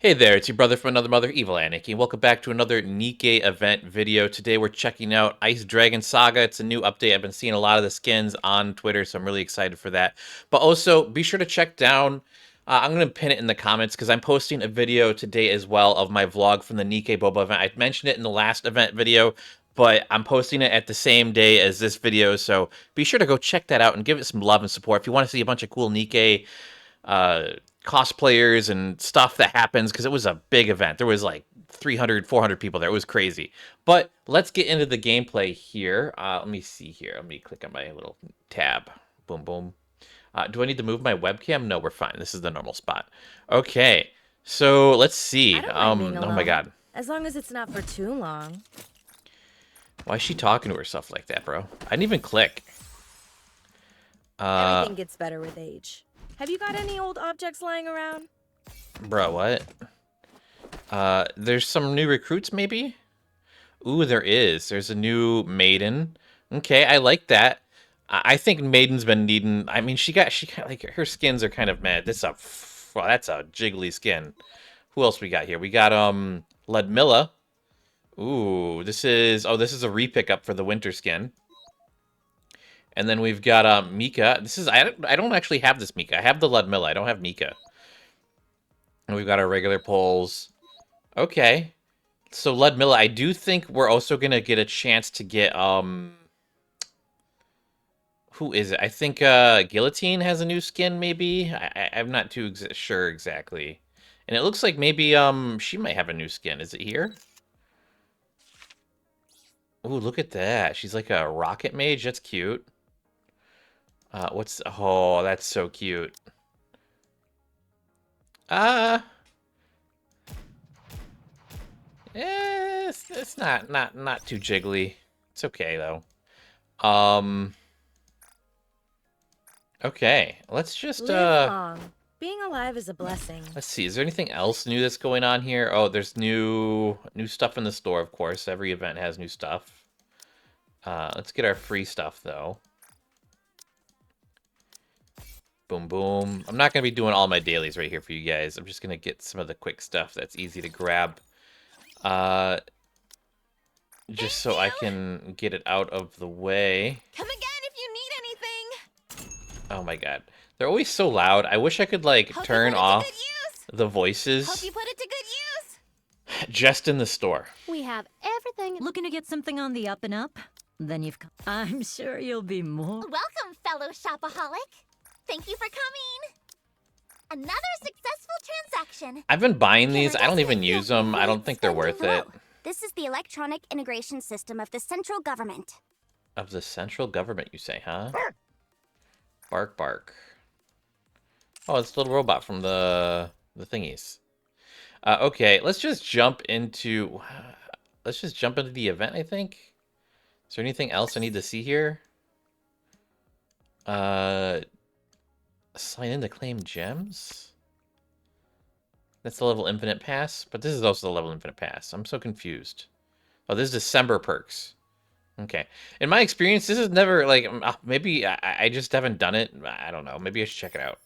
Hey there, it's your brother from another mother, Evil Nikke, and welcome back to another Nikke event video. Today we're checking out Ice Dragon Saga. It's a new update. I've been seeing a lot of the skins on Twitter, so I'm really excited for that. But also, be sure to check down, I'm going to pin it in the comments, because I'm posting a video today as well of my vlog from the Nikke Boba event. I mentioned it in the last event video, but I'm posting it at the same day as this video, so be sure to go check that out and give it some love and support. If you want to see a bunch of cool Nikke uh, cosplayers and stuff that happens, because it was a big event. There was like 300, 400 people there. It was crazy. But let's get into the gameplay here. Let me see here. Let me click on my little tab. Boom, boom. Do I need to move my webcam? No, we're fine. This is the normal spot. Okay, so let's see. I don't mind being Oh my alone, god. as long as it's not for too long. Why is she talking to herself like that, bro? I didn't even click. Everything gets better with age. Have you got any old objects lying around? Bro, what? There's some new recruits, maybe? Ooh, there is. There's a new maiden. Okay, I like that. I think maiden's been needing. I mean, she got like her skins are kind of mad. Well, that's a jiggly skin. Who else we got here? We got Ludmilla. Ooh, this is a repick up for the winter skin. And then we've got Mika. I don't actually have this Mika. I have the Ludmilla. I don't have Mika. And we've got our regular poles. Okay. So Ludmilla, I do think we're also gonna get a chance to get who is it? I think Guillotine has a new skin, maybe. I'm not too sure exactly. And it looks like maybe she might have a new skin. Is it here? Ooh, look at that. She's like a rocket mage. That's cute. Oh, that's so cute. Uh it's not too jiggly. It's okay though. Um Okay, let's just Live long. Being alive is a blessing. let's see. Is there anything else new that's going on here? Oh, there's new stuff in the store, of course. Every event has new stuff. Let's get our free stuff though. Boom, boom. I'm not gonna be doing all my dailies right here for you guys. I'm just gonna get some of the quick stuff that's easy to grab. Uh, just so I can get it out of the way. Come again if you need anything. Oh my god. They're always so loud. I wish I could, like, Hope turn you put it to off good use. the Hope voices you put it to good use. just in the store. We have everything. Looking to get something on the up and up? Then you've come. I'm sure you'll be more. Welcome, fellow shopaholic. Thank you for coming. Another successful transaction. I've been buying these. I don't Paradise even will use feel them. I don't great think they're spending worth it. low. This is the electronic integration system of the central government. Of the central government, you say, huh? Bark, bark. Oh, it's a little robot from the thingies. Okay, let's just jump into the event, I think. Is there anything else I need to see here? Sign in to claim gems? That's the level infinite pass, but this is also the level infinite pass. I'm so confused. Oh, this is December perks. Okay. In my experience, this is never, like, maybe I just haven't done it. I don't know. Maybe I should check it out.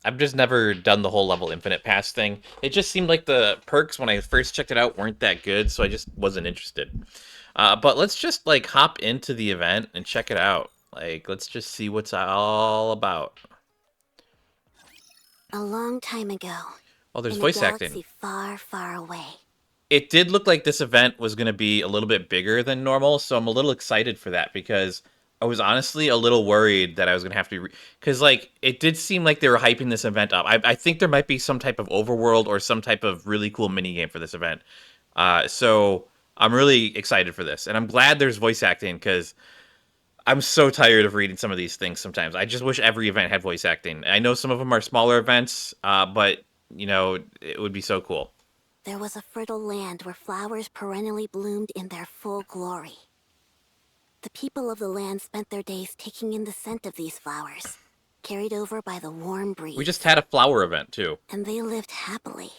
I've just never done the whole level infinite pass thing. It just seemed like the perks when I first checked it out weren't that good, so I just wasn't interested. But let's just, like, hop into the event and check it out. Like, let's just see what's all about. A long time ago. Oh, there's in voice a galaxy acting. far, far away. It did look like this event was going to be a little bit bigger than normal, so I'm a little excited for that because I was honestly a little worried that I was going to have to... Because, like, it did seem like they were hyping this event up. I think there might be some type of overworld or some type of really cool minigame for this event. So I'm really excited for this. And I'm glad there's voice acting because I'm so tired of reading some of these things sometimes. I just wish every event had voice acting. I know some of them are smaller events, but, you know, it would be so cool. There was a fertile land where flowers perennially bloomed in their full glory. The people of the land spent their days taking in the scent of these flowers, carried over by the warm breeze. We just had a flower event, too. And they lived happily.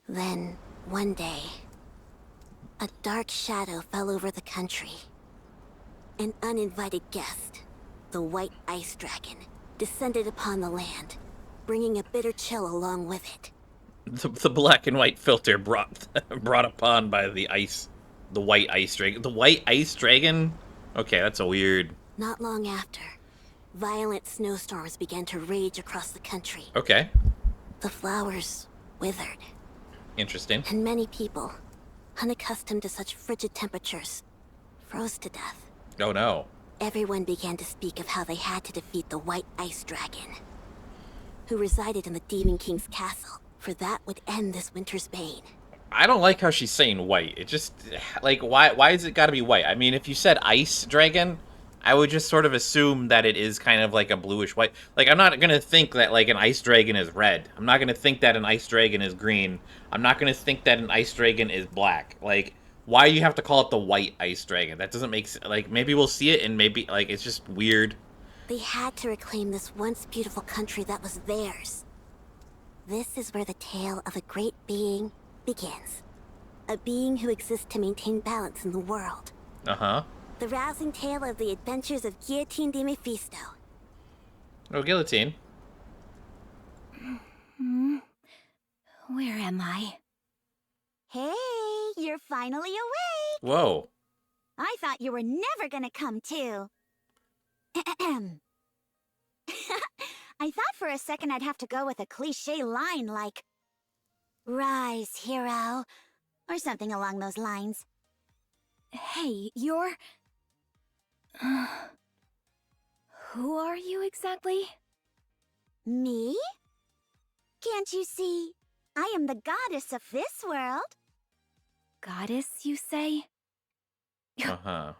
Then, one day, a dark shadow fell over the country. An uninvited guest, the white ice dragon, descended upon the land. bringing a bitter chill along with it. The black and white filter brought upon by the white ice dragon. The white ice dragon? Okay, that's a weird... Not long after, violent snowstorms began to rage across the country. Okay. The flowers withered, Interesting. and many people, unaccustomed to such frigid temperatures, froze to death. Oh no. Everyone began to speak of how they had to defeat the White Ice Dragon, who resided in the Demon King's castle, for that would end this winter's bane. I don't like how she's saying white. It just, like, why is it gotta be white? I mean, if you said ice dragon, I would just sort of assume that it is kind of like a bluish white. Like, I'm not gonna think that, like, an ice dragon is red. I'm not gonna think that an ice dragon is green. I'm not gonna think that an ice dragon is black. Like, why do you have to call it the white ice dragon? That doesn't make sense. Like, maybe we'll see it and maybe, like, it's just weird. They had to reclaim this once beautiful country that was theirs. This is where the tale of a great being begins. A being who exists to maintain balance in the world. Uh-huh. The rousing tale of the adventures of Guillotine de Mephisto. Oh, guillotine. Where am I? Hey, you're finally awake! Whoa. I thought you were never gonna come to. I thought for a second I'd have to go with a cliché line like, "Rise, hero," or something along those lines. Hey, you're... Who are you exactly? Me? Can't you see? I am the goddess of this world. Goddess, you say? Uh-huh.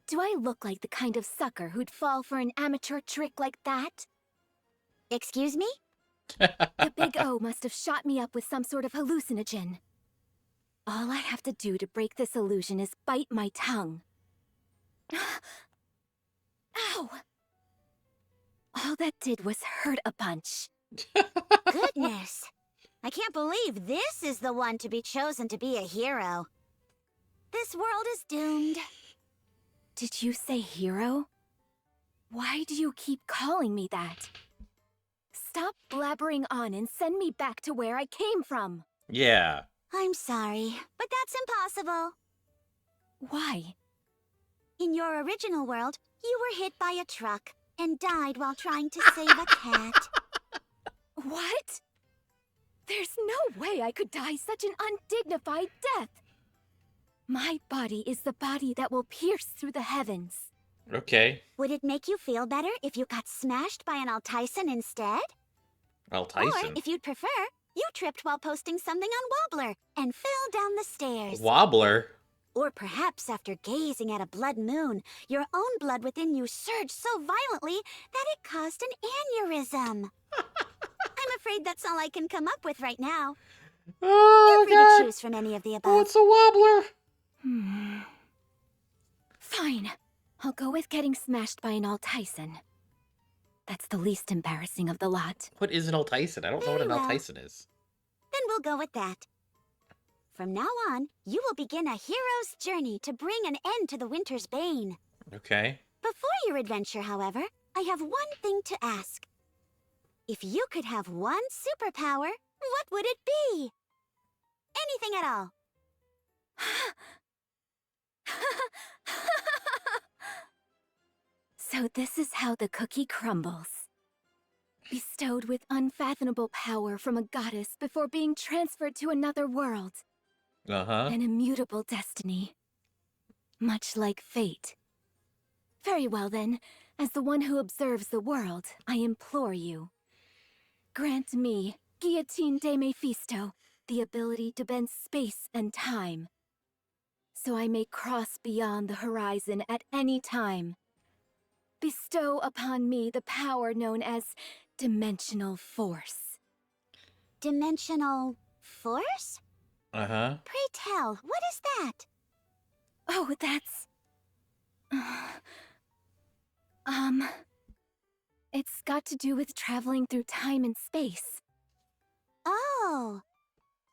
Do I look like the kind of sucker who'd fall for an amateur trick like that? Excuse me? The Big O must have shot me up with some sort of hallucinogen. All I have to do to break this illusion is bite my tongue. Ow! All that did was hurt a bunch. Goodness. I can't believe this is the one to be chosen to be a hero. This world is doomed. Did you say hero? Why do you keep calling me that? Stop blabbering on and send me back to where I came from. Yeah. I'm sorry, but that's impossible. Why? In your original world, you were hit by a truck and died while trying to save a cat. What? There's no way I could die such an undignified death. My body is the body that will pierce through the heavens. Okay. Would it make you feel better if you got smashed by an Altyson instead? Well, Or, Tyson. if you'd prefer, you tripped while posting something on Wobbler and fell down the stairs. Wobbler? Or perhaps after gazing at a blood moon, your own blood within you surged so violently that it caused an aneurysm. I'm afraid that's all I can come up with right now. Oh, Feel free to choose from any of the above. Oh, it's a wobbler. Fine. I'll go with getting smashed by an Altyson. That's the least embarrassing of the lot. What is an Tyson? I don't know what an Very well. Tyson is. Then we'll go with that. From now on, you will begin a hero's journey to bring an end to the winter's bane. Okay. Before your adventure, however, I have one thing to ask. If you could have one superpower, what would it be? Anything at all. So this is how the cookie crumbles. Bestowed with unfathomable power from a goddess before being transferred to another world. Uh-huh. An immutable destiny. Much like fate. Very well then, as the one who observes the world, I implore you. Grant me, Guillotine de Mephisto, the ability to bend space and time. So I may cross beyond the horizon at any time. Bestow upon me the power known as dimensional force. Dimensional force? Uh-huh. Pray tell, what is that? Oh, that's... It's got to do with traveling through time and space. Oh,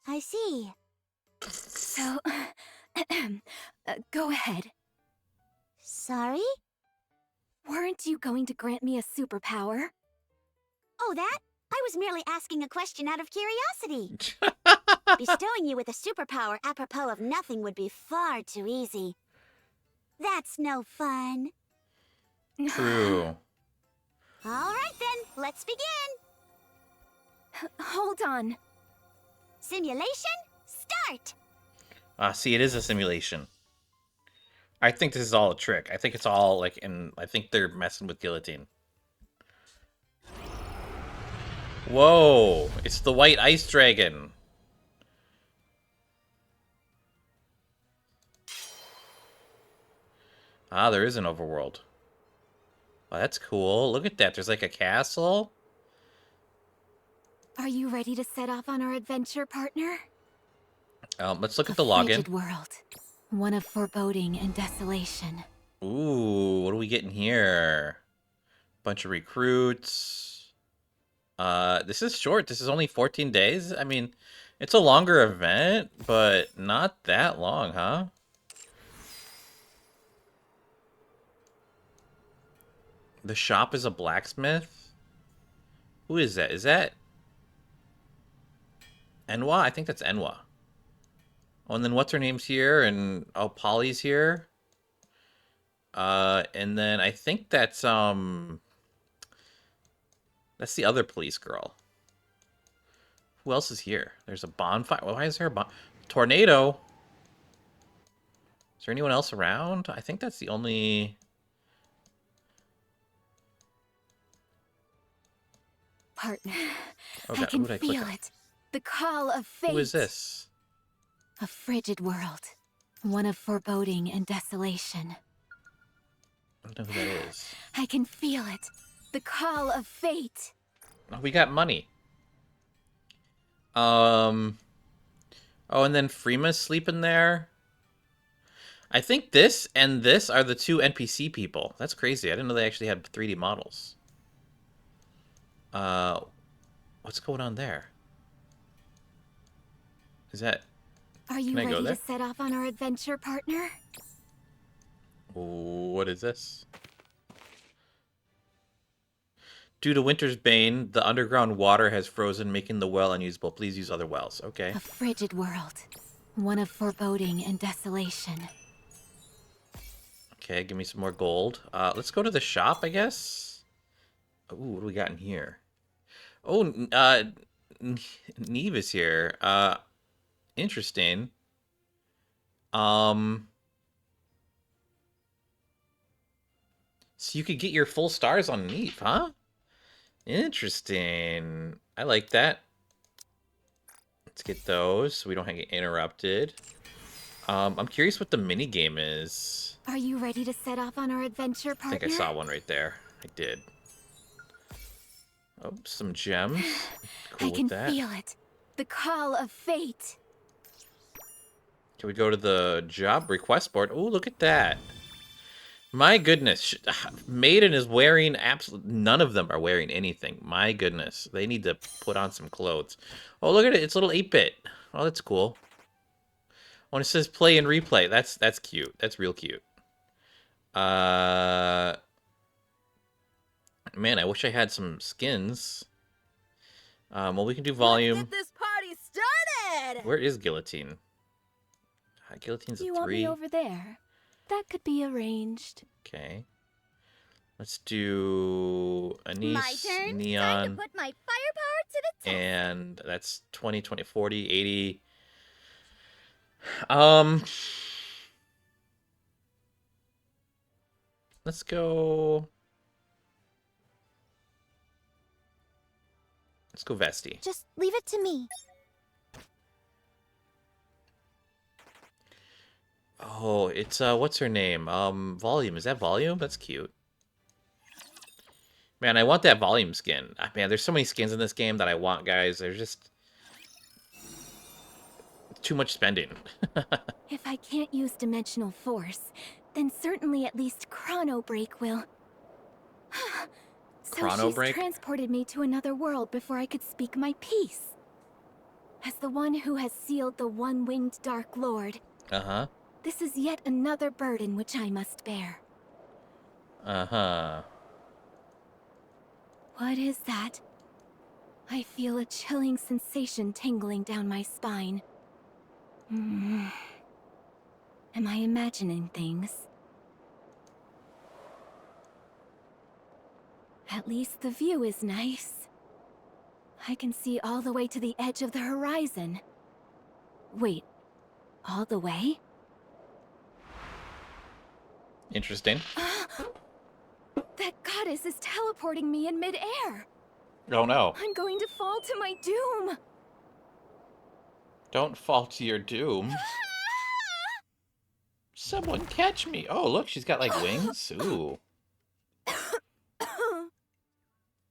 I see. So, go ahead. Sorry? Weren't you going to grant me a superpower? Oh, that? I was merely asking a question out of curiosity. Bestowing you with a superpower apropos of nothing would be far too easy. That's no fun. True. All right then, let's begin. Hold on. Simulation, start! See, it is a simulation. I think this is all a trick. I think it's all, like, I think they're messing with Guillotine. Whoa! It's the white ice dragon! Ah, there is an overworld. Oh, that's cool. Look at that. There's like a castle. Are you ready to set off on our adventure, partner? Let's look at A the login. frigid world. One of foreboding and desolation. Ooh, what are we getting here? Bunch of recruits. This is short. This is only 14 days. I mean, it's a longer event, but not that long, huh? The shop is a blacksmith? Who is that? Is that Enwa? I think that's Enwa. Oh, and then what's her name's here? And oh, Polly's here. And then I think that's the other police girl. Who else is here? There's a bonfire. Why is there a tornado? Is there anyone else around? I think that's the only... Partner, Oh, I God, can who did I click feel on? it. The call of fate. Who is this? A frigid world. One of foreboding and desolation. I don't know who that is. I can feel it. The call of fate. Oh, we got money. Oh, and then Freema's sleeping there. I think this and this are the two NPC people. That's crazy. I didn't know they actually had 3D models. What's going on there? Is that... Are you Can I go ready there? to set off on our adventure, partner? What is this? Due to winter's bane, the underground water has frozen, making the well unusable. Please use other wells. Okay. A frigid world. One of foreboding and desolation. Okay, give me some more gold. Let's go to the shop, I guess. Ooh, what do we got in here? Oh, Neve is here. Interesting. So you could get your full stars on Neve, huh? Interesting. I like that. Let's get those so we don't get interrupted. I'm curious what the mini game is. Are you ready to set off on our adventure, I partner? think I saw one right there. I did. Oh, some gems. Cool I can with that. feel it. The call of fate. Can we go to the job request board? Oh, look at that. My goodness. Maiden is wearing absolutely... None of them are wearing anything. My goodness. They need to put on some clothes. Oh, look at it. It's a little 8-bit. Oh, that's cool. Oh, and it says play and replay. That's cute. That's real cute. Man, I wish I had some skins. Well, we can do volume. Let's get this party started! Where is Guillotine? Guillotine's a You want 3. me over there? That could be arranged. Okay. Let's do Anise, My turn. Time to Neon, put my firepower to the test. and that's 20, 20, 40, 80. Let's go... Let's go Vesti. Just leave it to me. Oh, it's, what's her name? Volume. Is that Volume? That's cute. Man, I want that Volume skin. Man, there's so many skins in this game that I want, guys. There's just... too much spending. If I can't use dimensional force, then certainly at least Chrono Break will. So Chrono she's Break? transported me to another world before I could speak my piece. As the one who has sealed the one-winged Dark Lord, Uh-huh. this is yet another burden which I must bear. Uh-huh. What is that? I feel a chilling sensation tingling down my spine. Am I imagining things? At least the view is nice. I can see all the way to the edge of the horizon. Wait, all the way? Interesting. That goddess is teleporting me in midair! Oh no. I'm going to fall to my doom! Don't fall to your doom. Someone catch me. Oh, look, she's got like wings. Ooh.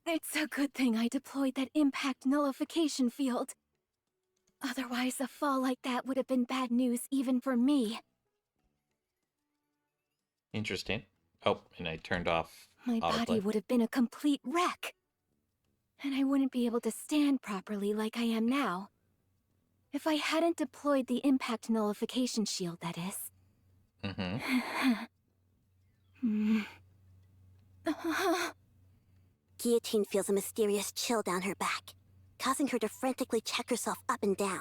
It's a good thing I deployed that impact nullification field. Otherwise, a fall like that would have been bad news even for me. Interesting. Oh, and I turned off My body autoplay. would have been a complete wreck. And I wouldn't be able to stand properly like I am now. If I hadn't deployed the impact nullification shield, that is. Guillotine feels a mysterious chill down her back, causing her to frantically check herself up and down.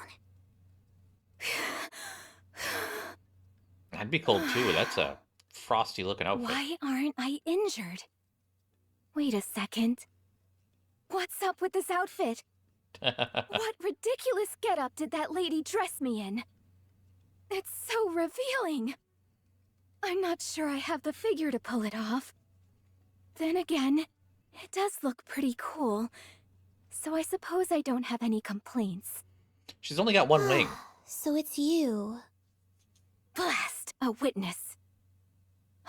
I'd be cold too. That's a frosty looking outfit. Why aren't I injured? Wait a second. What's up with this outfit? What ridiculous getup did that lady dress me in? It's so revealing. I'm not sure I have the figure to pull it off. Then again, it does look pretty cool. So I suppose I don't have any complaints. She's only got one wing. So it's you. Blast! A witness.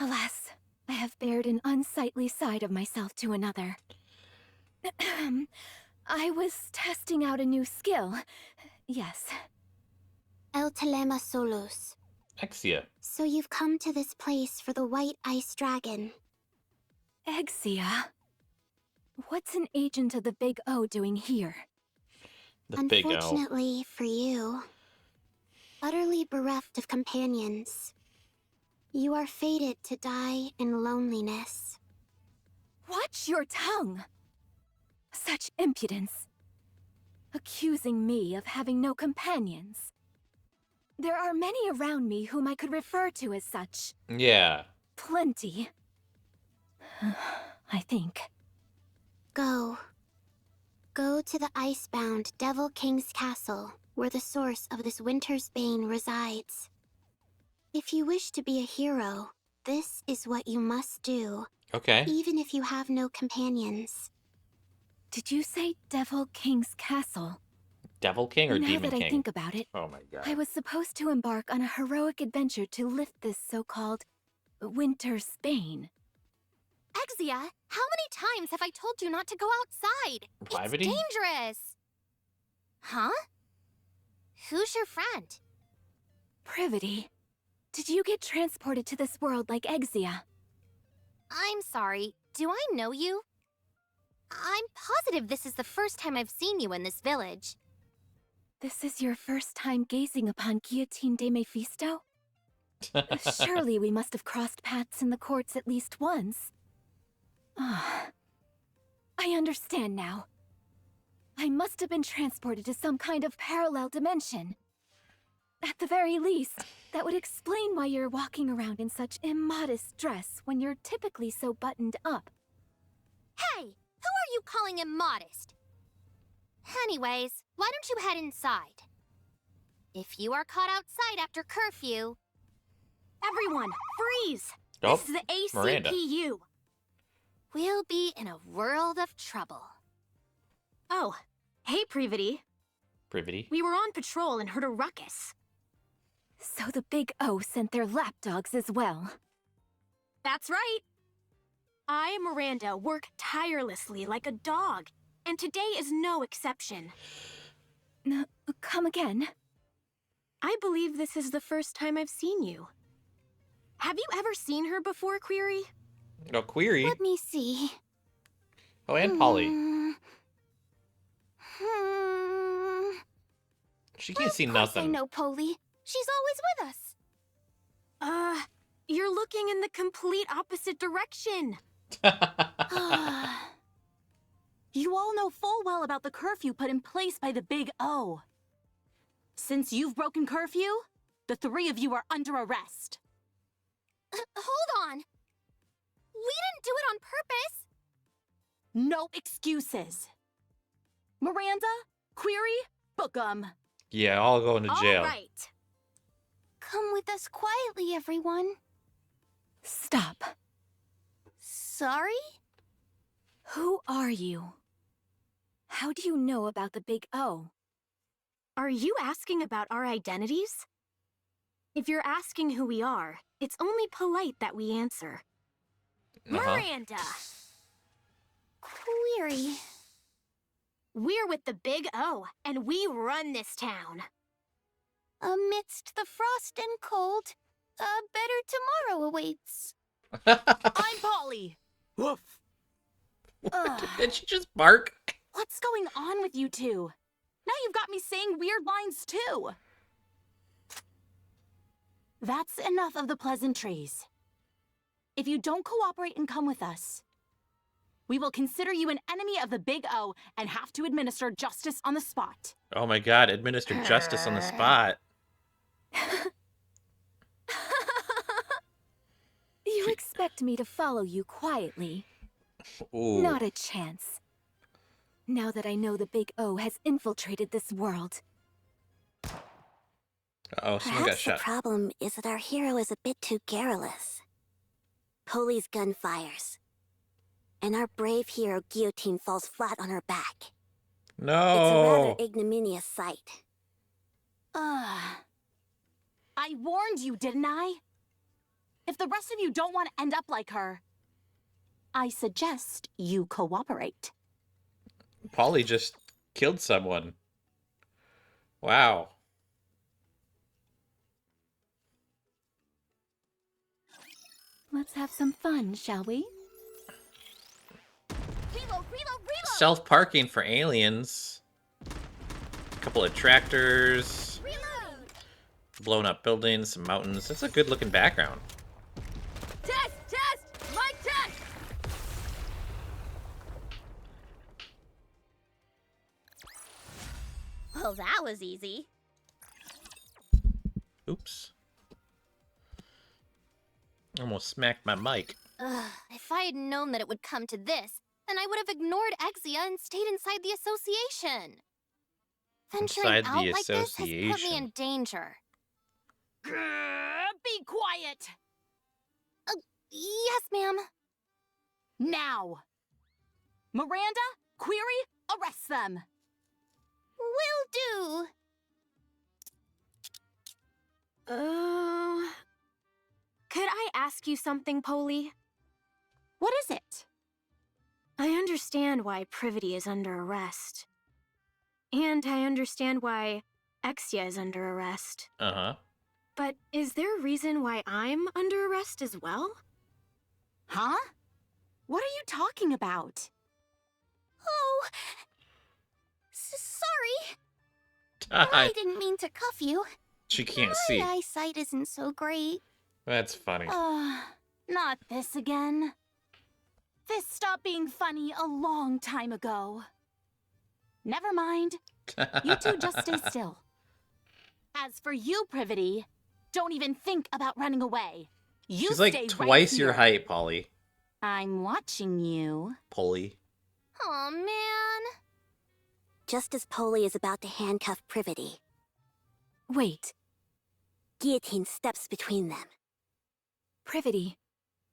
Alas, I have bared an unsightly side of myself to another. I was testing out a new skill. Yes. El Telema Solos. Exia. So you've come to this place for the White Ice Dragon. Exia. What's an agent of the Big O doing here? The big O. Unfortunately for you, utterly bereft of companions, you are fated to die in loneliness. Watch your tongue! Such impudence. Accusing me of having no companions. There are many around me whom I could refer to as such. Yeah. Plenty. I think. Go. Go to the icebound Devil King's castle, where the source of this winter's bane resides. If you wish to be a hero, this is what you must do, Okay. even if you have no companions. Did you say Devil King's Castle? Devil King or now Demon that King? I think about it, Oh my god. I was supposed to embark on a heroic adventure to lift this so-called winter's bane. Exia, how many times have I told you not to go outside? Privity? It's dangerous. Huh? Who's your friend? Privity. Did you get transported to this world like Exia? I'm sorry, do I know you? I'm positive this is the first time I've seen you in this village. This is your first time gazing upon Guillotine de Mephisto? Surely we must have crossed paths in the courts at least once. Ah, I understand now. I must have been transported to some kind of parallel dimension. At the very least, that would explain why you're walking around in such immodest dress when you're typically so buttoned up. Hey, who are you calling immodest? Anyways, why don't you head inside? If you are caught outside after curfew... Everyone, freeze! Oh, This is the Miranda. ACPU. We'll be in a world of trouble. Oh, hey, Privity. Privity. We were on patrol and heard a ruckus. So the Big O sent their lapdogs as well. That's right. I, Miranda, work tirelessly like a dog, and today is no exception. Come again? I believe this is the first time I've seen you. Have you ever seen her before, Query? No, Query. Let me see. Oh, and Polly. She can't see Of course I nothing. know Polly. She's always with us. You're looking in the complete opposite direction. You all know full well about the curfew put in place by the Big O. Since you've broken curfew, the three of you are under arrest. Hold on. We didn't do it on purpose. No excuses. Miranda, Query, book 'em. Yeah, I'll go into jail. All right. Come with us quietly, everyone. Stop. Sorry? Who are you? How do you know about the Big O? Are you asking about our identities? If you're asking who we are, it's only polite that we answer. Miranda! Query. We're with the Big O, and we run this town. Amidst the frost and cold, a better tomorrow awaits. I'm Polly! Woof! Did she just bark? What's going on with you two? Now you've got me saying weird lines too. That's enough of the pleasantries. If you don't cooperate and come with us, we will consider you an enemy of the Big O and have to administer justice on the spot. Oh my god, administer justice on the spot. You expect me to follow you quietly? Ooh. Not a chance. Now that I know the Big O has infiltrated this world. Uh-oh, someone got Perhaps the shot. problem is that our hero is a bit too garrulous. Polly's gun fires, and our brave hero Guillotine falls flat on her back. It's a rather No. ignominious sight. I warned you, didn't I? If the rest of you don't want to end up like her, I suggest you cooperate. Polly just killed someone. Wow. Let's have some fun, shall we? Reload, reload, reload! Self-parking for aliens. A couple of tractors. Reload! Blown up buildings, some mountains. That's a good looking background. Test! Test! Mic test! Well, that was easy. Oops. Almost smacked my mic. If I had known that it would come to this, then I would have ignored Exia and stayed inside the association. Venturing Inside the out like this has put association. me in danger. Be quiet! Yes, ma'am. Now! Miranda, Query, arrest them! Will do. Could I ask you something, Polly? What is it? I understand why Privity is under arrest. And I understand why Exia is under arrest. Uh-huh. But is there a reason why I'm under arrest as well? Huh? What are you talking about? Oh, sorry. I didn't mean to cuff you. She can't My see. eyesight isn't so great. That's funny. Not this again. This stopped being funny a long time ago. Never mind. You two just stay still. As for you, Privity, don't even think about running away. You She's stay like right twice your here. height, Polly. I'm watching you. Polly. Aw, man. Just as Polly is about to handcuff Privity, Wait, Guillotine steps between them. Privity,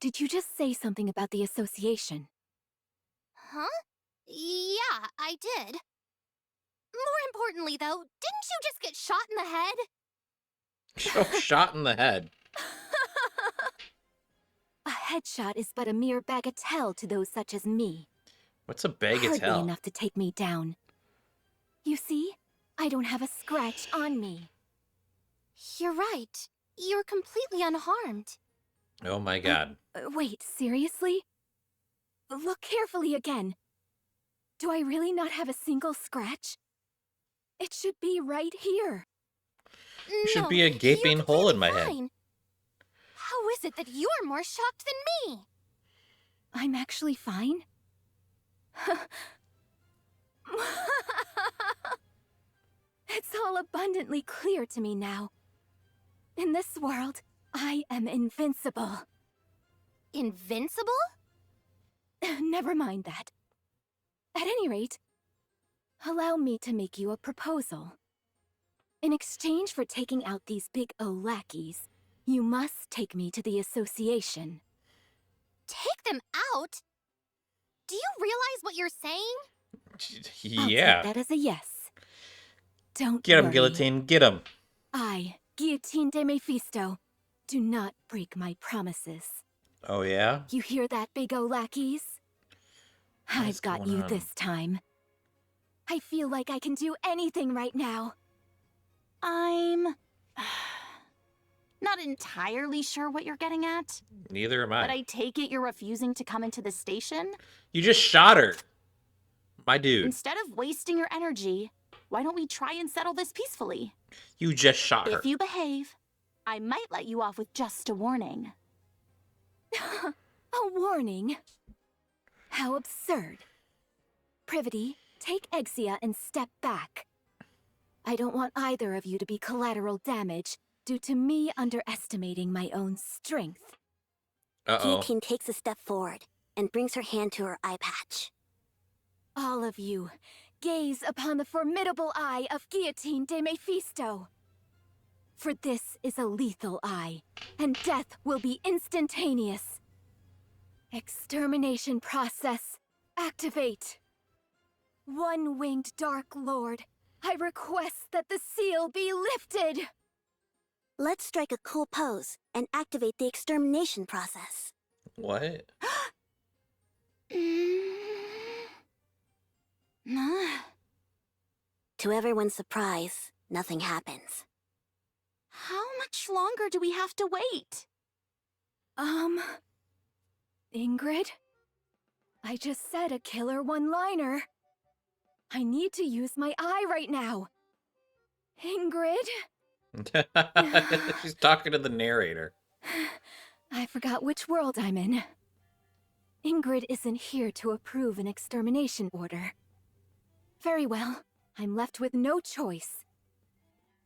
did you just say something about the association? Huh? Yeah, I did. More importantly, though, didn't you just get shot in the head? Oh, shot in the head. A headshot is but a mere bagatelle to those such as me. What's a Hardly bagatelle? enough to take me down. You see, I don't have a scratch on me. You're right. You're completely unharmed. Oh my god. Wait, seriously? Look carefully again. Do I really not have a single scratch? It should be right here. should No, be a gaping you're hole in my completely head. fine. How is it that you're more shocked than me? I'm actually fine. It's all abundantly clear to me now. In this world, I am invincible. Invincible? Never mind that. At any rate, allow me to make you a proposal. In exchange for taking out these big O lackeys, you must take me to the association. Take them out? Do you realize what you're saying? I'll Yeah. take that as a yes. Don't Get him, worry. Guillotine. Get him. I, Guillotine de Mephisto, do not break my promises. Oh, yeah? You hear that, big O lackeys? What is I've got going you on? this time. I feel like I can do anything right now. I'm not entirely sure what you're getting at, Neither am but I. I take it you're refusing to come into the station? You just shot her. My dude. Instead of wasting your energy, why don't we try and settle this peacefully? You just shot her. If you behave, I might let you off with just a warning. A warning? How absurd. Privity, take Exia and step back. I don't want either of you to be collateral damage due to me underestimating my own strength. Uh-oh. Guillotine takes a step forward and brings her hand to her eye patch. All of you, gaze upon the formidable eye of Guillotine de Mephisto. For this is a lethal eye, and death will be instantaneous. Extermination process, activate. One-winged Dark Lord, I request that the seal be lifted. Let's strike a cool pose and activate the extermination process. What? To everyone's surprise, nothing happens. How much longer do we have to wait? Ingrid? I just said a killer one-liner. I need to use my eye right now. Ingrid? She's talking to the narrator. I forgot which world I'm in. Ingrid isn't here to approve an extermination order. Very well, I'm left with no choice.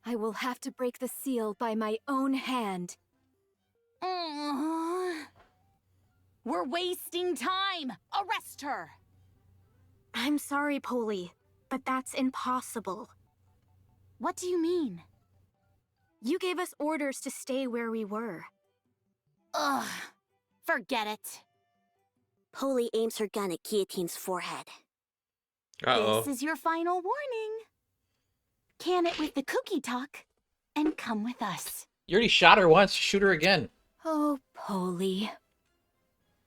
I will have to break the seal by my own hand. We're wasting time! Arrest her! I'm sorry, Polly, but that's impossible. What do you mean? You gave us orders to stay where we were. Ugh, forget it. Polly aims her gun at Guillotine's forehead. Uh-oh. This is your final warning. Can it with the cookie talk and come with us. You already shot her once. Shoot her again. Oh, Polly.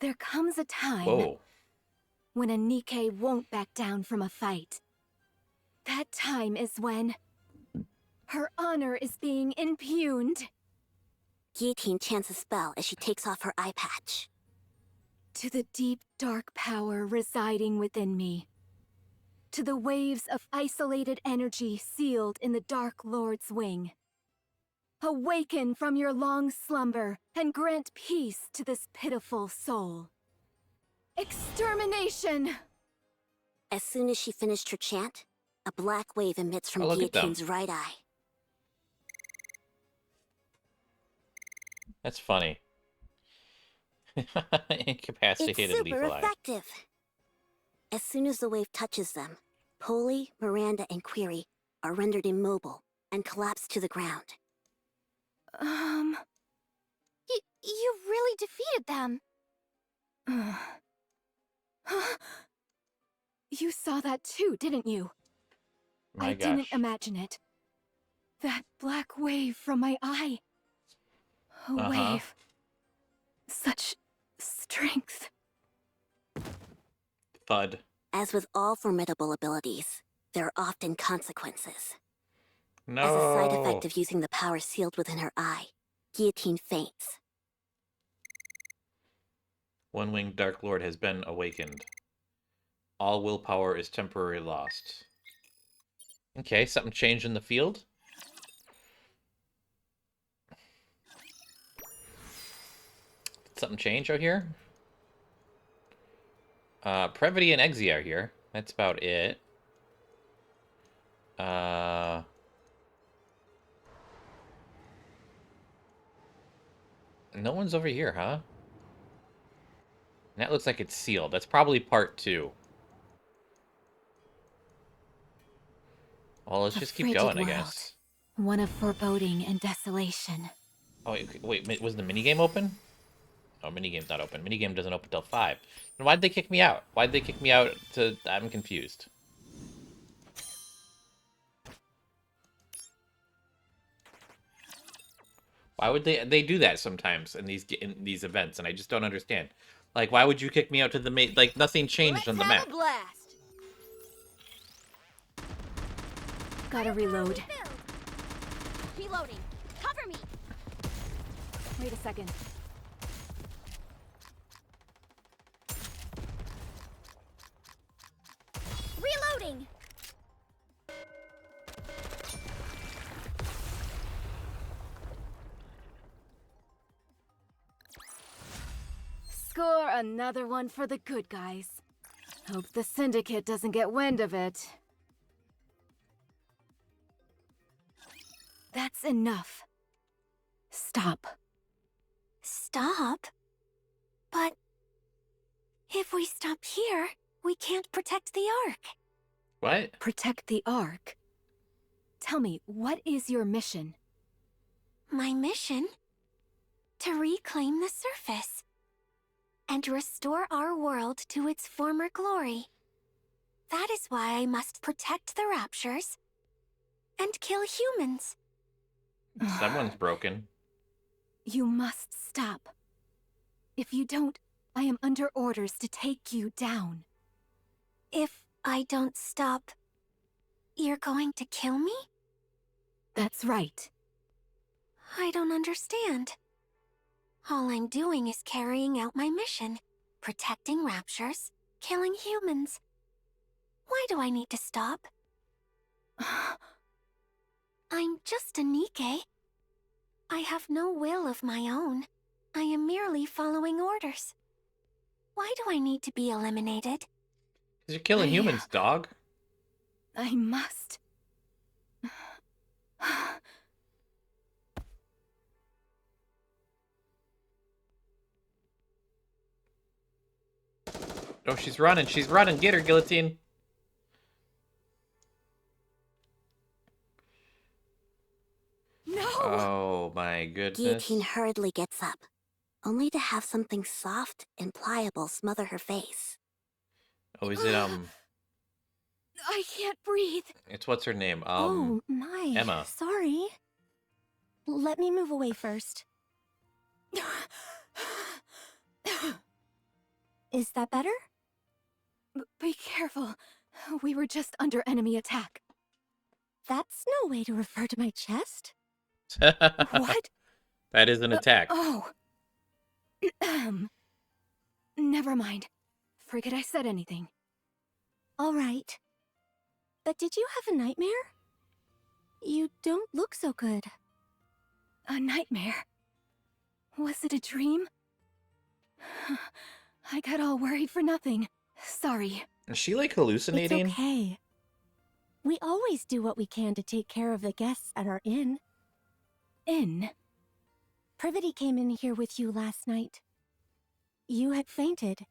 There comes a time Whoa. when a Nikke won't back down from a fight. That time is when her honor is being impugned. Guillotine chants a spell as she takes off her eye patch. To the deep, dark power residing within me. To the waves of isolated energy sealed in the Dark Lord's wing. Awaken from your long slumber and grant peace to this pitiful soul. Extermination! As soon as she finished her chant, a black wave emits from Oh, look at them. Guillotine's right eye. That's funny. It's Incapacitated super lethal eye. effective. As soon as the wave touches them, Polly, Miranda, and Query are rendered immobile and collapse to the ground. You really defeated them. You saw that too, didn't you? My I gosh. didn't imagine it. That black wave from my eye. A wave. Such strength. Thud. As with all formidable abilities, there are often consequences. No. As a side effect of using the power sealed within her eye, Guillotine faints. One-winged Dark Lord has been awakened. All willpower is temporarily lost. Okay, something changed in the field? something change out here? Previty and Eggsy are here. That's about it. No one's over here, huh? And that looks like it's sealed. That's probably part 2. Well, let's A just keep frigid going, I world. guess. One of foreboding and desolation. Oh, wait, was the minigame open? Oh, minigame's not open. Minigame doesn't open till 5. Then why'd they kick me out? Why'd they kick me out to... I'm confused. Why would they do that sometimes in these events, and I just don't understand. Like, why would you kick me out to the main... Like, nothing changed on the map. Have a blast. Gotta reload. Reloading. Cover me. Wait a second. Reloading. Score another one for the good guys. Hope the Syndicate doesn't get wind of it. That's enough. Stop. Stop? But if we stop here, we can't protect the Ark. What? Protect the Ark. Tell me, what is your mission? My mission? To reclaim the surface and restore our world to its former glory. That is why I must protect the Raptures and kill humans. Someone's broken. You must stop. If you don't, I am under orders to take you down. If I don't stop, you're going to kill me? That's right. I don't understand. All I'm doing is carrying out my mission, protecting Raptures, killing humans. Why do I need to stop? I'm just a Nikke. I have no will of my own. I am merely following orders. Why do I need to be eliminated? 'Cause you're killing humans, dog. I must. Oh, she's running. She's running. Get her, Guillotine. No! Oh, my goodness. Guillotine hurriedly gets up, only to have something soft and pliable smother her face. Oh, is it, I can't breathe. It's what's her name? Oh, my. Emma. Sorry. Let me move away first. Is that better? Be careful. We were just under enemy attack. That's no way to refer to my chest. What? That is an attack. Oh. Never mind. Forget I said anything. All right. But did you have a nightmare? You don't look so good. A nightmare? Was it a dream? I got all worried for nothing. Sorry. Is she, like, It's hallucinating? okay. We always do what we can to take care of the guests at our inn. Inn? Privity came in here with you last night. You had fainted.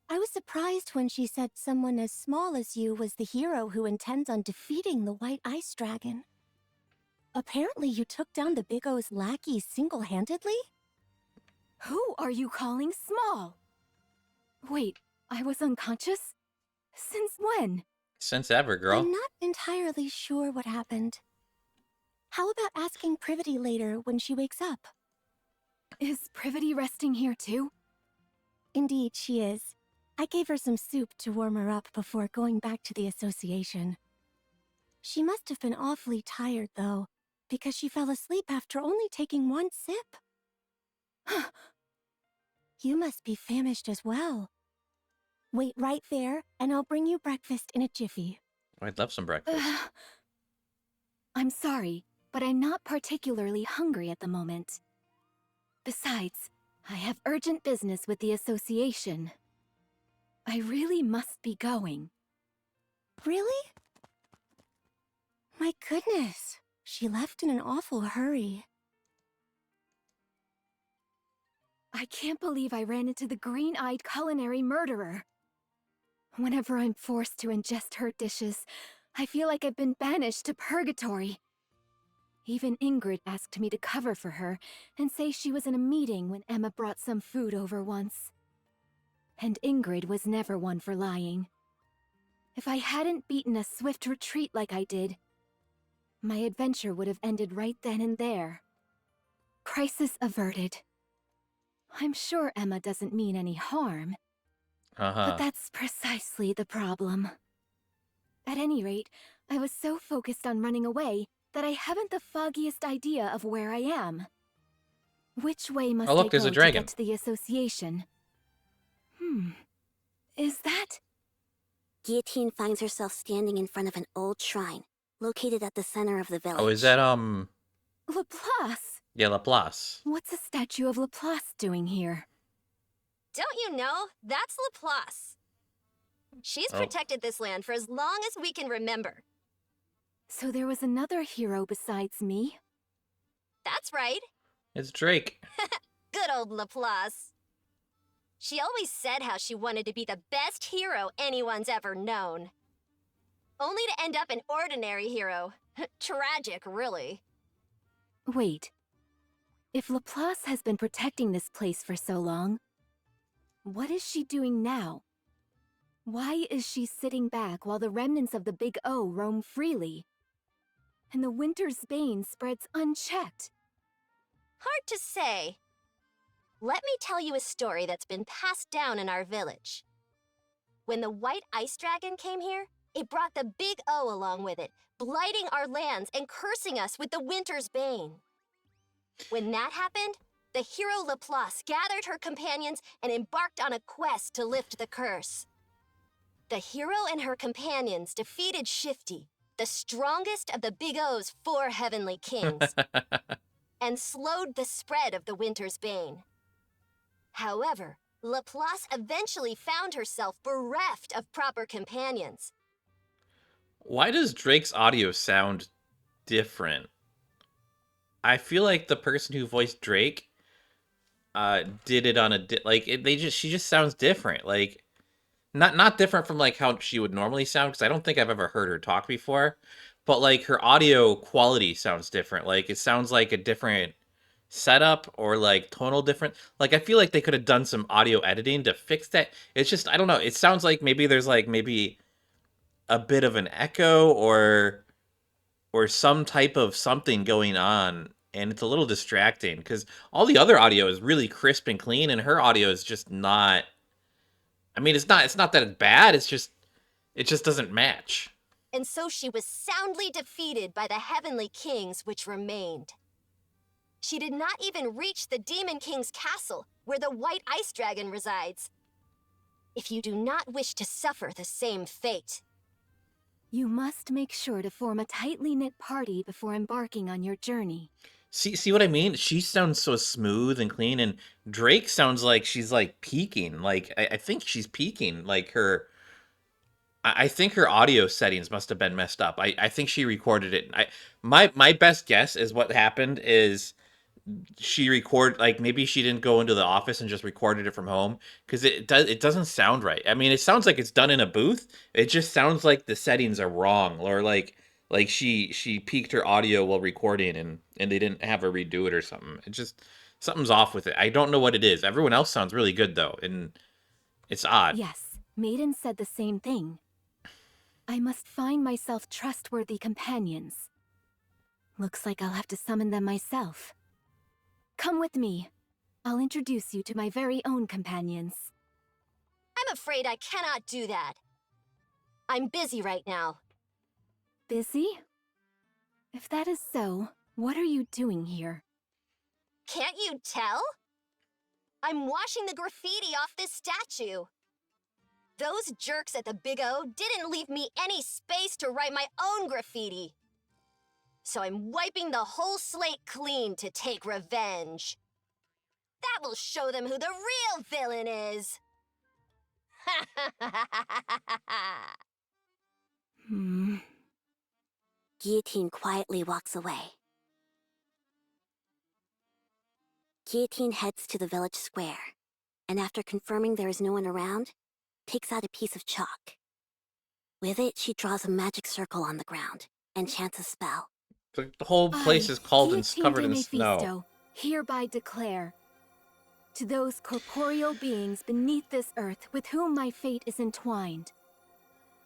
I was surprised when she said someone as small as you was the hero who intends on defeating the White Ice Dragon. Apparently you took down the Big O's lackeys single-handedly? Who are you calling small? Wait, I was unconscious? Since when? Since ever, girl. I'm not entirely sure what happened. How about asking Privity later when she wakes up? Is Privity resting here too? Indeed, she is. I gave her some soup to warm her up before going back to the association. She must have been awfully tired, though, because she fell asleep after only taking one sip. You must be famished as well. Wait right there, and I'll bring you breakfast in a jiffy. I'd love some breakfast. I'm sorry, but I'm not particularly hungry at the moment. Besides, I have urgent business with the association. I really must be going. Really? My goodness. She left in an awful hurry. I can't believe I ran into the green-eyed culinary murderer. Whenever I'm forced to ingest her dishes, I feel like I've been banished to purgatory. Even Ingrid asked me to cover for her and say she was in a meeting when Emma brought some food over once. And Ingrid was never one for lying. If I hadn't beaten a swift retreat like I did, my adventure would have ended right then and there. Crisis averted. I'm sure Emma doesn't mean any harm, but that's precisely the problem. At any rate, I was so focused on running away that I haven't the foggiest idea of where I am. Which way must Oh, look, I there's go a dragon. to get to the association? Is that... Guillotine finds herself standing in front of an old shrine, located at the center of the village. Oh, is that, Laplace? yeah, Laplace. What's a statue of Laplace doing here? Don't you know? That's Laplace. She's protected this land for as long as we can remember. So there was another hero besides me? That's right. It's Drake. Good old Laplace. She always said how she wanted to be the best hero anyone's ever known. Only to end up an ordinary hero. Tragic, really. Wait. If Laplace has been protecting this place for so long, what is she doing now? Why is she sitting back while the remnants of the Big O roam freely? And the winter's bane spreads unchecked? Hard to say. Let me tell you a story that's been passed down in our village. When the white ice dragon came here, it brought the Big O along with it, blighting our lands and cursing us with the winter's bane. When that happened, the hero Laplace gathered her companions and embarked on a quest to lift the curse. The hero and her companions defeated Shifty, the strongest of the Big O's 4 heavenly kings, and slowed the spread of the winter's bane. However, Laplace eventually found herself bereft of proper companions. Why does Drake's audio sound different? I feel like the person who voiced Drake did it on a she just sounds different. Like not different from like how she would normally sound, because I don't think I've ever heard her talk before, but like her audio quality sounds different. Like it sounds like a different setup or like tonal different. Like I feel like they could have done some audio editing to fix that. It's just, I don't know, it sounds like maybe there's like maybe a bit of an echo or some type of something going on, and it's a little distracting because all the other audio is really crisp and clean, and her audio is just not. I mean, it's not that it's bad. It just doesn't match. And so she was soundly defeated by the heavenly kings which remained. She did not even reach the Demon King's castle, where the white ice dragon resides. If you do not wish to suffer the same fate, You must make sure to form a tightly knit party before embarking on your journey. See what I mean? She sounds so smooth and clean, and Drake sounds like she's like peaking. Like I think she's peaking. Like I think her audio settings must have been messed up. I think she recorded it. My best guess is what happened is like maybe she didn't go into the office and just recorded it from home, because it doesn't sound right. I mean, it sounds like it's done in a booth. It just sounds like the settings are wrong, or like she peaked her audio while recording and they didn't have her redo it or something. It just, something's off with it. I don't know what it is. Everyone else sounds really good though, and it's odd. Yes, Maiden said the same thing. I must find myself trustworthy companions. Looks like I'll have to summon them myself. Come with me. I'll introduce you to my very own companions. I'm afraid I cannot do that. I'm busy right now. Busy? If that is so, what are you doing here? Can't you tell? I'm washing the graffiti off this statue. Those jerks at the Big O didn't leave me any space to write my own graffiti. So I'm wiping the whole slate clean to take revenge. That will show them who the real villain is. Guillotine quietly walks away. Guillotine heads to the village square, and after confirming there is no one around, takes out a piece of chalk. With it, she draws a magic circle on the ground and chants a spell. The whole place is cold and Guillotine covered de in Mephisto, snow. hereby declare to those corporeal beings beneath this earth with whom my fate is entwined,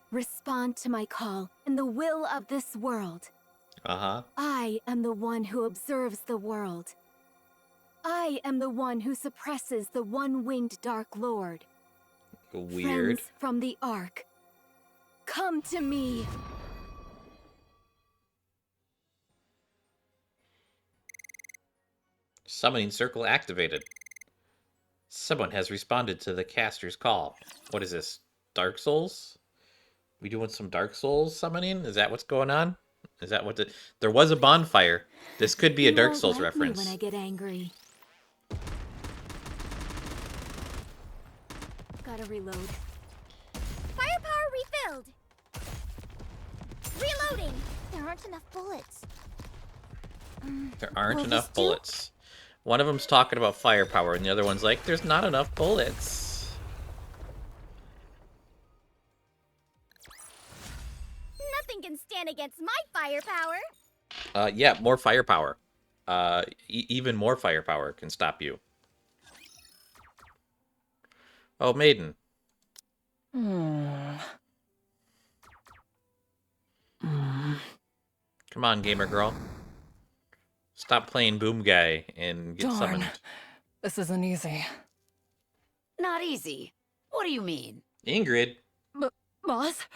respond to my call in the will of this world. Uh-huh. I am the one who observes the world. I am the one who suppresses the one-winged Dark Lord. Weird. Friends from the Ark, come to me! Summoning circle activated. Someone has responded to the caster's call. What is this? Dark Souls? We doing some Dark Souls summoning? Is that what's going on? Is that what the... There was a bonfire. This could be a Dark won't Souls like me reference. when I get angry. Gotta reload. Firepower refilled. Reloading. There aren't enough bullets. There aren't Will enough this do? bullets. One of them's talking about firepower, and the other one's like, there's not enough bullets. Nothing can stand against my firepower. Yeah, more firepower. Even more firepower can stop you. Oh, Maiden. Come on, gamer girl. Stop playing Boom Guy and get summoned. This isn't easy. Not easy. What do you mean? Ingrid. Boss?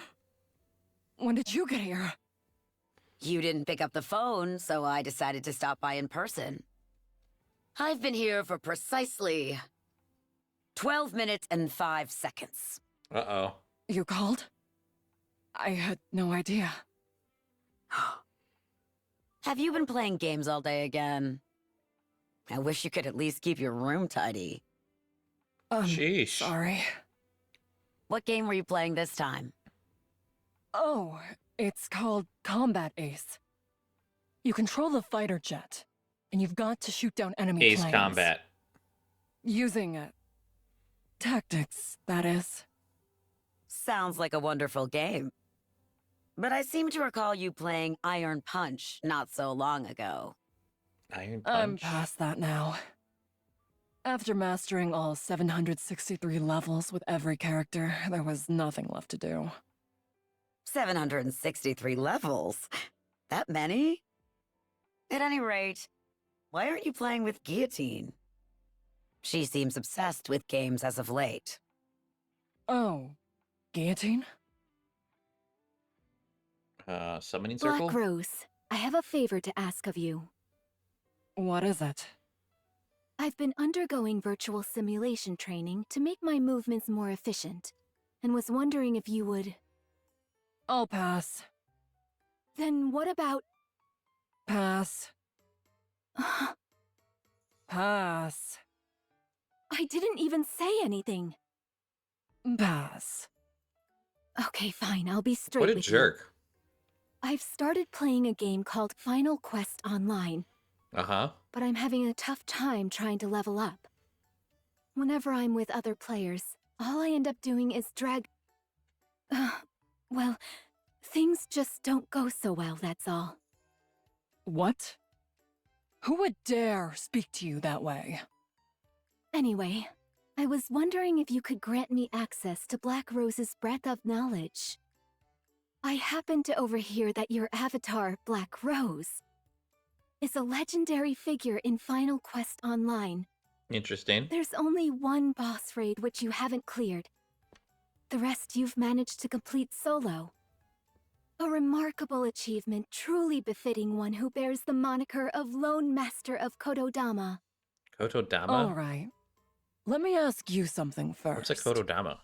When did you get here? You didn't pick up the phone, so I decided to stop by in person. I've been here for precisely 12 minutes and 5 seconds. Uh-oh. You called? I had no idea. Have you been playing games all day again? I wish you could at least keep your room tidy. Sheesh. Sorry. What game were you playing this time? Oh, it's called Combat Ace. You control the fighter jet, and you've got to shoot down enemy Ace planes. Combat. Using tactics, that is. Sounds like a wonderful game. But I seem to recall you playing Iron Punch not so long ago. Iron I'm Punch. past that now. After mastering all 763 levels with every character, there was nothing left to do. 763 levels? That many? At any rate, why aren't you playing with Guillotine? She seems obsessed with games as of late. Oh, Guillotine? Summoning circle? Black Rose, I have a favor to ask of you. What is it? I've been undergoing virtual simulation training to make my movements more efficient, and was wondering if you would... I'll pass. Then what about... Pass. Pass. I didn't even say anything. Pass. Okay, fine, I'll be straight What a with jerk. you. I've started playing a game called Final Quest Online, Uh-huh. but I'm having a tough time trying to level up. Whenever I'm with other players, all I end up doing is well, things just don't go so well, that's all. What? Who would dare speak to you that way? Anyway, I was wondering if you could grant me access to Black Rose's breadth of knowledge. I happened to overhear that your avatar, Black Rose, is a legendary figure in Final Quest Online. Interesting. There's only one boss raid which you haven't cleared. The rest you've managed to complete solo. A remarkable achievement truly befitting one who bears the moniker of Lone Master of Kododama. Kotodama? All right. Let me ask you something first. What's a Kotodama?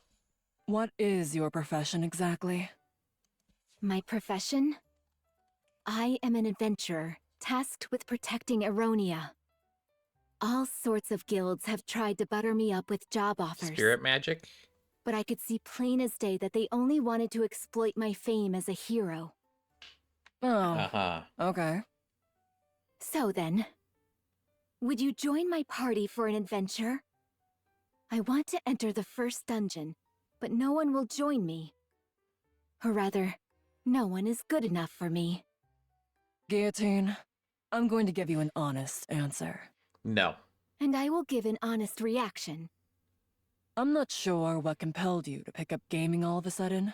What is your profession exactly? My profession? I am an adventurer, tasked with protecting Eronia. All sorts of guilds have tried to butter me up with job offers. Spirit magic? But I could see plain as day that they only wanted to exploit my fame as a hero. Oh, Uh-huh. okay. So then, would you join my party for an adventure? I want to enter the first dungeon, but no one will join me. Or rather, no one is good enough for me. Guillotine, I'm going to give you an honest answer. No. And I will give an honest reaction. I'm not sure what compelled you to pick up gaming all of a sudden,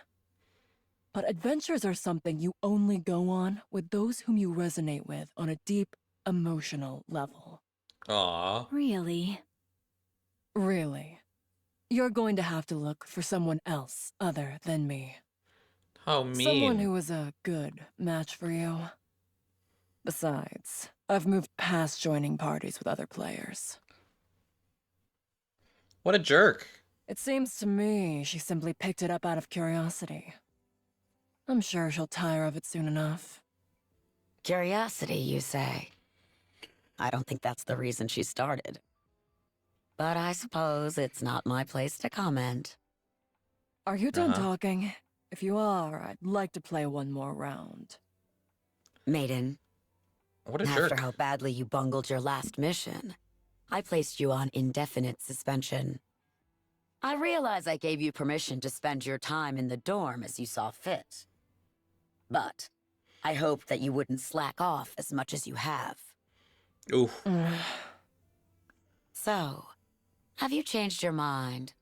but adventures are something you only go on with those whom you resonate with on a deep, emotional level. Aw. Really? Really. You're going to have to look for someone else other than me. How mean. Someone who is a good match for you. Besides, I've moved past joining parties with other players. What a jerk. It seems to me she simply picked it up out of curiosity. I'm sure she'll tire of it soon enough. Curiosity, you say? I don't think that's the reason she started. But I suppose it's not my place to comment. Are you done talking? If you are, I'd like to play one more round. Maiden, What a after jerk. how badly you bungled your last mission, I placed you on indefinite suspension. I realize I gave you permission to spend your time in the dorm as you saw fit. But I hoped that you wouldn't slack off as much as you have. Oof. So, have you changed your mind?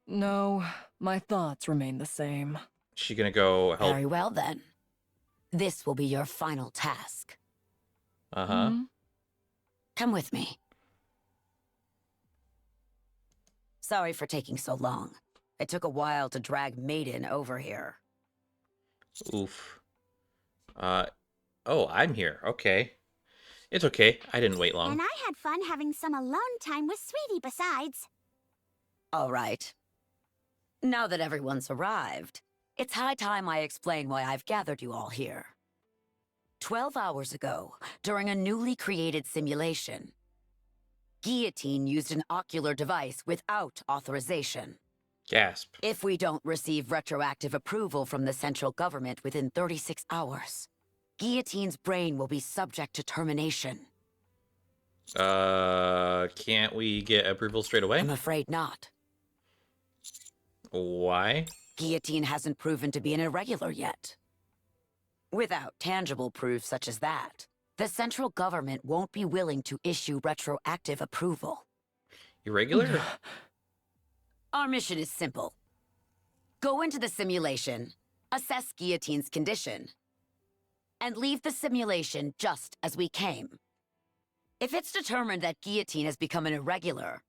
No, my thoughts remain the same. She gonna go help? Very well then. This will be your final task. Uh-huh. Come with me. Sorry for taking so long. It took a while to drag Maiden over here. Oof. Oh, I'm here. Okay. It's okay. I didn't wait long. And I had fun having some alone time with Sweetie besides. All right. Now that everyone's arrived, it's high time I explain why I've gathered you all here. 12 hours ago, during a newly created simulation, Guillotine used an ocular device without authorization. Gasp. If we don't receive retroactive approval from the central government within 36 hours, Guillotine's brain will be subject to termination. Can't we get approval straight away? I'm afraid not. Why? Guillotine hasn't proven to be an irregular yet. Without tangible proof such as that, the central government won't be willing to issue retroactive approval. Irregular? Our mission is simple. Go into the simulation, assess Guillotine's condition, and leave the simulation just as we came. If it's determined that Guillotine has become an irregular,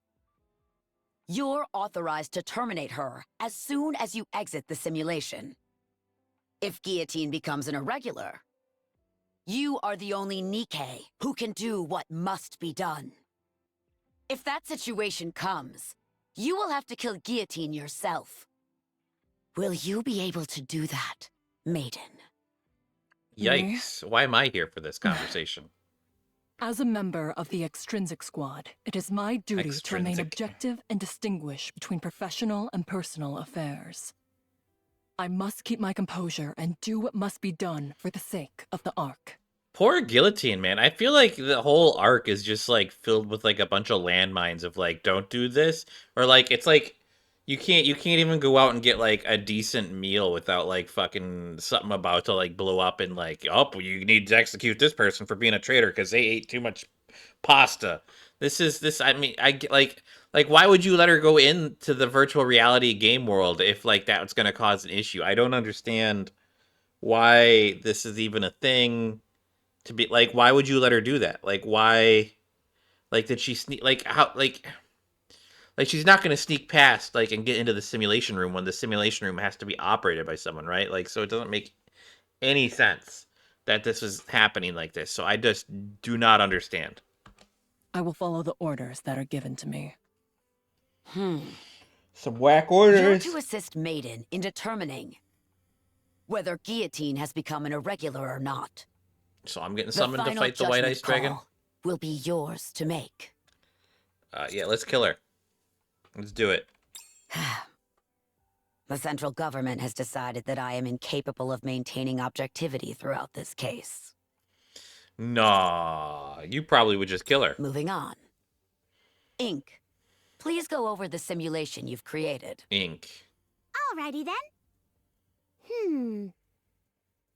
you're authorized to terminate her as soon as you exit the simulation. If Guillotine becomes an irregular, you are the only Nikke who can do what must be done. If that situation comes, you will have to kill Guillotine yourself. Will you be able to do that, Maiden? Yikes. Why am I here for this conversation? As a member of the Extrinsic Squad, it is my duty to remain Extrinsic. objective and distinguish between professional and personal affairs. I must keep my composure and do what must be done for the sake of the Ark. Poor Guillotine, man. I feel like the whole arc is just like filled with like a bunch of landmines of like, don't do this. Or like, it's like you can't even go out and get like a decent meal without like fucking something about to like blow up and like, oh, you need to execute this person for being a traitor because they ate too much pasta. I mean, I get like why would you let her go into the virtual reality game world if like that's gonna cause an issue? I don't understand why this is even a thing. To be like, why would you let her do that? Like, why? Like, did she sneak? Like, how? Like she's not gonna sneak past like and get into the simulation room when the simulation room has to be operated by someone, right? Like, so it doesn't make any sense that this was happening like this. So I just do not understand. I will follow the orders that are given to me. Some whack You're orders. to assist Maiden in determining whether Guillotine has become an irregular or not. So I'm getting The summoned to final fight the White judgment Ice Dragon? call will be yours to make. Yeah, let's kill her. Let's do it. The central government has decided that I am incapable of maintaining objectivity throughout this case. Nah, you probably would just kill her. Moving on. Ink, please go over the simulation you've created. Ink. Alrighty then.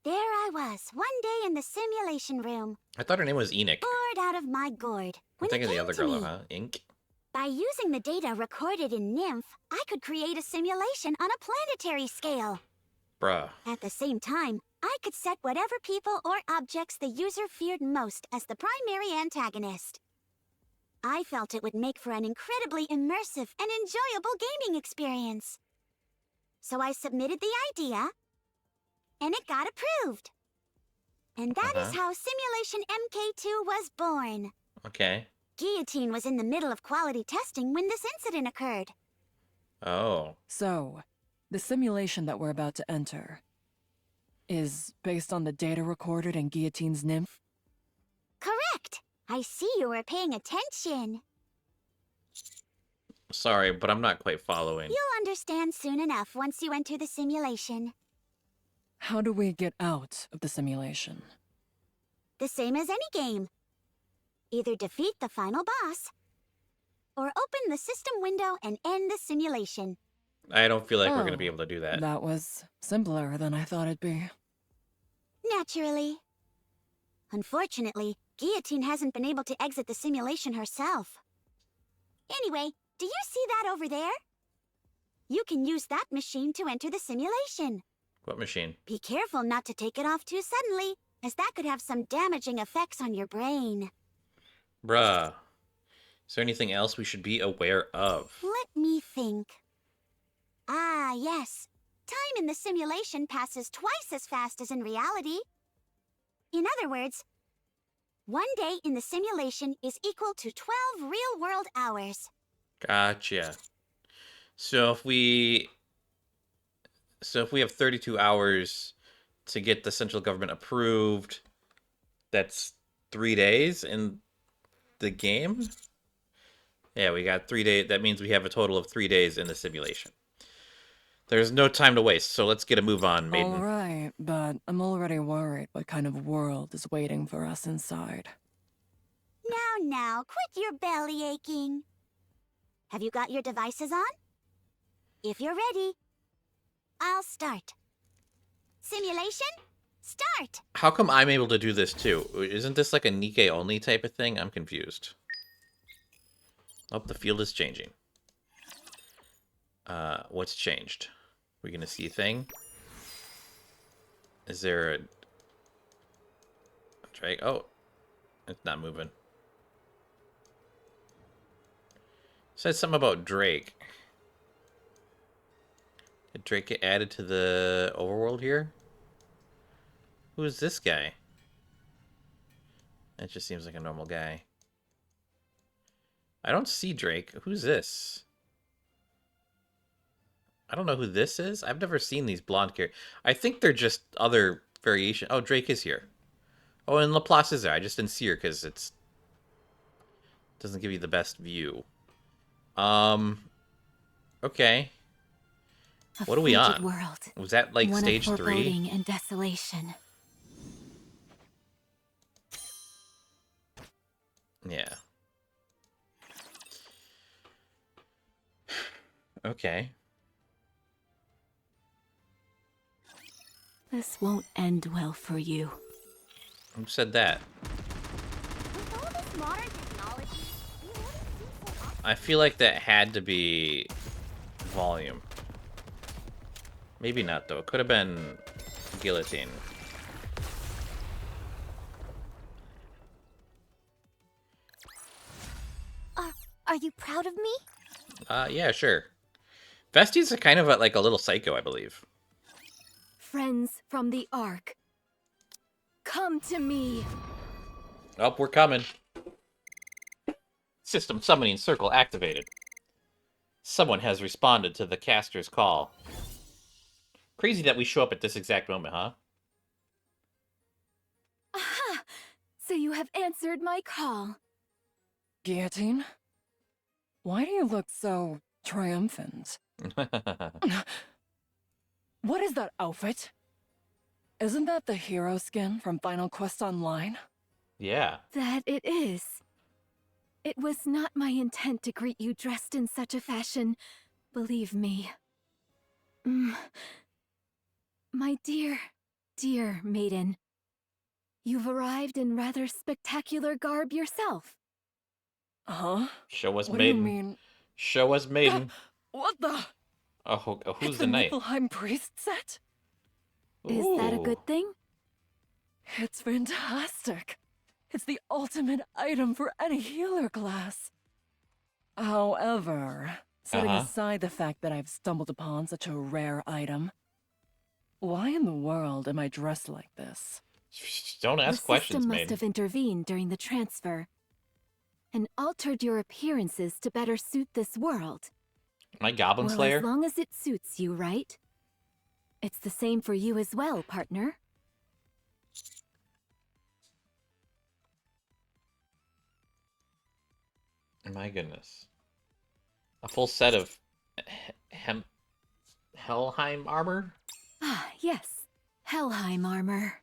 There I was, one day in the simulation room, I thought her name was Enoch. bored out of my gourd. I'm When it thinking the came other to girl, me. huh? Ink. By using the data recorded in Nymph, I could create a simulation on a planetary scale. Bruh. At the same time, I could set whatever people or objects the user feared most as the primary antagonist. I felt it would make for an incredibly immersive and enjoyable gaming experience. So I submitted the idea, and it got approved. And that is how Simulation MK2 was born. Okay. Guillotine was in the middle of quality testing when this incident occurred. Oh. So, the simulation that we're about to enter is based on the data recorded in Guillotine's Nymph? Correct! I see you were paying attention. Sorry, but I'm not quite following. You'll understand soon enough once you enter the simulation. How do we get out of the simulation? The same as any game. Either defeat the final boss, or open the system window and end the simulation. I don't feel like we're going to Oh, be able to do that. That was simpler than I thought it'd be. Naturally. Unfortunately, Guillotine hasn't been able to exit the simulation herself. Anyway, do you see that over there? You can use that machine to enter the simulation. What machine? Be careful not to take it off too suddenly, as that could have some damaging effects on your brain. Bruh. Is there anything else we should be aware of? Let me think. Ah, yes. Time in the simulation passes twice as fast as in reality. In other words, one day in the simulation is equal to 12 real-world hours. Gotcha. So if we have 32 hours to get the central government approved, that's 3 days in the game? Yeah, we got 3 days. That means we have a total of 3 days in the simulation. There's no time to waste, so let's get a move on, maiden. All right, but I'm already worried what kind of world is waiting for us inside. Now, quit your belly aching. Have you got your devices on? If you're ready, I'll start. Simulation, start! How come I'm able to do this too? Isn't this like a Nikke only type of thing? I'm confused. Oh, the field is changing. What's changed? We're gonna see a thing? Is there a drag? Oh, it's not moving. It said something about Drake. Did Drake get added to the overworld here? Who is this guy? That just seems like a normal guy. I don't see Drake. Who's this? I don't know who this is. I've never seen these blonde characters. I think they're just other variation. Oh, Drake is here. Oh, and Laplace is there. I just didn't see her because it's doesn't give you the best view. Okay. What are we on? World. Was that like One stage of 3? foreboding and desolation. Yeah. Okay. This won't end well for you. Who said that? With all this modern technology, you wouldn't seem so awesome. I feel like that had to be volume. Maybe not, though. It could have been Guillotine. Are you proud of me? Yeah, sure. Vesti's a kind of like a little psycho, I believe. Friends from the Ark. Come to me. Oh, we're coming. System summoning circle activated. Someone has responded to the caster's call. Crazy that we show up at this exact moment, huh? Aha! you have answered my call. Guillotine? Why do you look so triumphant? What is that outfit? Isn't that the hero skin from Final Quest Online? Yeah. That it is. It was not my intent to greet you dressed in such a fashion, believe me. My dear, dear maiden, you've arrived in rather spectacular garb yourself. Huh? Show us What maiden. do you mean? Show us maiden. What the? Oh, who's It's the knight? Niflheim priest set? Is that a good Ooh. thing? It's fantastic. It's the ultimate item for any healer class. However, setting aside the fact that I've stumbled upon such a rare item, why in the world am I dressed like this? Don't ask The questions, system must maiden. have intervened during the transfer and altered your appearances to better suit this world. My Goblin Well, Slayer? as long as it suits you, right? It's the same for you as well, partner. My goodness. A full set of Helheim armor? Ah, yes. Helheim armor.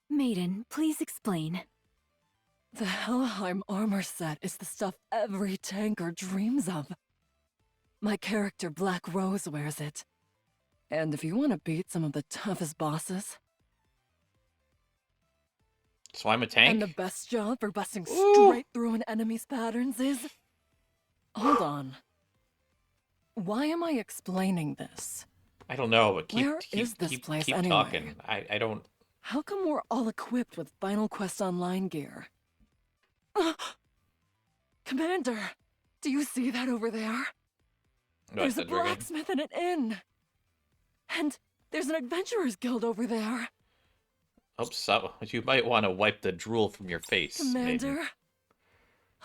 Maiden, please explain. The Helheim armor set is the stuff every tanker dreams of. My character Black Rose wears it. And if you want to beat some of the toughest bosses, So I'm a tank? and the best job for busting Ooh. straight through an enemy's patterns is... Hold on. Why am I explaining this? I don't know, but Where is this place keep anyway? talking. I don't... How come we're all equipped with Final Quest Online gear? Commander, do you see that over there? There's a blacksmith and an inn. And there's an adventurers guild over there. Oh, so you might want to wipe the drool from your face, Commander, maiden.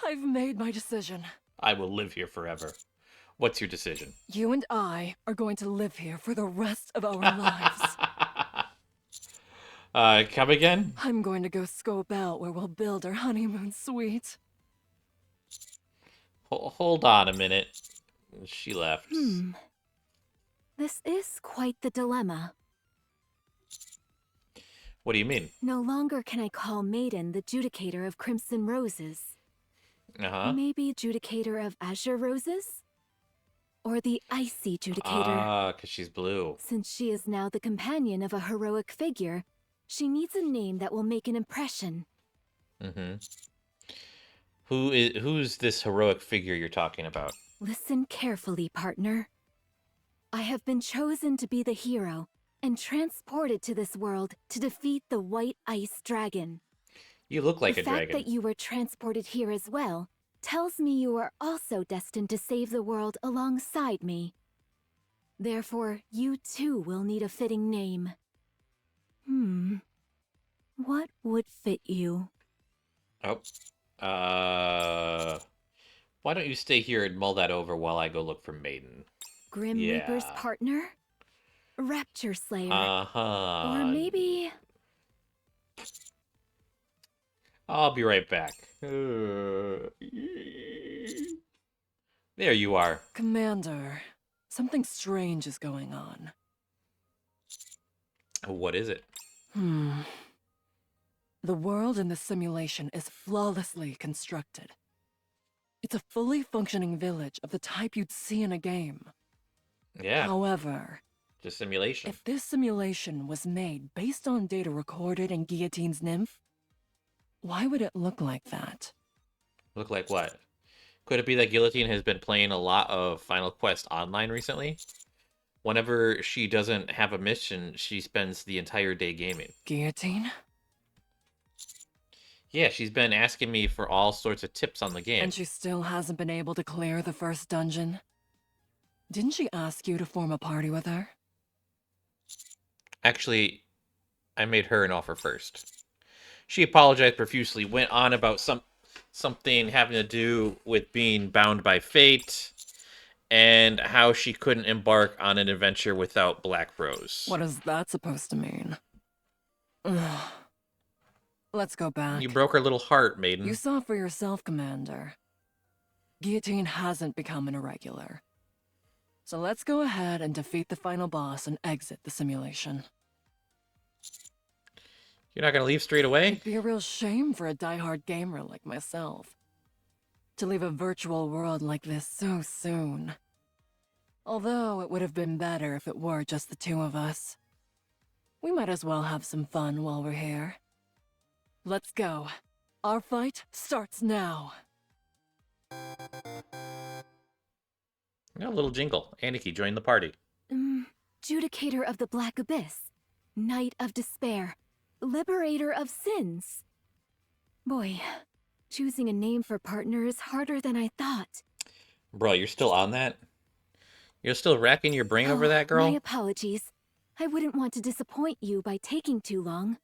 I've made my decision. I will live here forever. What's your decision? You and I are going to live here for the rest of our lives. Come again? I'm going to go scope out where we'll build our honeymoon suite. Hold on a minute. She left. This is quite the dilemma. What do you mean? No longer can I call Maiden the Judicator of Crimson Roses. Maybe Judicator of Azure Roses? Or the Icy Judicator. Because she's blue. Since she is now the companion of a heroic figure, she needs a name that will make an impression. Who's this heroic figure you're talking about? Listen carefully, partner. I have been chosen to be the hero and transported to this world to defeat the White Ice Dragon. You look like a The fact dragon. that you were transported here as well tells me you are also destined to save the world alongside me. Therefore, you too will need a fitting name. What would fit you? Oh. Why don't you stay here and mull that over while I go look for Maiden? Grim Reaper's partner? Rapture Slayer? Or maybe... I'll be right back. There you are. Commander, something strange is going on. What is it? The world in this simulation is flawlessly constructed. It's a fully functioning village of the type you'd see in a game. Yeah. However, Just simulation. if this simulation was made based on data recorded in Guillotine's nymph, why would it look like that? Look like what? Could it be that Guillotine has been playing a lot of Final Quest Online recently? Whenever she doesn't have a mission, she spends the entire day gaming. Guillotine? Yeah, she's been asking me for all sorts of tips on the game. And she still hasn't been able to clear the first dungeon? Didn't she ask you to form a party with her? Actually, I made her an offer first. She apologized profusely, went on about something having to do with being bound by fate, and how she couldn't embark on an adventure without Black Rose. What is that supposed to mean? Ugh. Let's go back. You broke her little heart, maiden. You saw for yourself, Commander. Guillotine hasn't become an irregular. So let's go ahead and defeat the final boss and exit the simulation. You're not gonna leave straight away? It'd be a real shame for a diehard gamer like myself to leave a virtual world like this so soon. Although it would have been better if it were just the two of us. We might as well have some fun while we're here. Let's go. Our fight starts now. A little jingle. Aniki, join the party. Judicator of the Black Abyss. Knight of Despair. Liberator of Sins. Boy, choosing a name for partner is harder than I thought. Bro, you're still on that? You're still racking your brain over that, girl? My apologies. I wouldn't want to disappoint you by taking too long.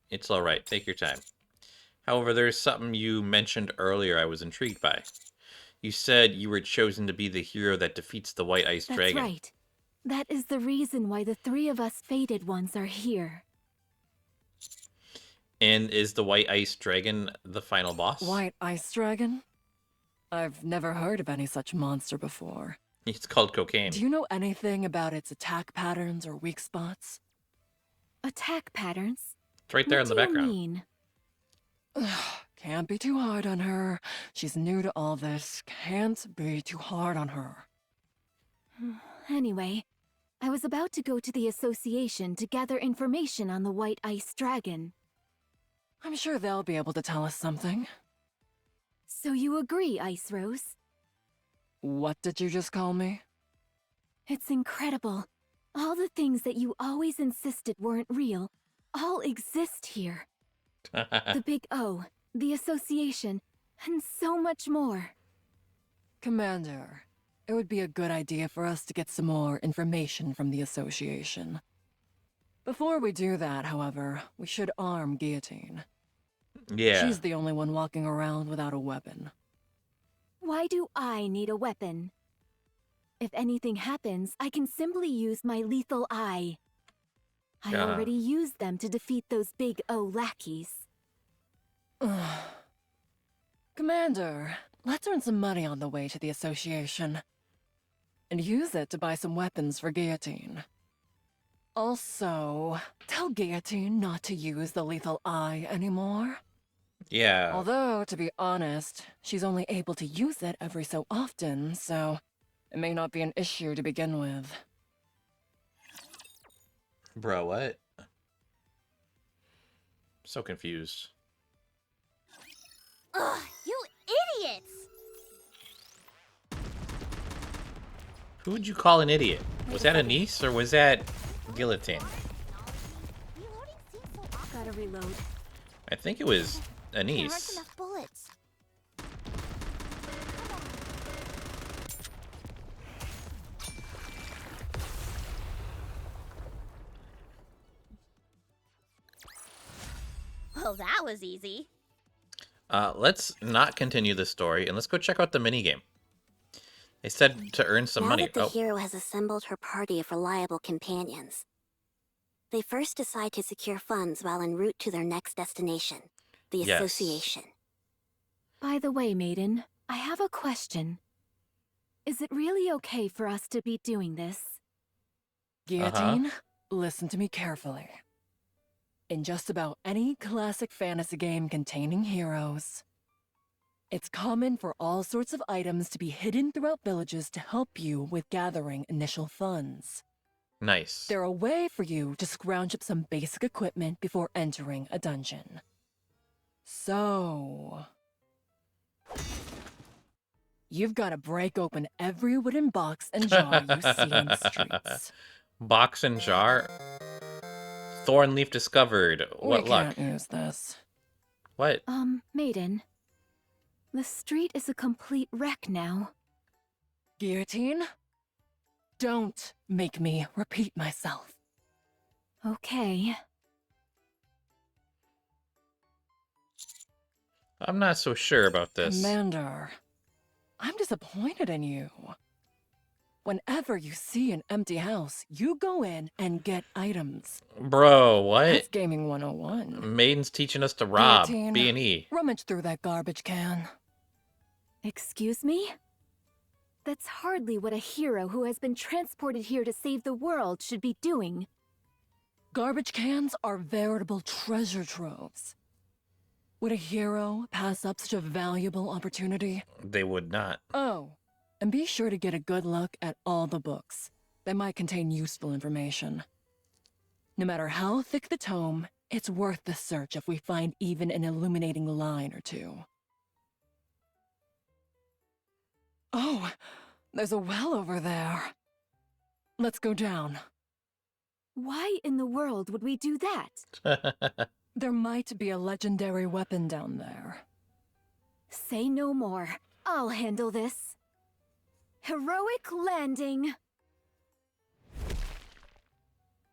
It's alright. Take your time. However, there's something you mentioned earlier I was intrigued by. You said you were chosen to be the hero that defeats the White Ice Dragon. That's right. That is the reason why the three of us fated ones are here. And is the White Ice Dragon the final boss? White Ice Dragon? I've never heard of any such monster before. It's called cocaine. Do you know anything about its attack patterns or weak spots? Attack patterns? It's right there in the background. What do you mean? Can't be too hard on her. She's new to all this. Can't be too hard on her. Anyway, I was about to go to the association to gather information on the White Ice Dragon. I'm sure they'll be able to tell us something. So you agree, Ice Rose? What did you just call me? It's incredible. All the things that you always insisted weren't real, all exist here. The Big O, the association, and so much more. Commander, it would be a good idea for us to get some more information from the association. Before we do that, however, we should arm Guillotine. Yeah. She's the only one walking around without a weapon. Why do I need a weapon? If anything happens, I can simply use my lethal eye. I already used them to defeat those Big O lackeys. Commander, let's earn some money on the way to the association. And use it to buy some weapons for Guillotine. Also, tell Guillotine not to use the lethal eye anymore. Yeah. Although, to be honest, she's only able to use it every so often, so it may not be an issue to begin with. Bro, what? So confused. Ugh, you idiots! Who would you call an idiot? Was that Anise or was that Guillotine? Gotta reload. I think it was There aren't Anise. enough bullets. Well, that was easy. Let's not continue this story and let's go check out the minigame. They said to earn some now money. that the hero has assembled her party of reliable companions, they first decide to secure funds while en route to their next destination, the Yes. association. By the way, Maiden, I have a question. Is it really okay for us to be doing this? Guillotine, listen to me carefully. In just about any classic fantasy game containing heroes, it's common for all sorts of items to be hidden throughout villages to help you with gathering initial funds. Nice. They're a way for you to scrounge up some basic equipment before entering a dungeon. So, you've got to break open every wooden box and jar you see in the streets. Box and jar. Thorn leaf discovered. What we luck? can't use this. What? Maiden. The street is a complete wreck now. Guillotine? Don't make me repeat myself. Okay. I'm not so sure about this. Commander, I'm disappointed in you. Whenever you see an empty house, you go in and get items. Bro, what? That's Gaming 101. Maiden's teaching us to rob. Guillotine, B&E. rummage through that garbage can. Excuse me? That's hardly what a hero who has been transported here to save the world should be doing. Garbage cans are veritable treasure troves. Would a hero pass up such a valuable opportunity? They would not. Oh, and be sure to get a good look at all the books. They might contain useful information. No matter how thick the tome, it's worth the search if we find even an illuminating line or two. Oh, there's a well over there. Let's go down. Why in the world would we do that? There might be a legendary weapon down there. Say no more. I'll handle this. Heroic landing.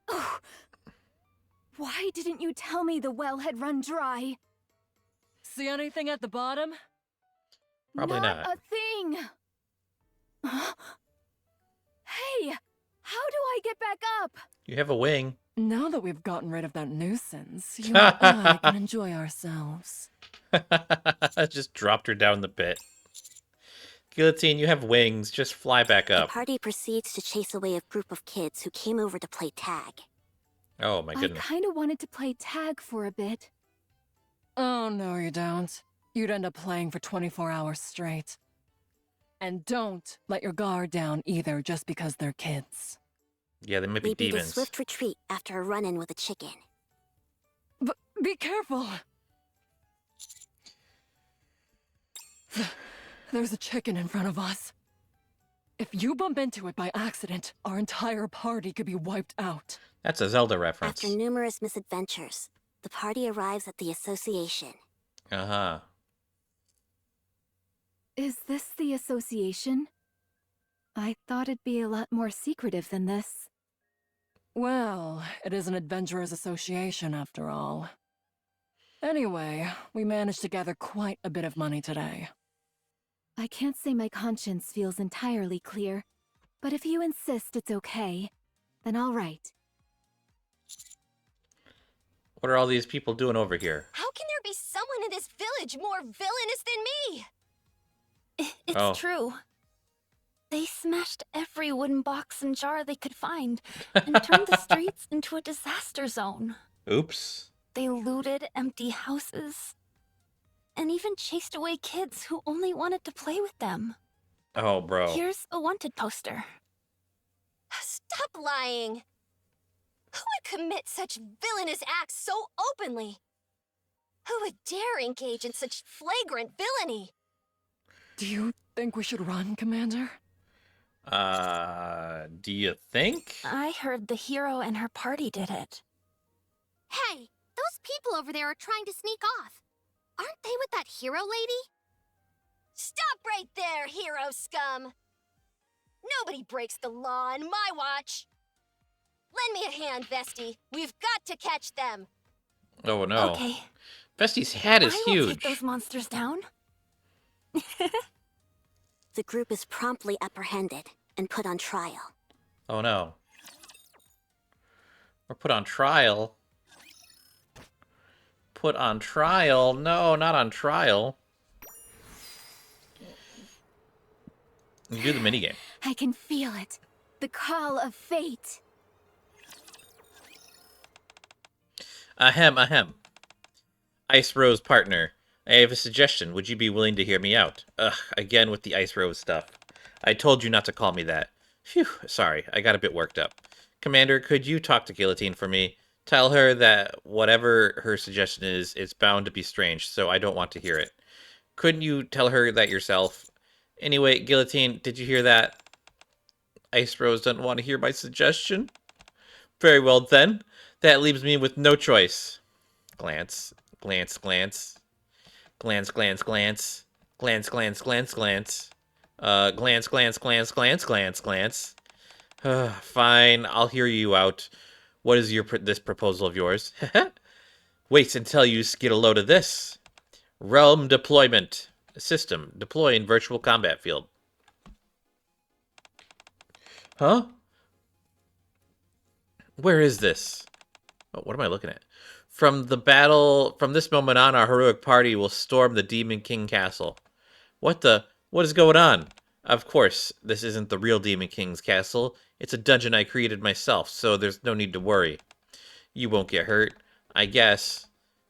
Oh. Why didn't you tell me the well had run dry? See anything at the bottom? Probably not. A thing. Hey, how do I get back up? You have a wing. Now that we've gotten rid of that nuisance, you and I can enjoy ourselves. Just dropped her down the pit. Guillotine, you have wings. Just fly back The up. party proceeds to chase away a group of kids who came over to play tag. Oh my I goodness. kinda wanted to play tag for a bit. Oh, no you don't. You'd end up playing for 24 hours straight. And don't let your guard down either just because they're kids. Yeah, they might be We beat a demons. swift retreat after a run-in with a chicken. Be careful! There's a chicken in front of us. If you bump into it by accident, our entire party could be wiped out. That's a Zelda reference. After numerous misadventures, the party arrives at the association. Uh-huh. Is this the association? I thought it'd be a lot more secretive than this. Well, it is an adventurers association after all. Anyway, we managed to gather quite a bit of money today. I can't say my conscience feels entirely clear, but if you insist it's okay, then all right. What are all these people doing over here? How can there be someone in this village more villainous than me? It's Oh. true. They smashed every wooden box and jar they could find and turned the streets into a disaster zone. Oops. They looted empty houses and even chased away kids who only wanted to play with them. Oh, bro. Here's a wanted poster. Stop lying! Who would commit such villainous acts so openly? Who would dare engage in such flagrant villainy? Do you think we should run, Commander? Do you think? I heard the hero and her party did it. Hey, those people over there are trying to sneak off. Aren't they with that hero lady? Stop right there, hero scum! Nobody breaks the law on my watch! Lend me a hand, Vesti. We've got to catch them! Oh, no. Okay, Vesti's hat is I will huge. take those monsters down. The group is promptly apprehended and put on trial. Oh, no. We're put on trial. Put on trial? No, not on trial. You do the minigame. I can feel it. The call of fate. Ahem, ahem. Ice Rose partner, I have a suggestion. Would you be willing to hear me out? Ugh, again with the Ice Rose stuff. I told you not to call me that. Phew, sorry, I got a bit worked up. Commander, could you talk to Guillotine for me? Tell her that whatever her suggestion is, it's bound to be strange, so I don't want to hear it. Couldn't you tell her that yourself? Anyway, Guillotine, did you hear that? Ice Rose doesn't want to hear my suggestion? Very well, then. That leaves me with no choice. Glance, glance, glance. Glance, glance, glance. Glance, glance, glance, glance. Glance, glance, glance, glance, glance, glance. Fine, I'll hear you out. What is this proposal of yours? Wait until you get a load of this. Realm deployment. System. Deploy in virtual combat field. Huh? Where is this? Oh, what am I looking at? From this moment on, our heroic party will storm the Demon King castle. What is going on? Of course, this isn't the real Demon King's castle. It's a dungeon I created myself, so there's no need to worry. You won't get hurt, I guess.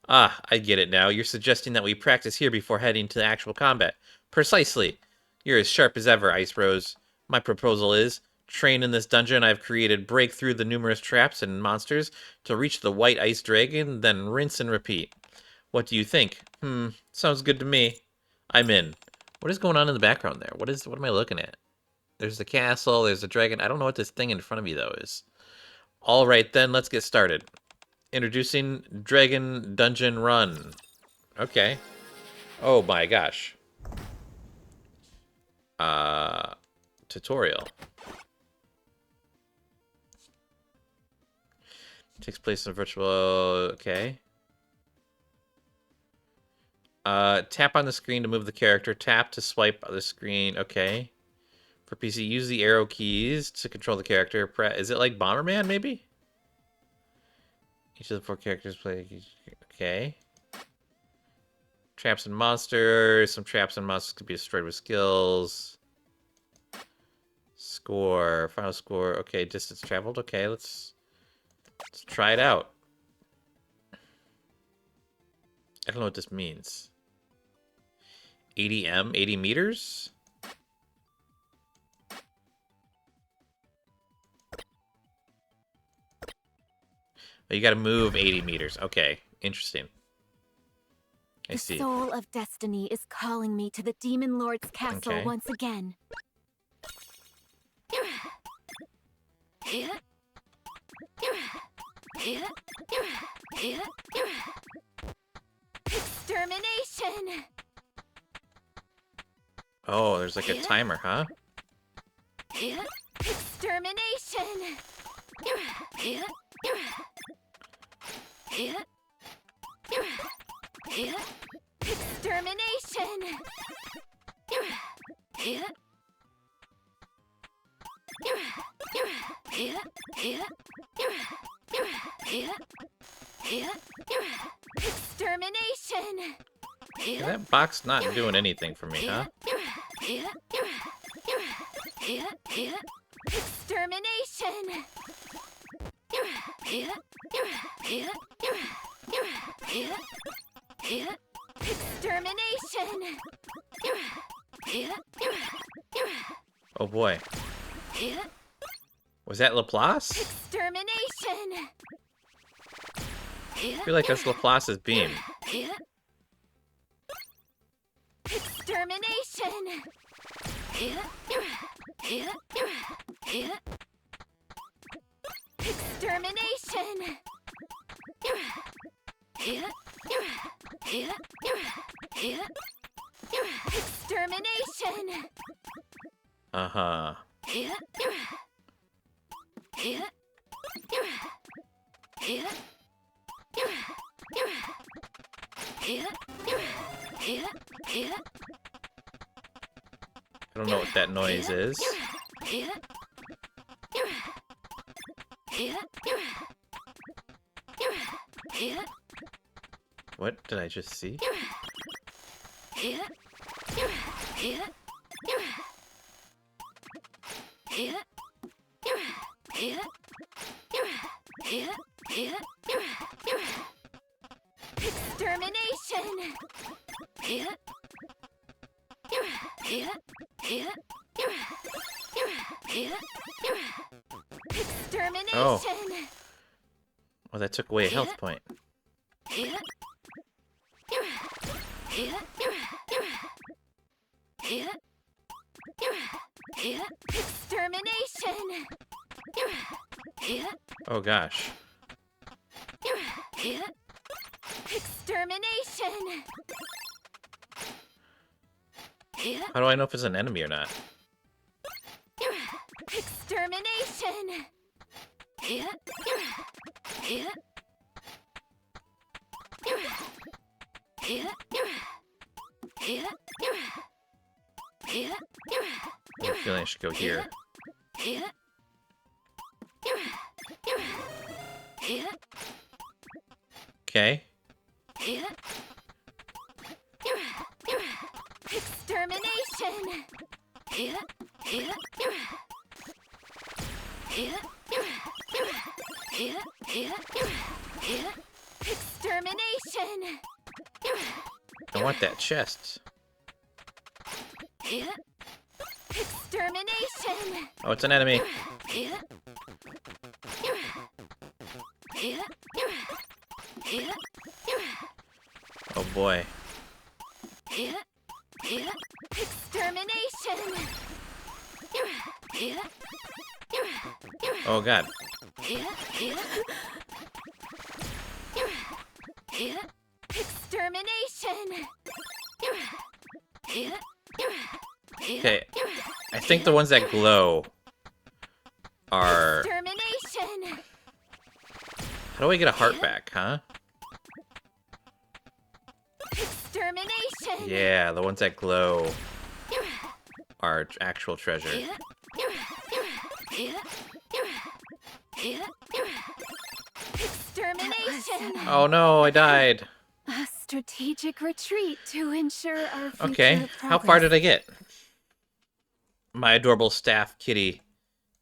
Ah, I get it now. You're suggesting that we practice here before heading to actual combat. Precisely. You're as sharp as ever, Ice Rose. My proposal is, train in this dungeon I've created, break through the numerous traps and monsters to reach the white ice dragon, then rinse and repeat. What do you think? Sounds good to me. I'm in. What is going on in the background there? What am I looking at? There's the castle, there's the dragon. I don't know what this thing in front of me, though, is. All right, then, let's get started. Introducing Dragon Dungeon Run. Okay. Oh my gosh. Tutorial. Takes place in a virtual... Okay. Tap on the screen to move the character. Tap to swipe the screen. Okay. For PC, use the arrow keys to control the character. Is it like Bomberman, maybe? Each of the 4 characters play... Okay. Traps and monsters. Some traps and monsters can be destroyed with skills. Score. Final score. Okay, distance traveled. Okay, let's try it out. I don't know what this means. 80 m, 80 meters? Oh, you gotta move 80 meters. Okay, interesting. I see. The soul of destiny is calling me to the Demon Lord's castle once again. Extermination! Oh, there's like a timer, huh? Extermination! Extermination! Extermination! Yeah, that box not doing anything for me, huh? Extermination! Extermination! Oh boy. Was that Laplace? Extermination! I feel like that's Laplace's beam. Extermination! Extermination! Extermination! Uh-huh. I don't know what that noise is. What did I just see? Extermination! Extermination! Oh. Well, that took away a health point. Extermination! Oh gosh. Extermination! How do I know if it's an enemy or not? Extermination! I have a feeling I should go here. Okay. Extermination! Extermination! I want that chest. Extermination! Oh, it's an enemy. Oh boy. Extermination! Oh god. Extermination! Okay. I think the ones that glow are... Extermination! How do I get a heart back, huh? Extermination! Yeah, the ones that glow are actual treasure. Extermination! Oh no, I died. A strategic retreat to ensure our future Okay, how far progress. did I get? My adorable staff kitty.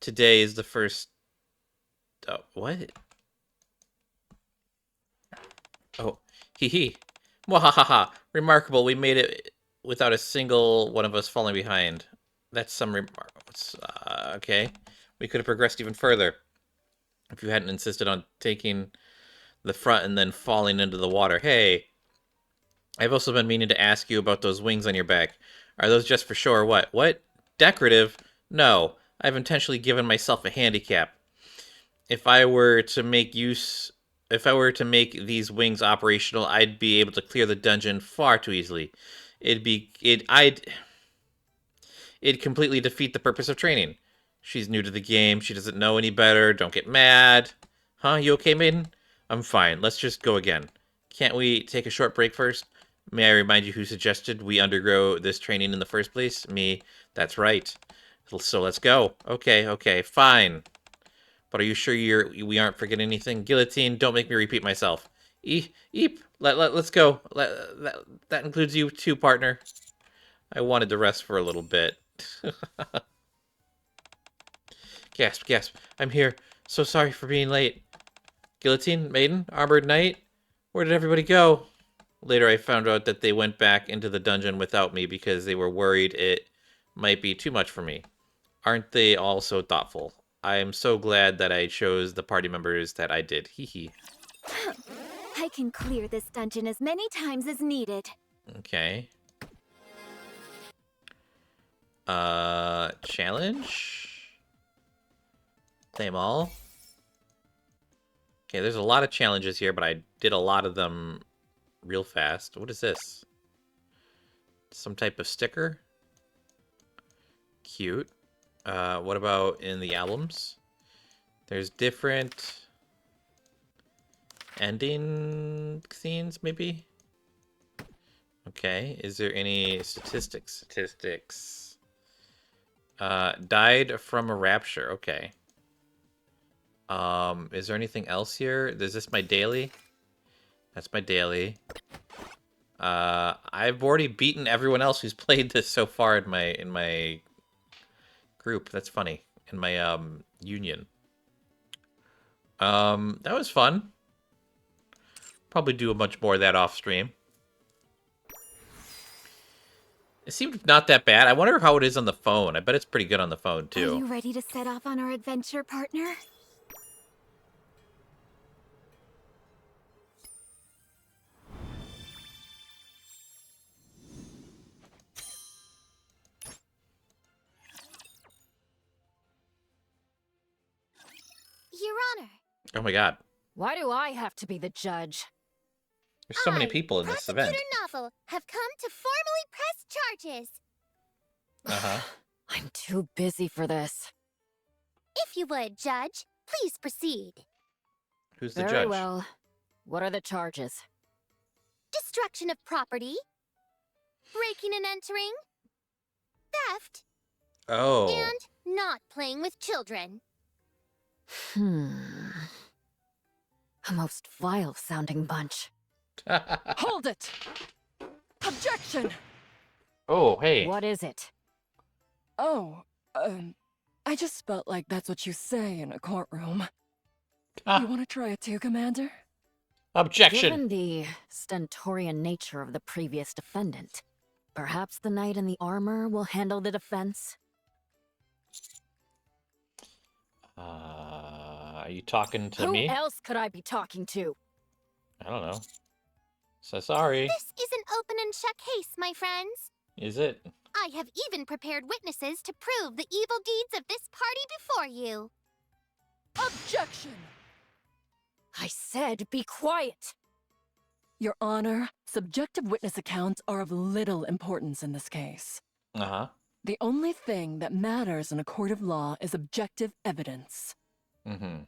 Today is the first... Oh, what? Oh, hee hee. Mwahaha. Remarkable, we made it without a single one of us falling behind. That's some okay. We could have progressed even further if you hadn't insisted on taking the front and then falling into the water. Hey, I've also been meaning to ask you about those wings on your back. Are those just for show or what? What? Decorative? No, I've intentionally given myself a handicap. If I were to make these wings operational, I'd be able to clear the dungeon far too easily. It'd completely defeat the purpose of training. She's new to the game. She doesn't know any better. Don't get mad. Huh? You okay, maiden? I'm fine. Let's just go again. Can't we take a short break first? May I remind you who suggested we undergo this training in the first place? Me. That's right. So let's go. Okay, fine. But are you sure we aren't forgetting anything? Guillotine, don't make me repeat myself. Eep. Let's go. That includes you too, partner. I wanted to rest for a little bit. Gasp. I'm here. So sorry for being late. Guillotine, maiden, armored knight, where did everybody go? Later I found out that they went back into the dungeon without me because they were worried it might be too much for me. Aren't they all so thoughtful? I am so glad that I chose the party members that I did. Hee hee. I can clear this dungeon as many times as needed. Okay. Challenge? Claim all? Okay, there's a lot of challenges here, but I did a lot of them real fast. What is this? Some type of sticker? Cute. What about in the albums? There's different ending scenes, maybe? Okay, is there any statistics? Died from a rapture, okay. Is there anything else here? Is this my daily? That's my daily. I've already beaten everyone else who's played this so far in my group. That's funny. In my union. That was fun. Probably do a bunch more of that off stream. It seemed not that bad. I wonder how it is on the phone. I bet it's pretty good on the phone too. Are you ready to set off on our adventure, partner? Your Honor. Oh my god. Why do I have to be the judge? There's so many people in this event. Prosecutor Novel have come to formally press charges. Uh-huh. I'm too busy for this. If you would, Judge, please proceed. Who's the Very judge? well. What are the charges? Destruction of property, breaking and entering, theft, Oh. and not playing with children. A most vile-sounding bunch. Hold it! Objection! Oh, hey. What is it? Oh, I just felt like that's what you say in a courtroom. Ah. You want to try it too, Commander? Objection! Given the stentorian nature of the previous defendant, perhaps the knight in the armor will handle the defense? Are you talking to Who me? else could I be talking to? I don't know. So sorry. This is an open and shut case, my friends. Is it? I have even prepared witnesses to prove the evil deeds of this party before you. Objection! I said be quiet! Your Honor, subjective witness accounts are of little importance in this case. Uh-huh. The only thing that matters in a court of law is objective evidence. Mm-hmm.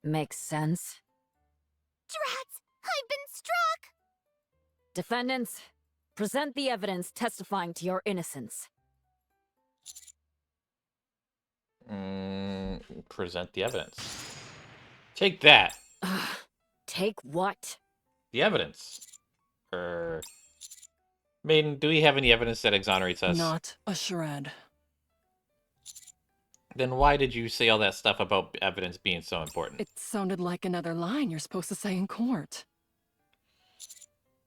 Makes sense. Drats! I've been struck! Defendants, present the evidence testifying to your innocence. Present the evidence. Take that! Take what? The evidence. Maiden, do we have any evidence that exonerates us? Not a shred. Then why did you say all that stuff about evidence being so important? It sounded like another line you're supposed to say in court.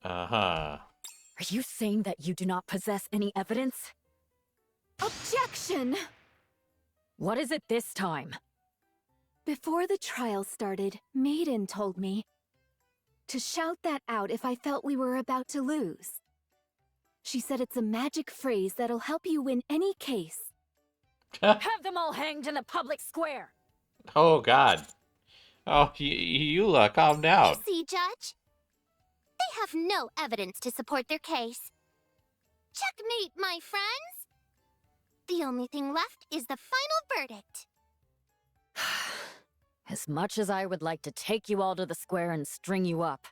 Uh-huh. Are you saying that you do not possess any evidence? Objection! What is it this time? Before the trial started, Maiden told me to shout that out if I felt we were about to lose. She said it's a magic phrase that'll help you win any case. Have them all hanged in the public square! Oh, God. Oh, Eula, calm down. You see, Judge? They have no evidence to support their case. Checkmate, my friends! The only thing left is the final verdict. As much as I would like to take you all to the square and string you up,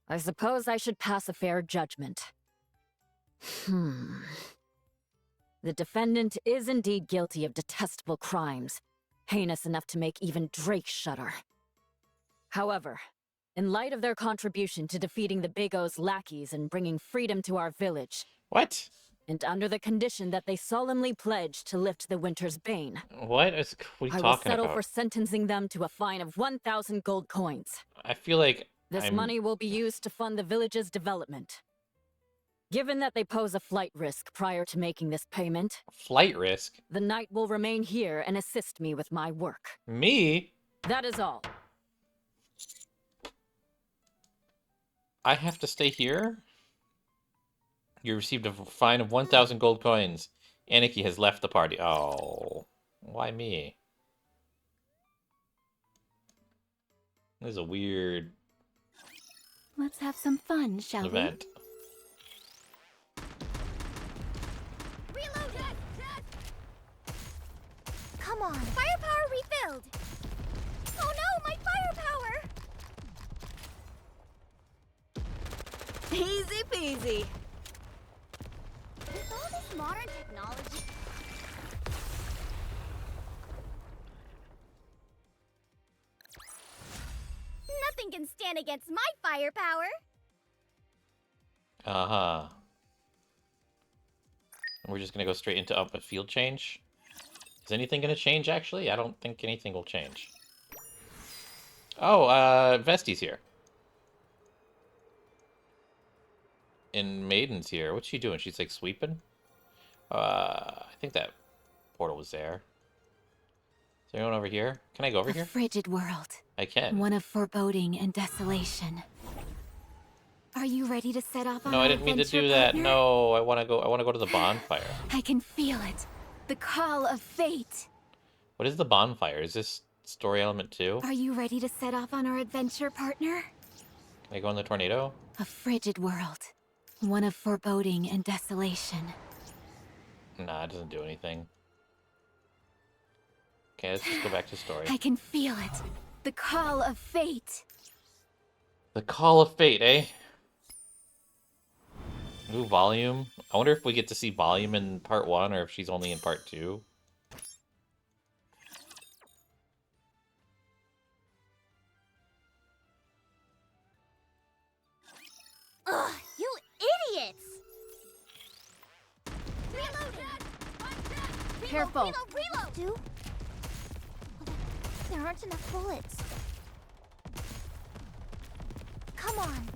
I suppose I should pass a fair judgment. The defendant is indeed guilty of detestable crimes, heinous enough to make even Drake shudder. However, in light of their contribution to defeating the Big O's lackeys and bringing freedom to our village... What? And under the condition that they solemnly pledge to lift the winter's bane... What are you talking about? I will settle for sentencing them to a fine of 1,000 gold coins. I feel like This money will be used to fund the village's development. Given that they pose a flight risk prior to making this payment... Flight risk? The knight will remain here and assist me with my work. Me? That is all. I have to stay here? You received a fine of 1,000 gold coins. Nikke has left the party. Oh, why me? This is a weird Let's have some fun, shall event. Reload it! Come on, firepower refilled! Oh no, my firepower! Easy peasy. With all this modern technology... Nothing can stand against my firepower! Uh-huh. We're just gonna go straight into a field change. Is anything gonna change, actually? I don't think anything will change. Oh, Vesti's here. And Maiden's here. What's she doing? She's like sweeping? I think that portal was there. Is there anyone over here? Can I go over A here? frigid world. I can. One of foreboding and desolation. Are you ready to set off on No, our I didn't mean to adventure, do that. partner? No, I wanna go to the bonfire. I can feel it. The call of fate. What is the bonfire? Is this story element 2? Are you ready to set off on our adventure, partner? Can I go in the tornado? A frigid world. One of foreboding and desolation. Nah, it doesn't do anything. Okay, let's just go back to story. I can feel it. The call of fate. The call of fate, eh? Ooh, volume. I wonder if we get to see volume in part 1 or if she's only in part 2. Ugh, you idiots! Reloading! Careful. Reload! Do? There aren't enough bullets. Come on.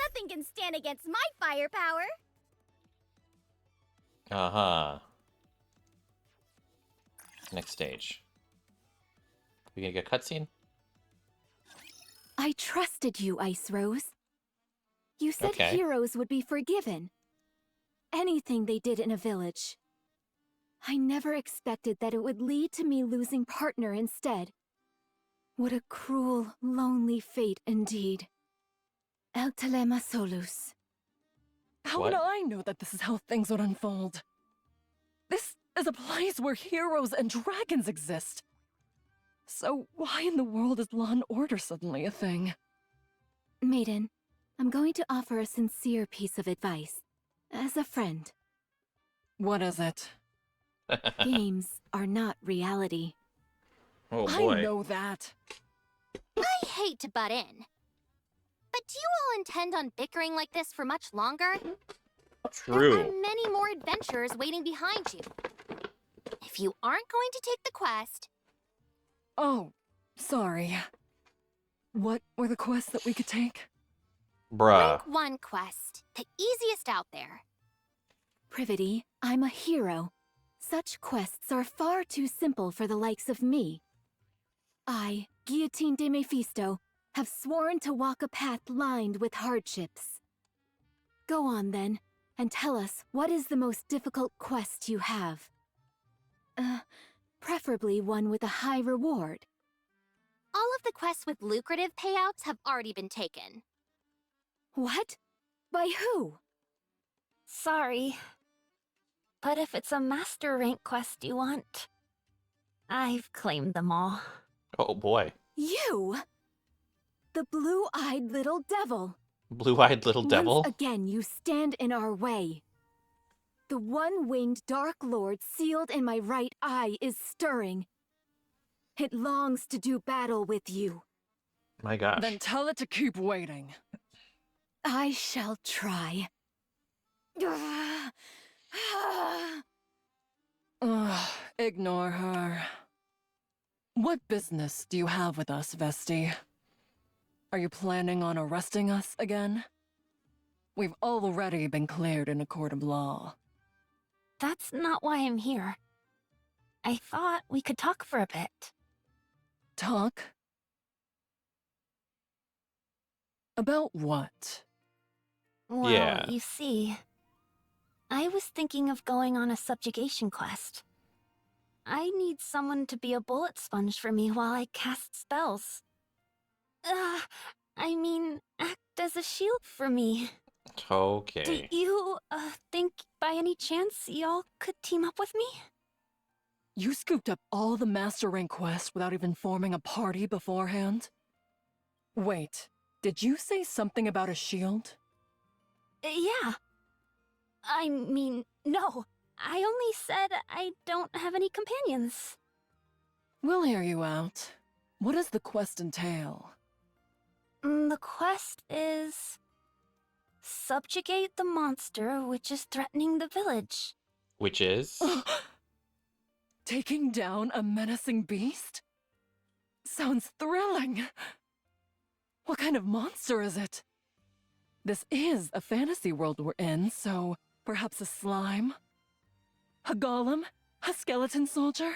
Nothing can stand against my firepower. Uh-huh. Next stage. We gonna get a cutscene? I trusted you, Ice Rose. You said Okay. heroes would be forgiven. Anything they did in a village. I never expected that it would lead to me losing partner instead. What a cruel, lonely fate indeed. El telema solus. How What? would I know that this is how things would unfold? This is a place where heroes and dragons exist. So why in the world is law and order suddenly a thing? Maiden, I'm going to offer a sincere piece of advice. As a friend, What is it? games are not reality. Oh I boy. know that. I hate to butt in. But do you all intend on bickering like this for much longer? There are True. many more adventures waiting behind you. If you aren't going to take the quest, Oh, sorry. What were the quests that we could take? Bruh. rank 1 quest, the easiest out there. Privity, I'm a hero. Such quests are far too simple for the likes of me. I, Guillotine de Mephisto, have sworn to walk a path lined with hardships. Go on then, and tell us what is the most difficult quest you have. Preferably one with a high reward. All of the quests with lucrative payouts have already been taken. What? By who? Sorry. But if it's a master rank quest you want, I've claimed them all. Oh boy. You! The blue-eyed little devil! Blue-eyed little devil? Once again, you stand in our way. The one-winged Dark Lord sealed in my right eye is stirring. It longs to do battle with you. My gosh. Then tell it to keep waiting. I shall try. Ugh, ignore her. What business do you have with us, Vesti? Are you planning on arresting us again? We've already been cleared in a court of law. That's not why I'm here. I thought we could talk for a bit. Talk? About what? Well, Yeah. you see, I was thinking of going on a subjugation quest. I need someone to be a bullet sponge for me while I cast spells. I mean, act as a shield for me. Do Okay. you, think by any chance y'all could team up with me? You scooped up all the Master Rank quests without even forming a party beforehand? Wait, did you say something about a shield? Yeah. I mean, no. I only said I don't have any companions. We'll hear you out. What does the quest entail? The quest is... subjugate the monster which is threatening the village. Which is? Taking down a menacing beast? Sounds thrilling. What kind of monster is it? This is a fantasy world we're in, so perhaps a slime? A golem? A skeleton soldier?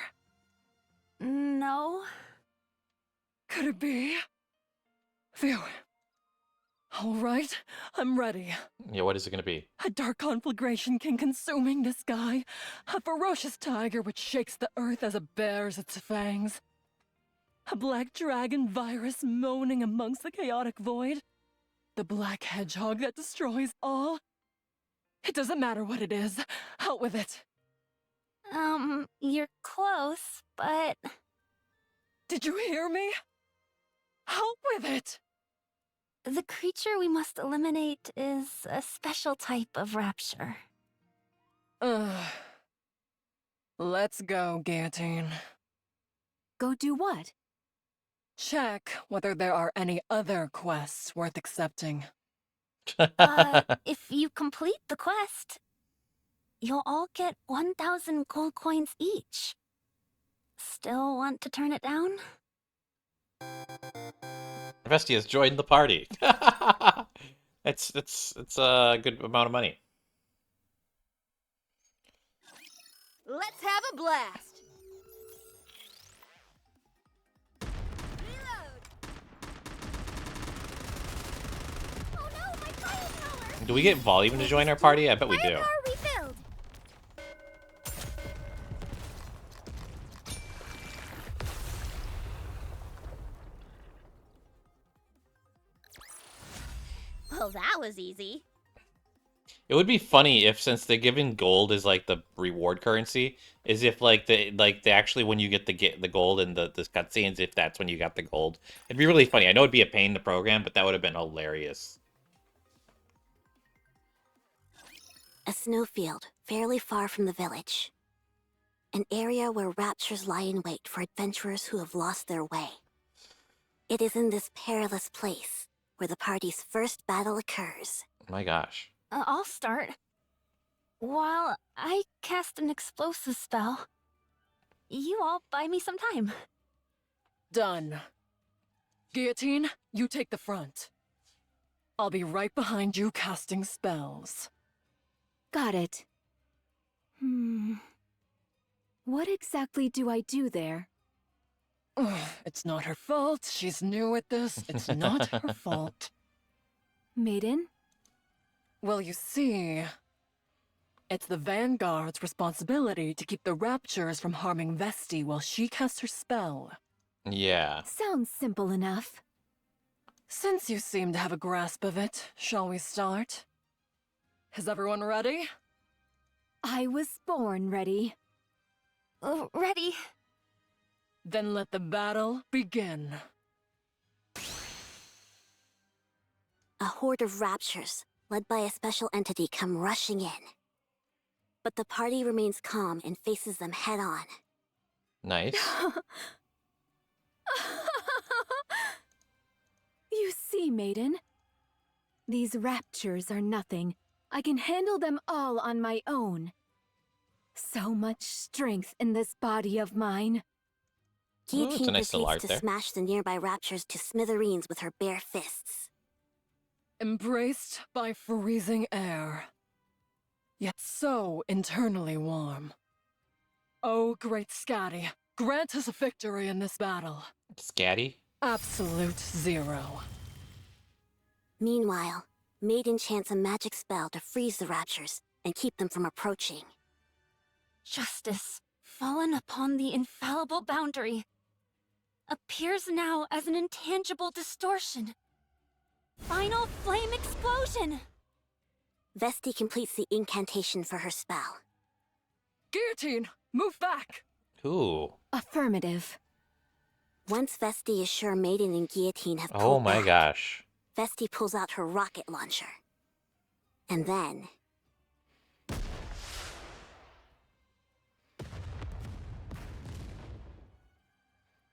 No. Could it be? Phew. All right, I'm ready. Yeah, what is it gonna be? A dark conflagration king consuming the sky. A ferocious tiger which shakes the earth as it bares its fangs. A black dragon virus moaning amongst the chaotic void. The black hedgehog that destroys all. It doesn't matter what it is. Out with it. You're close, but... Did you hear me? Out with it! The creature we must eliminate is a special type of rapture. Ugh. Let's go, Guillotine. Go do what? Check whether there are any other quests worth accepting. If you complete the quest, you'll all get 1,000 gold coins each. Still want to turn it down? Vesty has joined the party. It's a good amount of money. Let's have a blast! Reload! Oh no, my firepower! Do we get volume to join our party? I bet we do. Firepower refilled! Well, that was easy. It would be funny if, since they're giving gold as like the reward currency, is if they actually, when you get the gold in the cutscenes, if that's when you got the gold. It'd be really funny. I know it'd be a pain to program, but that would have been hilarious. A snowfield fairly far from the village. An area where raptures lie in wait for adventurers who have lost their way. It is in this perilous place where the party's first battle occurs. My gosh. I'll start. While I cast an explosive spell, you all buy me some time. Done. Guillotine, you take the front. I'll be right behind you casting spells. Got it. What exactly do I do there? It's not her fault. She's new at this. It's not her fault. Maiden? Well, you see, it's the Vanguard's responsibility to keep the Raptures from harming Vesty while she casts her spell. Yeah. Sounds simple enough. Since you seem to have a grasp of it, shall we start? Is everyone ready? I was born ready. Ready. Then let the battle begin. A horde of raptures, led by a special entity, come rushing in. But the party remains calm and faces them head-on. Nice. You see, Maiden? These raptures are nothing. I can handle them all on my own. So much strength in this body of mine. Guillotine a nice little proceeds art to there. smash the nearby raptures to smithereens with her bare fists. Embraced by freezing air, yet so internally warm. Oh, great Scatty, grant us a victory in this battle. Scatty? Absolute zero. Meanwhile, Maiden chants a magic spell to freeze the raptures and keep them from approaching. Justice, fallen upon the infallible boundary, appears now as an intangible distortion. Final flame explosion! Vesty completes the incantation for her spell. Guillotine, move back! Ooh. Affirmative. Once Vesty is sure Maiden and Guillotine have Oh pulled my back, gosh. Vesty pulls out her rocket launcher. And then...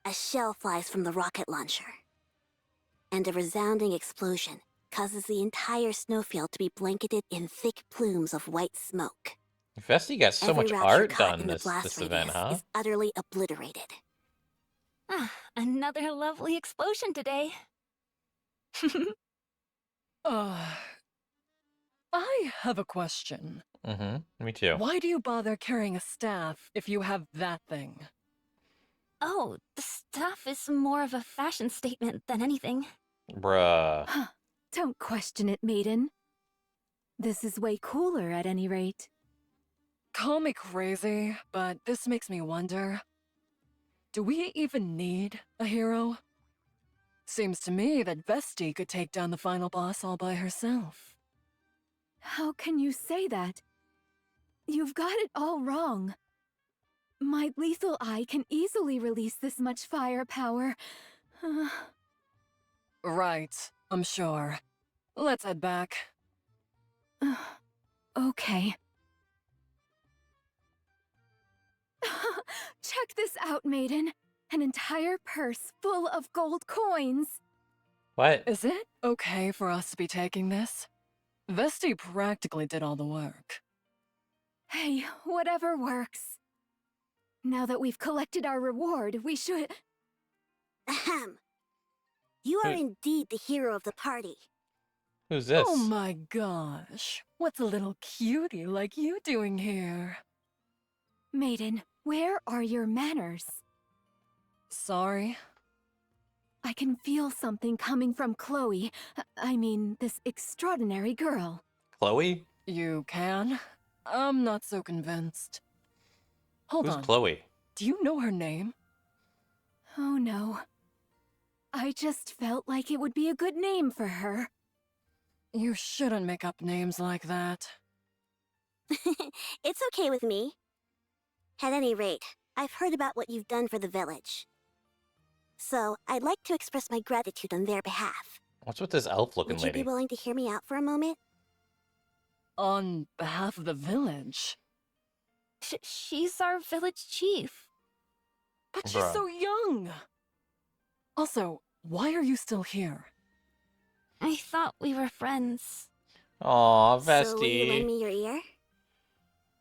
a shell flies from the rocket launcher. And a resounding explosion causes the entire snowfield to be blanketed in thick plumes of white smoke. Vesty got so Every much rapture art caught done in the this blast event, radius huh? is utterly obliterated. Another lovely explosion today. I have a question. Me too. Why do you bother carrying a staff if you have that thing? Oh, the staff is more of a fashion statement than anything. Bruh. Don't question it, Maiden. This is way cooler at any rate. Call me crazy, but this makes me wonder. Do we even need a hero? Seems to me that Vesty could take down the final boss all by herself. How can you say that? You've got it all wrong. My lethal eye can easily release this much firepower. Right, I'm sure. Let's head back. Okay. Check this out, maiden. An entire purse full of gold coins. What? Is it okay for us to be taking this? Vesti practically did all the work. Hey, whatever works. Now that we've collected our reward, we should... Ahem. You are Who- indeed the hero of the party. Who's this? Oh my gosh. What's a little cutie like you doing here? Maiden, where are your manners? Sorry. I can feel something coming from Chloe. I mean, this extraordinary girl. Chloe? You can? I'm not so convinced. Hold Who's on. Chloe? Do you know her name? Oh no. I just felt like it would be a good name for her. You shouldn't make up names like that. It's okay with me. At any rate, I've heard about what you've done for the village. So, I'd like to express my gratitude on their behalf. What's with this elf-looking Would you lady? be willing to hear me out for a moment? On behalf of the village? She's our village chief. But she's Bruh. so young! Also, why are you still here? I thought we were friends. Aw, So, will you lend Vesti. me your ear?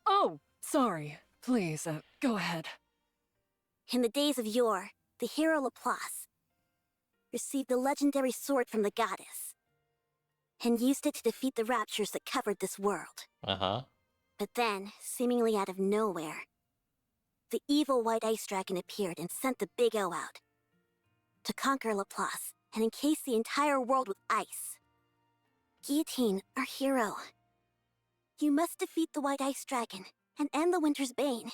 Oh, sorry. Please, go ahead. In the days of yore, the hero Laplace received the legendary sword from the goddess and used it to defeat the raptures that covered this world. Uh-huh. But then, seemingly out of nowhere, the evil white ice dragon appeared and sent the Big O out to conquer Laplace and encase the entire world with ice. Guillotine, our hero, you must defeat the white ice dragon and end the winter's bane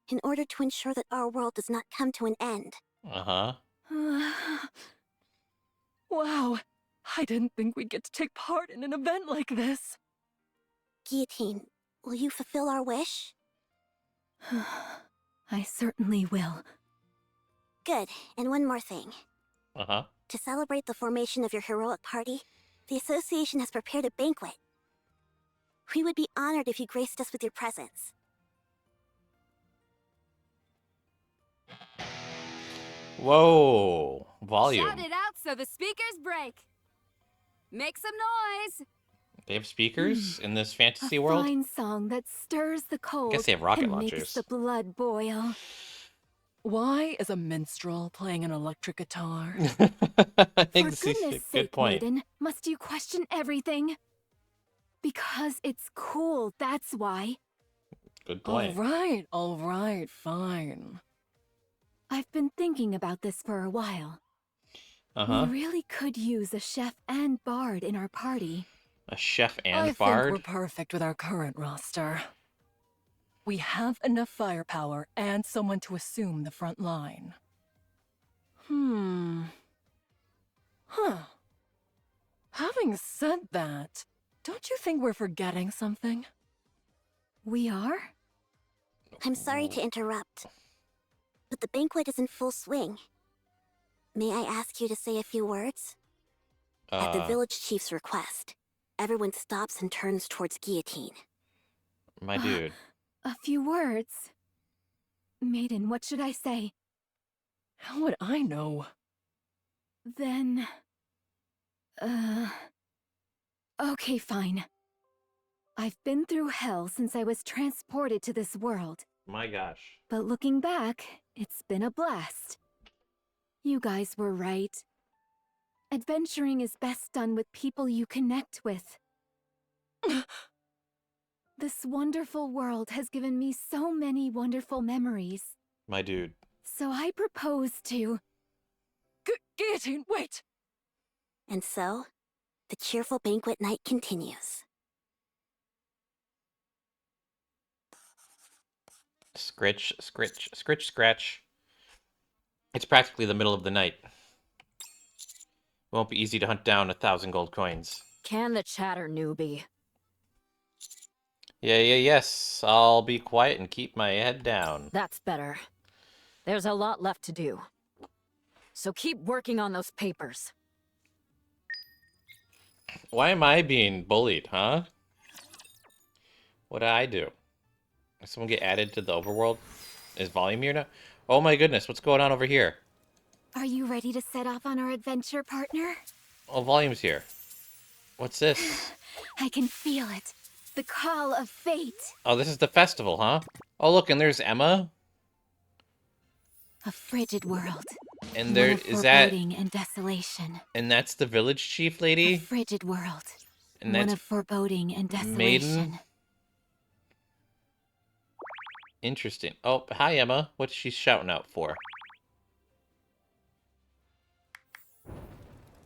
in order to ensure that our world does not come to an end. Uh-huh. Wow, I didn't think we'd get to take part in an event like this. Guillotine, will you fulfill our wish? I certainly will. Good, and one more thing. Uh-huh. To celebrate the formation of your heroic party, the association has prepared a banquet. We would be honored if you graced us with your presence. Whoa. Volume. Shout it out so the speakers break. Make some noise. They have speakers in this fantasy A world? fine song that stirs the cold they have rocket and launchers. makes the blood boil. Why is a minstrel playing an electric guitar? For Good goodness sake, point. maiden, must you question everything? Because it's cool, that's why. Good point. All right, fine. I've been thinking about this for a while. Uh-huh. We really could use a chef and bard in our party. A chef and I bard? think we're perfect with our current roster. We have enough firepower and someone to assume the front line. Huh. Having said that, don't you think we're forgetting something? We are? I'm sorry to interrupt, but the banquet is in full swing. May I ask you to say a few words? At the village chief's request, everyone stops and turns towards Guillotine. My dude. A few words. Maiden, what should I say? How would I know? Then... Okay, fine. I've been through hell since I was transported to this world. My gosh. But looking back, it's been a blast. You guys were right. Adventuring is best done with people you connect with. This wonderful world has given me so many wonderful memories. My dude. So I propose to... Guillotine, wait! And so, the cheerful banquet night continues. Scritch, scritch, scritch, scratch. It's practically the middle of the night. Won't be easy to hunt down 1,000 gold coins. Can the chatter, newbie? Yes. I'll be quiet and keep my head down. That's better. There's a lot left to do. So keep working on those papers. Why am I being bullied, huh? What did I do? Did someone get added to the overworld? Is Volume here now? Oh my goodness, what's going on over here? Are you ready to set off on our adventure, partner? Oh, Volume's here. What's this? I can feel it. The call of fate. Oh, this is the festival, huh? Oh, look, and there's Emma. A frigid world. And One there of is that. foreboding and desolation. And that's the village chief A lady. frigid world. And One that's of foreboding and desolation. Maiden. Interesting. Oh, hi, Emma. What's she shouting out for?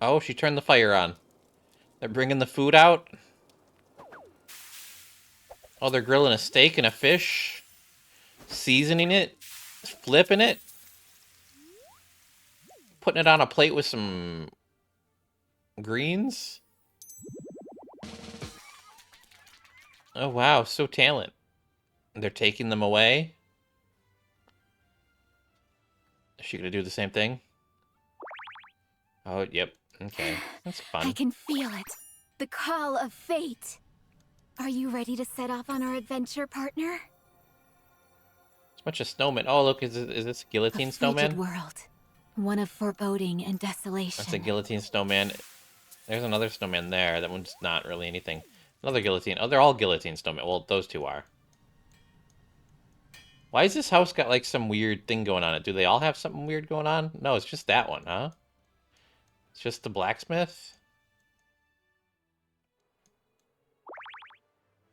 Oh, she turned the fire on. They're bringing the food out. Oh, they're grilling a steak and a fish. Seasoning it. Flipping it. Putting it on a plate with some greens. Oh, wow. So talent. They're taking them away. Is she going to do the same thing? Oh, yep. Okay. That's fun. I can feel it. The call of fate. Are you ready to set off on our adventure, partner? It's a bunch of snowmen. Oh, look. Is this a guillotine A frigid snowman? world. One of foreboding and desolation. That's a guillotine snowman. There's another snowman there. That one's not really anything. Another guillotine. Oh, they're all guillotine snowmen. Well, those two are. Why has this house got, like, some weird thing going on it? Do they all have something weird going on? No, it's just that one, huh? It's just the blacksmith?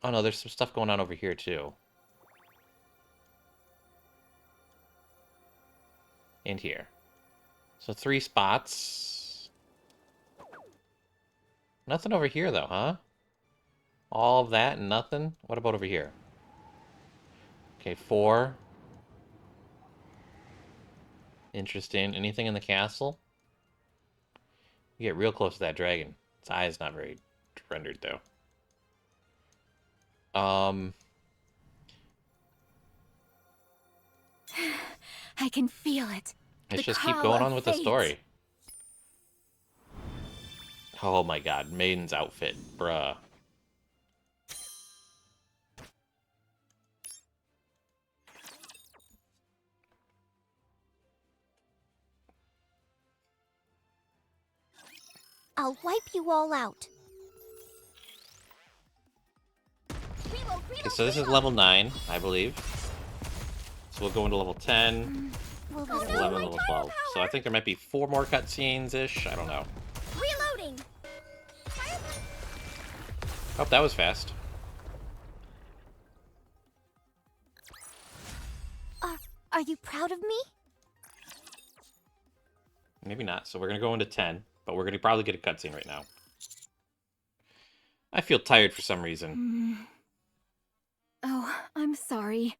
Oh, no, there's some stuff going on over here, too. And here. So 3 spots. Nothing over here, though, huh? All of that and nothing? What about over here? Okay, 4. Interesting. Anything in the castle? You get real close to that dragon. Its eye is not very rendered, though. I can feel it. Let's The just keep call going of on with the fate. story. Oh my god, Maiden's outfit, bruh. I'll wipe you all out. Okay, so this is level 9, I believe. So we'll go into level 10, Will level this 11, level 12. So I think there might be 4 more cutscenes-ish. I don't know. Reloading! Oh, that was fast. Are you proud of me? Maybe not. So we're going to go into 10, but we're going to probably get a cutscene right now. I feel tired for some reason. Oh, I'm sorry.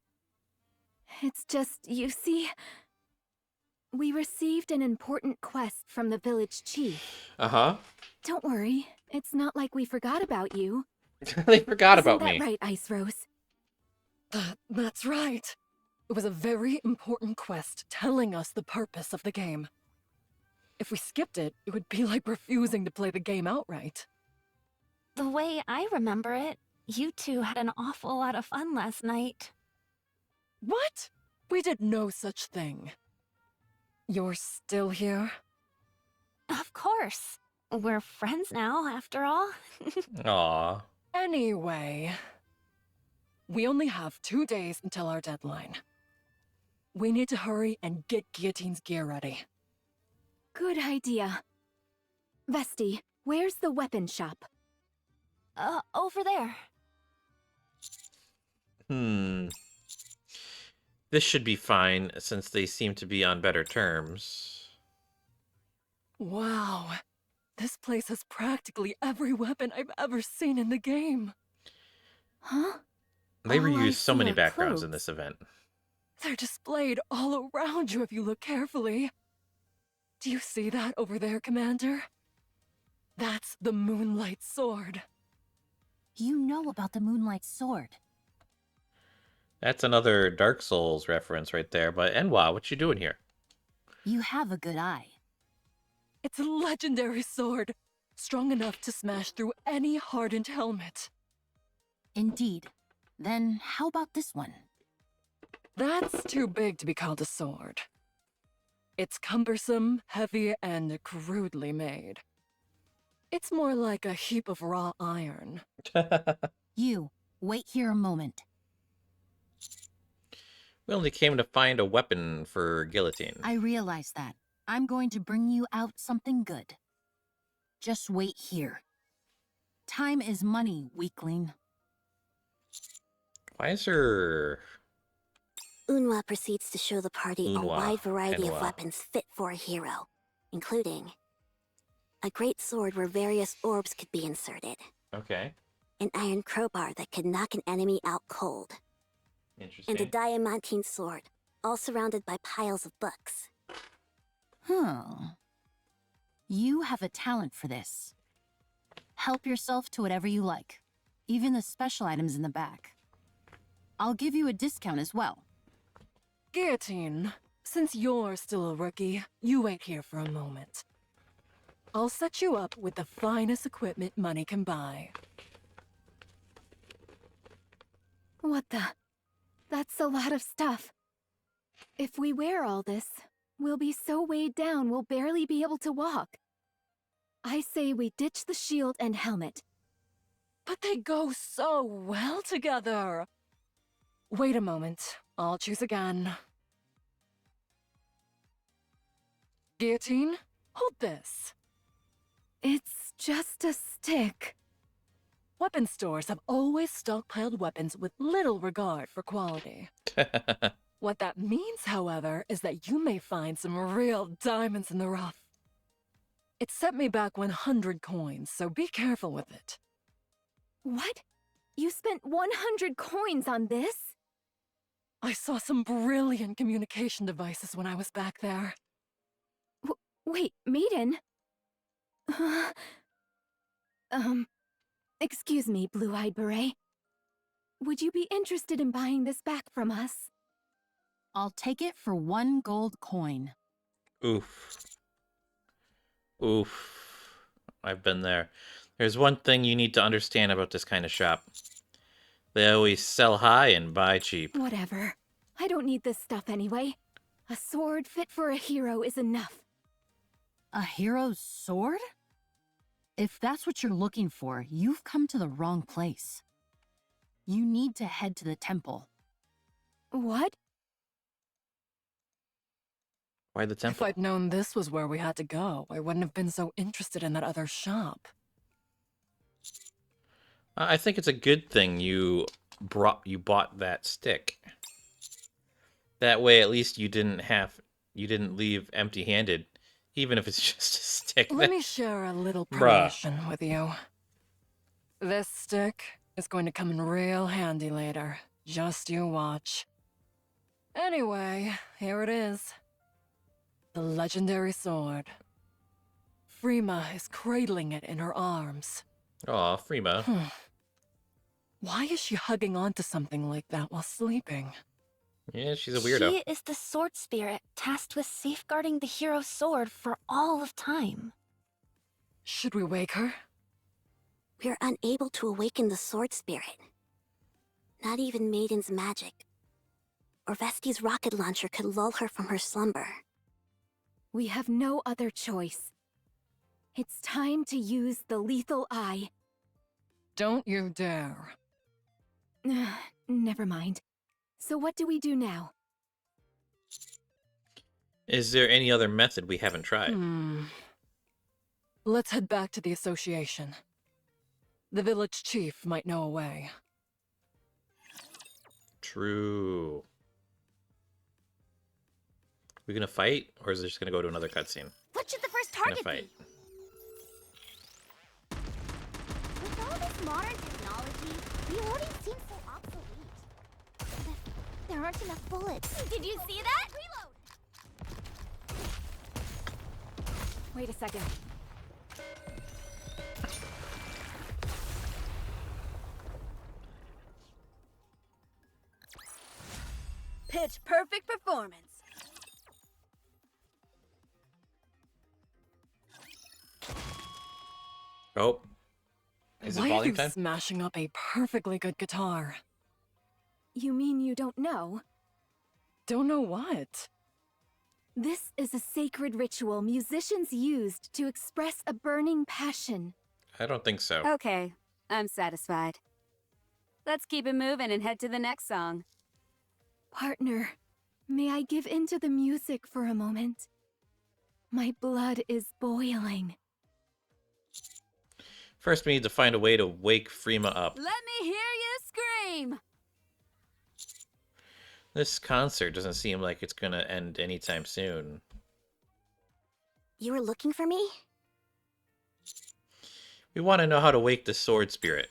It's just, you see, we received an important quest from the village chief. Uh-huh. Don't worry, it's not like we forgot about you. They forgot Isn't about that me. right, Ice Rose? That's right. It was a very important quest telling us the purpose of the game. If we skipped it, it would be like refusing to play the game outright. The way I remember it, you two had an awful lot of fun last night. What? We did no such thing. You're still here? Of course. We're friends now, after all. Aw. Anyway, we only have 2 days until our deadline. We need to hurry and get Guillotine's gear ready. Good idea. Vesti, where's the weapon shop? Over there. This should be fine, since they seem to be on better terms. Wow. This place has practically every weapon I've ever seen in the game. Huh? They All I reused so see many are backgrounds in clothes. this event. They're displayed all around you if you look carefully. Do you see that over there, Commander? That's the Moonlight Sword. You know about the Moonlight Sword. That's another Dark Souls reference right there. But Enwa, what you doing here? You have a good eye. It's a legendary sword, strong enough to smash through any hardened helmet. Indeed. Then how about this one? That's too big to be called a sword. It's cumbersome, heavy, and crudely made. It's more like a heap of raw iron. You, wait here a moment. We only came to find a weapon for guillotine. I realize that. I'm going to bring you out something good. Just wait here. Time is money, weakling. Why is her... Unwa proceeds to show the party a Unwa, wide variety of Enwa. weapons fit for a hero, including a great sword where various orbs could be inserted, Okay. an iron crowbar that could knock an enemy out cold, Interesting. and a diamantine sword, all surrounded by piles of books. You have a talent for this. Help yourself to whatever you like, even the special items in the back. I'll give you a discount as well. Guillotine, since you're still a rookie, you wait here for a moment. I'll set you up with the finest equipment money can buy. What the? That's a lot of stuff. If we wear all this, we'll be so weighed down we'll barely be able to walk. I say we ditch the shield and helmet. But they go so well together. Wait a moment. I'll choose again. Guillotine, hold this. It's just a stick. Weapon stores have always stockpiled weapons with little regard for quality. What that means, however, is that you may find some real diamonds in the rough. It set me back 100 coins, so be careful with it. What? You spent 100 coins on this? I saw some brilliant communication devices when I was back there. Wait, Maiden? Excuse me, Blue-Eyed Beret. Would you be interested in buying this back from us? I'll take it for 1 gold coin. Oof. Oof. I've been there. There's one thing you need to understand about this kind of shop. They always sell high and buy cheap. Whatever. I don't need this stuff anyway. A sword fit for a hero is enough. A hero's sword? If that's what you're looking for, you've come to the wrong place. You need to head to the temple. What? Why the If temple? I'd known this was where we had to go, I wouldn't have been so interested in that other shop. I think it's a good thing you bought that stick. That way, at least you didn't leave empty-handed, even if it's just a stick. Let me share a little Bruh. premonition with you. This stick is going to come in real handy later. Just you watch. Anyway, here it is. The legendary sword. Frima is cradling it in her arms. Aw, Frima. Why is she hugging onto something like that while sleeping? Yeah, she's a weirdo. She is the sword spirit tasked with safeguarding the hero's sword for all of time. Should we wake her? We're unable to awaken the sword spirit. Not even Maiden's magic. Or Vesti's rocket launcher could lull her from her slumber. We have no other choice. It's time to use the lethal eye. Don't you dare. Never mind. So what do we do now? Is there any other method we haven't tried? Let's head back to the association. The village chief might know a way. True. We gonna fight, or is it just gonna go to another cutscene? What should the first Gonna target fight. be? With all this modern technology, reloading seems so obsolete. There aren't enough bullets. Did you see that? Reload! Wait a second. pitch-perfect performance. Oh. Is it Why are volume you time? smashing up a perfectly good guitar? You mean you don't know? Don't know what? This is a sacred ritual musicians used to express a burning passion. I don't think so. Okay, I'm satisfied. Let's keep it moving and head to the next song. Partner, may I give in to the music for a moment? My blood is boiling. First, we need to find a way to wake Freema up. Let me hear you scream! This concert doesn't seem like it's gonna end anytime soon. You were looking for me? We want to know how to wake the sword spirit.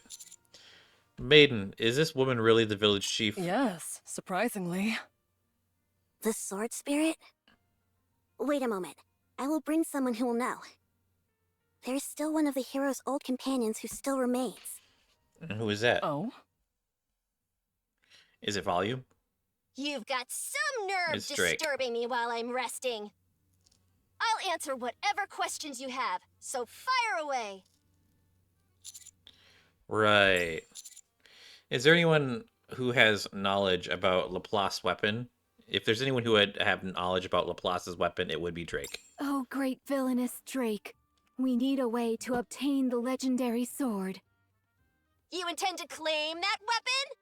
Maiden, is this woman really the village chief? Yes, surprisingly. The sword spirit? Wait a moment. I will bring someone who will know. There's still one of the hero's old companions who still remains. And who is that? Oh? Is it volume? You've got some nerve It's Drake. disturbing me while I'm resting. I'll answer whatever questions you have, so fire away. Right. Is there anyone who has knowledge about Laplace's weapon? If there's anyone who would have knowledge about Laplace's weapon, it would be Drake. Oh, great villainous Drake. We need a way to obtain the legendary sword. You intend to claim that weapon?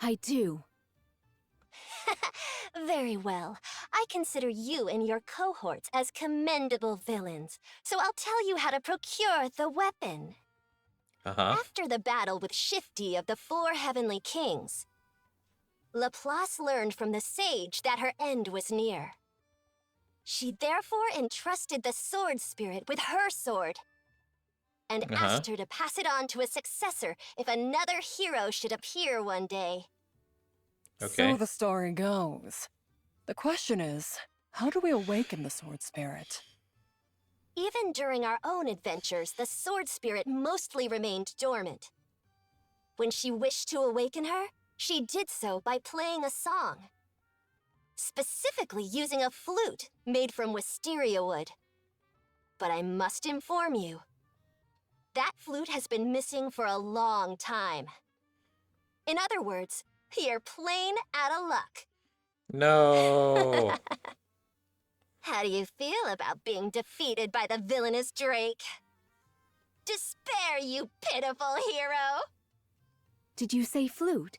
I do. Very well. I consider you and your cohorts as commendable villains, so I'll tell you how to procure the weapon. Uh-huh. After the battle with Shifty of the Four Heavenly Kings, Laplace learned from the sage that her end was near. She therefore entrusted the sword spirit with her sword, and asked her to pass it on to a successor if another hero should appear one day. Okay. So the story goes. The question is, how do we awaken the sword spirit? Even during our own adventures, the sword spirit mostly remained dormant. When she wished to awaken her, she did so by playing a song. Specifically using a flute made from wisteria wood. But I must inform you, that flute has been missing for a long time. In other words, you're plain out of luck. No. How do you feel about being defeated by the villainous Drake? Despair, you pitiful hero! Did you say flute?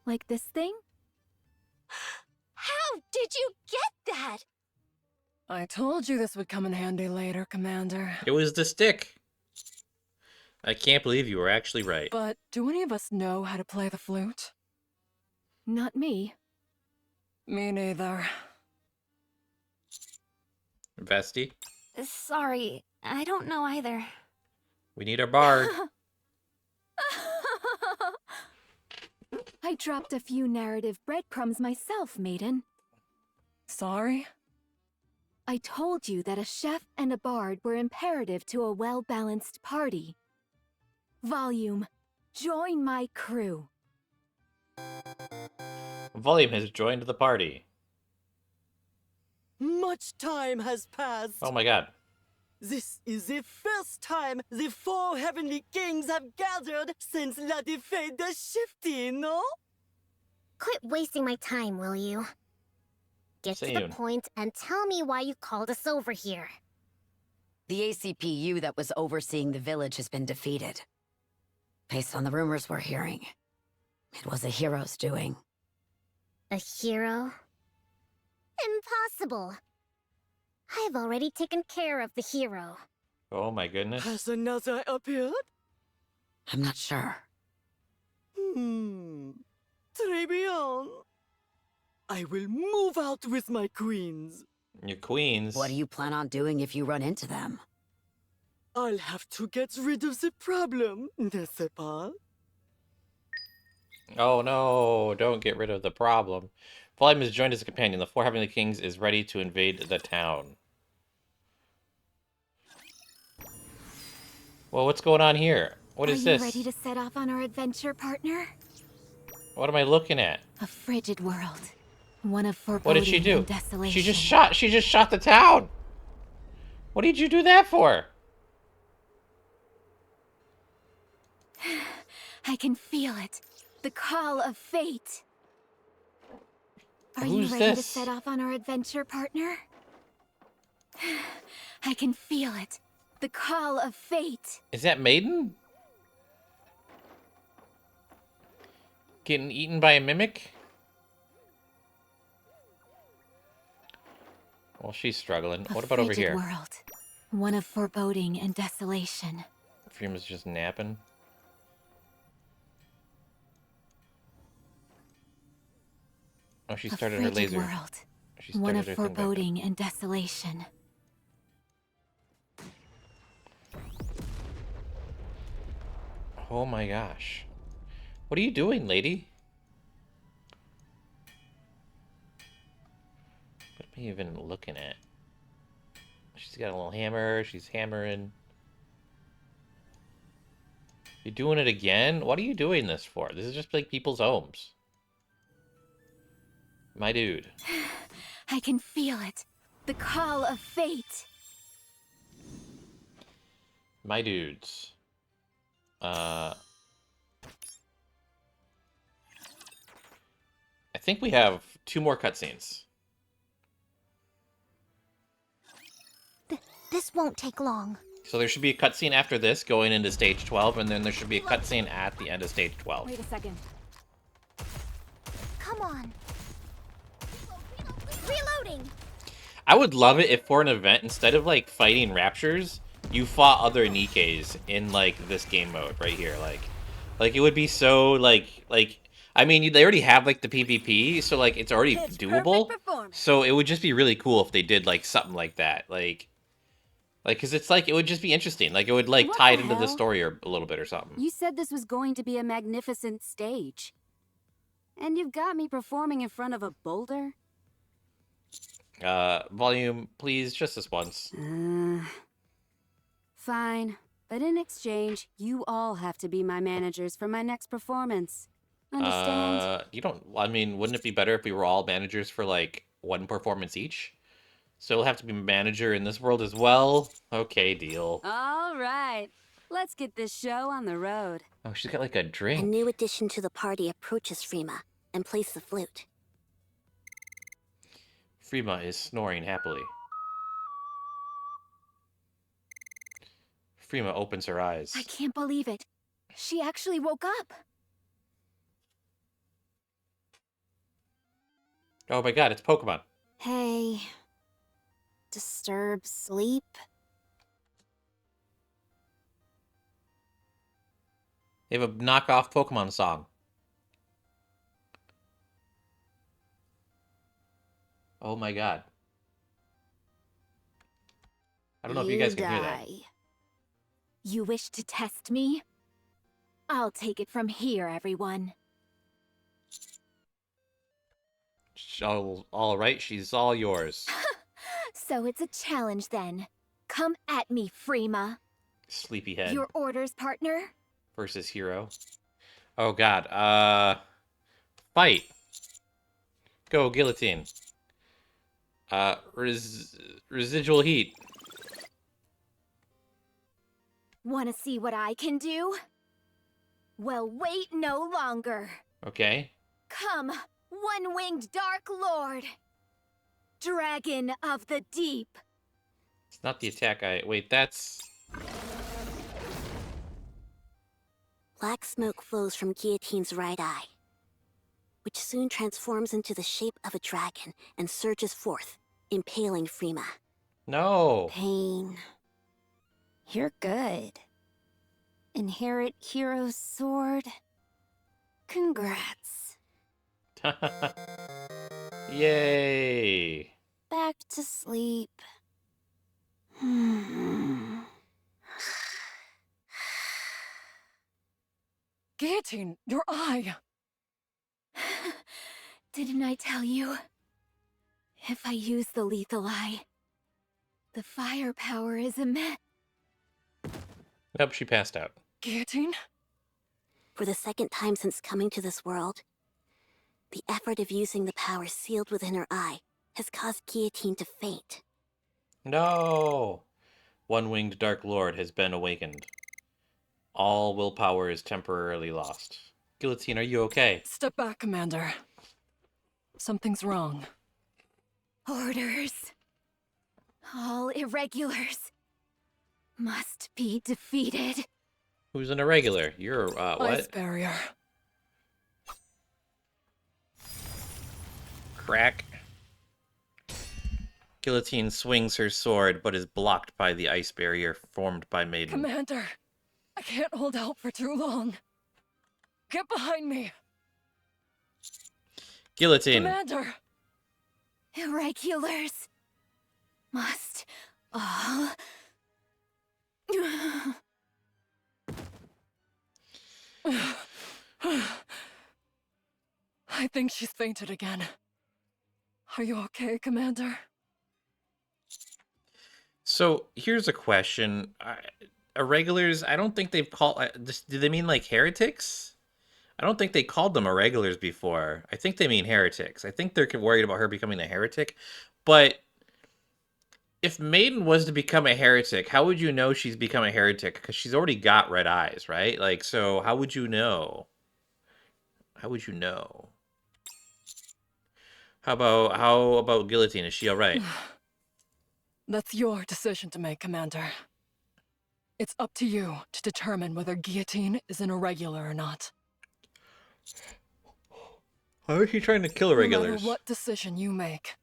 Like this thing? How did you get that? I told you this would come in handy later, Commander. It was the stick. I can't believe you were actually right. But do any of us know how to play the flute? Not me. Me neither. Vesti, Sorry, I don't know either. we need our bard. I dropped a few narrative breadcrumbs myself, Maiden. Sorry? I told you that a chef and a bard were imperative to a well-balanced party. Volume, join my crew. Volume has joined the party. Much time has passed. Oh my god. This is the first time the four heavenly kings have gathered since La Defeat de Shifty, no? Quit wasting my time, will you? Get to Same. the point and tell me why you called us over here. The ACPU that was overseeing the village has been defeated. Based on the rumors we're hearing, it was a hero's doing. A hero? Impossible. I've already taken care of the hero. Oh my goodness. Has another appeared? I'm not sure. Très bien. I will move out with my queens. Your queens. What do you plan on doing if you run into them? I'll have to get rid of the problem, n'est-ce pas? Oh no, don't get rid of the problem. Volume has joined as a companion. The Four Heavenly Kings is ready to invade the town. Well, what's going on here? What is Are this? you ready to set off on our adventure, partner? What am I looking at? A frigid world. One of foreboding What did she do? and desolation. She just shot the town. What did you do that for? I can feel it. The call of fate. Are Who's you ready to this? set off on our adventure, partner? I can feel it. The call of fate. Is that Maiden? Getting eaten by a mimic? Well, she's struggling. What about over frigid here? World. One of foreboding and desolation. Frima's just napping. Oh, she started her frigid laser. World. She started One of her thing back up. foreboding and desolation. Oh my gosh. What are you doing, lady? What am I even looking at? She's got a little hammer. She's hammering. You're doing it again? What are you doing this for? This is just like people's homes. My dude. I can feel it. The call of fate. My dudes. I think we have 2 more cutscenes. This won't take long. So there should be a cutscene after this going into stage 12, and then there should be a cutscene at the end of stage 12. Wait a second. Come on. Reloading. I would love it if for an event, instead of like fighting raptures, you fought other Nikkes in like this game mode right here. Like it would be so like I mean, they already have like the PvP, so like it's already doable. So it would just be really cool if they did like something like that. Like because it's like, it would just be interesting. Like, it would, like, What tie the it into the hell? story or a little bit or something. You said this was going to be a magnificent stage. And you've got me performing in front of a boulder? Volume, please, just this once. Fine. But in exchange, you all have to be my managers for my next performance. Understand? You don't, I mean, wouldn't it be better if we were all managers for, like, 1 performance each? So we'll have to be manager in this world as well? Okay, deal. All right. Let's get this show on the road. Oh, she's got, like, a A drink. new addition to the party approaches Frima and plays the flute. Frima is snoring happily. Frima opens her eyes. I can't believe it. She actually woke up. Oh my god, it's Pokemon. Hey. Disturb sleep? They have a knockoff Pokemon song. Oh my god. I don't know if you guys can hear that. You wish to test me? I'll take it from here, everyone. All right, she's all yours. So it's a challenge then. Come at me, Frima. Sleepyhead Your orders, partner? versus Hero. Oh god. Fight. Go, Guillotine. Residual heat. Wanna see what I can do? Well, wait no longer. Okay. Come, one-winged Dark Lord. Dragon of the Deep. It's not the attack wait, that's... Black smoke flows from Guillotine's right eye, which soon transforms into the shape of a dragon and surges forth, impaling Frima. No. Pain. You're good. Inherit hero's sword. Congrats. Yay. Back to sleep. Guillotine, your eye! Didn't I tell you? If I use the lethal eye, the firepower is immense. Nope, she passed out. Guillotine? For the second time since coming to this world, The effort of using the power sealed within her eye has caused Guillotine to faint. No! One-winged Dark Lord has been awakened. All willpower is temporarily lost. Guillotine, are you okay? Step back, Commander. Something's wrong. Orders. All irregulars must be defeated. Who's an irregular? You're, Ice what? barrier. Crack. Guillotine swings her sword, but is blocked by the ice barrier formed by Maiden. Commander, I can't hold out for too long. Get behind me. Guillotine. Commander! Irregulars must all... I think she's fainted again. Are you okay, Commander? So, here's a question. Irregulars, I don't think they've called... do they mean, like, heretics? I don't think they called them irregulars before. I think they mean heretics. I think they're worried about her becoming a heretic. But if Maiden was to become a heretic, how would you know she's become a heretic? Because she's already got red eyes, right? Like, so how would you know? How would you know? How about Guillotine? Is she all right? That's your decision to make, Commander. It's up to you to determine whether Guillotine is an irregular or not. Why is she trying to kill irregulars? No matter what decision you make,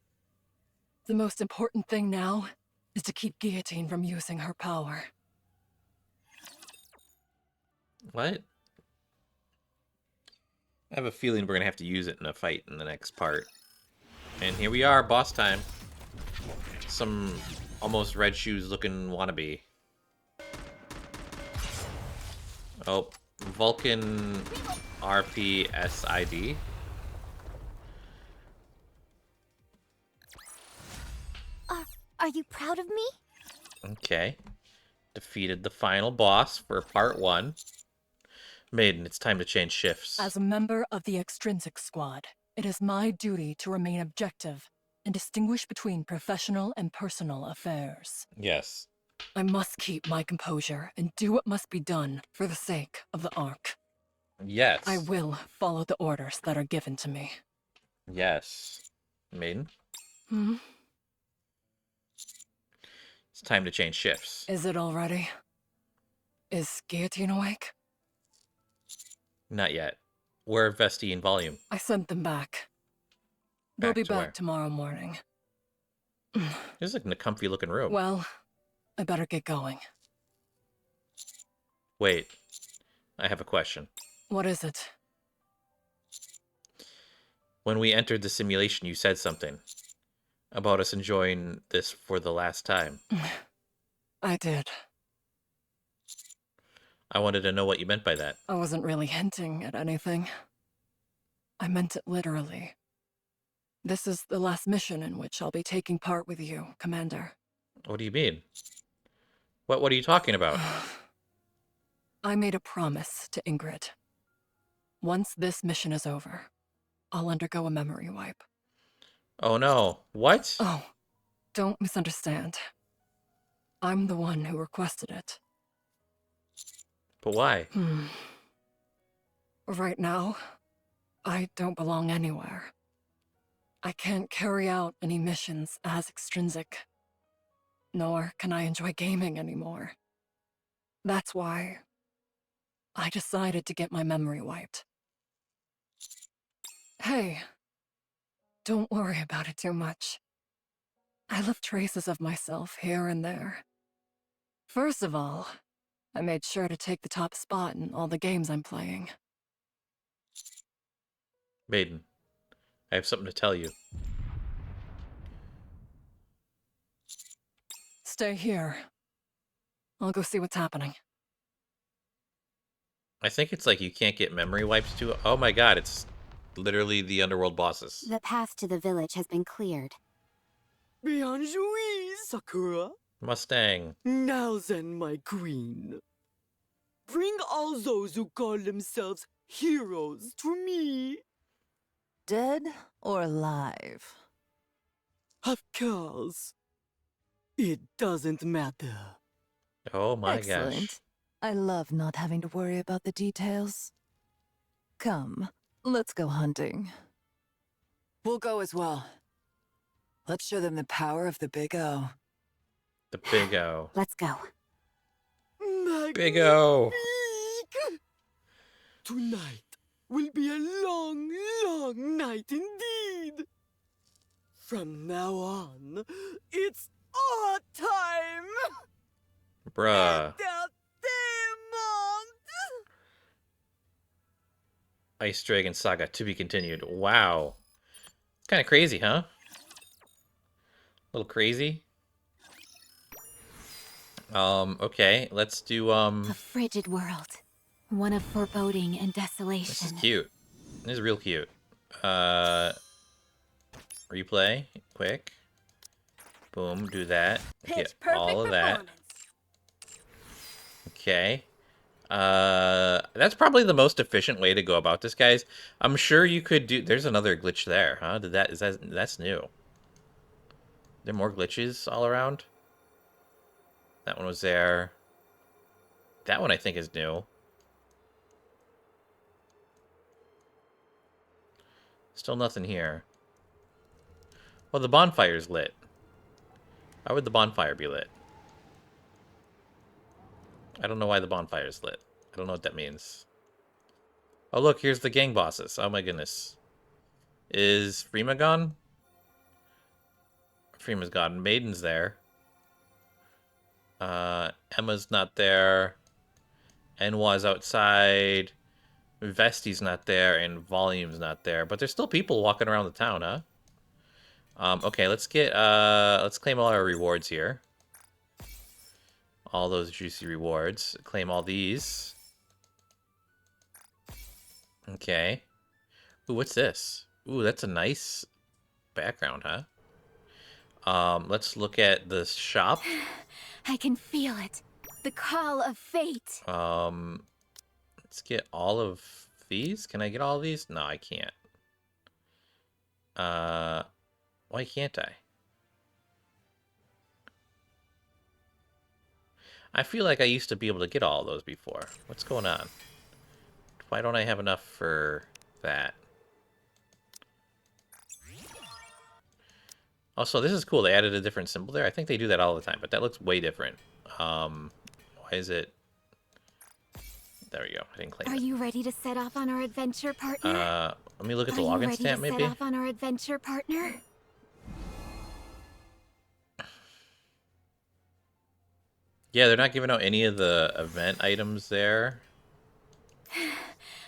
the most important thing now is to keep Guillotine from using her power. What? I have a feeling we're gonna have to use it in a fight in the next part. And here we are, boss time. Some almost Red Shoes looking wannabe. Oh, Vulcan RPSID. Are you proud of me? Okay. Defeated the final boss for part 1. Maiden, it's time to change shifts. As a member of the Extrinsic Squad, it is my duty to remain objective and distinguish between professional and personal affairs. Yes. I must keep my composure and do what must be done for the sake of the Ark. Yes. I will follow the orders that are given to me. Yes. Maiden? Hmm? It's time to change shifts. Is it already? Is Guillotine awake? Not yet. Where are Vesti and Volume? I sent them back. They'll be to where? back tomorrow morning. This is like a comfy looking room. Well, I better get going. Wait. I have a question. What is it? When we entered the simulation, you said something about us enjoying this for the last time. I did. I wanted to know what you meant by that. I wasn't really hinting at anything. I meant it literally. This is the last mission in which I'll be taking part with you, Commander. What do you mean? What are you talking about? I made a promise to Ingrid. Once this mission is over, I'll undergo a memory wipe. Oh no. What? Oh, don't misunderstand. I'm the one who requested it. But why? Right now, I don't belong anywhere. I can't carry out any missions as extrinsic. Nor can I enjoy gaming anymore. That's why I decided to get my memory wiped. Hey, don't worry about it too much. I left traces of myself here and there. First of all, I made sure to take the top spot in all the games I'm playing. Maiden, I have something to tell you. Stay here. I'll go see what's happening. I think it's like you can't get memory wipes too. Oh my god, it's literally the underworld bosses. The path to the village has been cleared. Bien joué, Sakura. Mustang. Now then, my queen. Bring all those who call themselves heroes to me. dead or alive? Of course. It doesn't matter. Oh my Excellent. gosh. I love not having to worry about the details. Come, let's go hunting. We'll go as well. Let's show them the power of the Big O. The Big O. Let's go. Big O. Tonight will be a long, long night indeed. From now on, it's our time. Bruh. Their demons. Ice Dragon Saga to be continued. Wow. It's kind of crazy, huh? A little crazy. Okay, let's do, A frigid world. One of foreboding and this desolation. is cute. This is real cute. Replay, quick. Boom, do that. Get all of that. Okay. That's probably the most efficient way to go about this, guys. I'm sure you could do... There's another glitch there, huh? That's new. Are there more glitches all around? That one was there. That one I think is new. Still nothing here. Well, the bonfire's lit. Why would the bonfire be lit? I don't know why the bonfire's lit. I don't know what that means. Oh, look, here's the gang bosses. Oh my goodness. Is Frima gone? Frima's gone. Maiden's there. Emma's not there. Enwa's outside. Vesti's not there, and Volume's not there. But there's still people walking around the town, huh? Okay, let's claim all our rewards here. All those juicy rewards. Claim all these. Okay. Ooh, what's this? Ooh, that's a nice background, huh? Let's look at the shop. I can feel it. The call of fate. Let's get all of these. Can I get all of these? No, I can't. Why can't I? I feel like I used to be able to get all of those before. What's going on? Why don't I have enough for that? Also, this is cool. They added a different symbol there. I think they do that all the time, but that looks way different. Why is it... There we go. I didn't claim Are it. you ready to set off on our adventure, partner? Let me look at the login stamp, Are you ready to maybe? set off on our adventure, partner? Yeah, they're not giving out any of the event items there.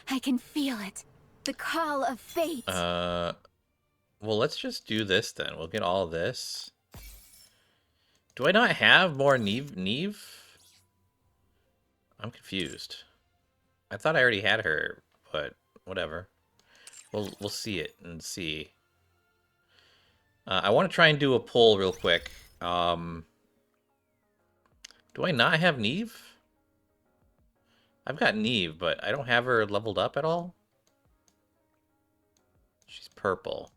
I can feel it. The call of fate. Well, let's just do this then. We'll get all this. Do I not have more Neve? I'm confused. I thought I already had her, but whatever. We'll see it and see. I want to try and do a poll real quick. Do I not have Neve? I've got Neve, but I don't have her leveled up at all. She's purple.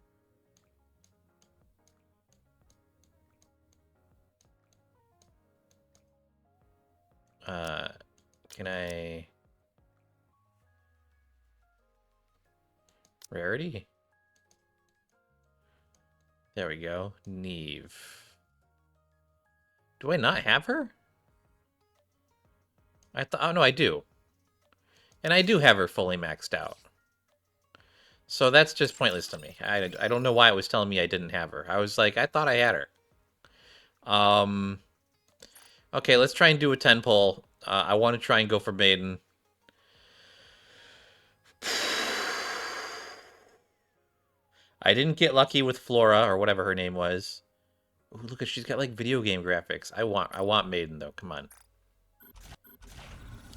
Can I... Rarity? There we go. Neve. Do I not have her? I thought... Oh, no, I do. And I do have her fully maxed out. So that's just pointless to me. I don't know why it was telling me I didn't have her. I was like, I thought I had her. Okay, let's try and do a 10 poll. I want to try and go for Maiden. I didn't get lucky with Flora, or whatever her name was. Ooh, look at, she's got like video game graphics. I want Maiden though, come on.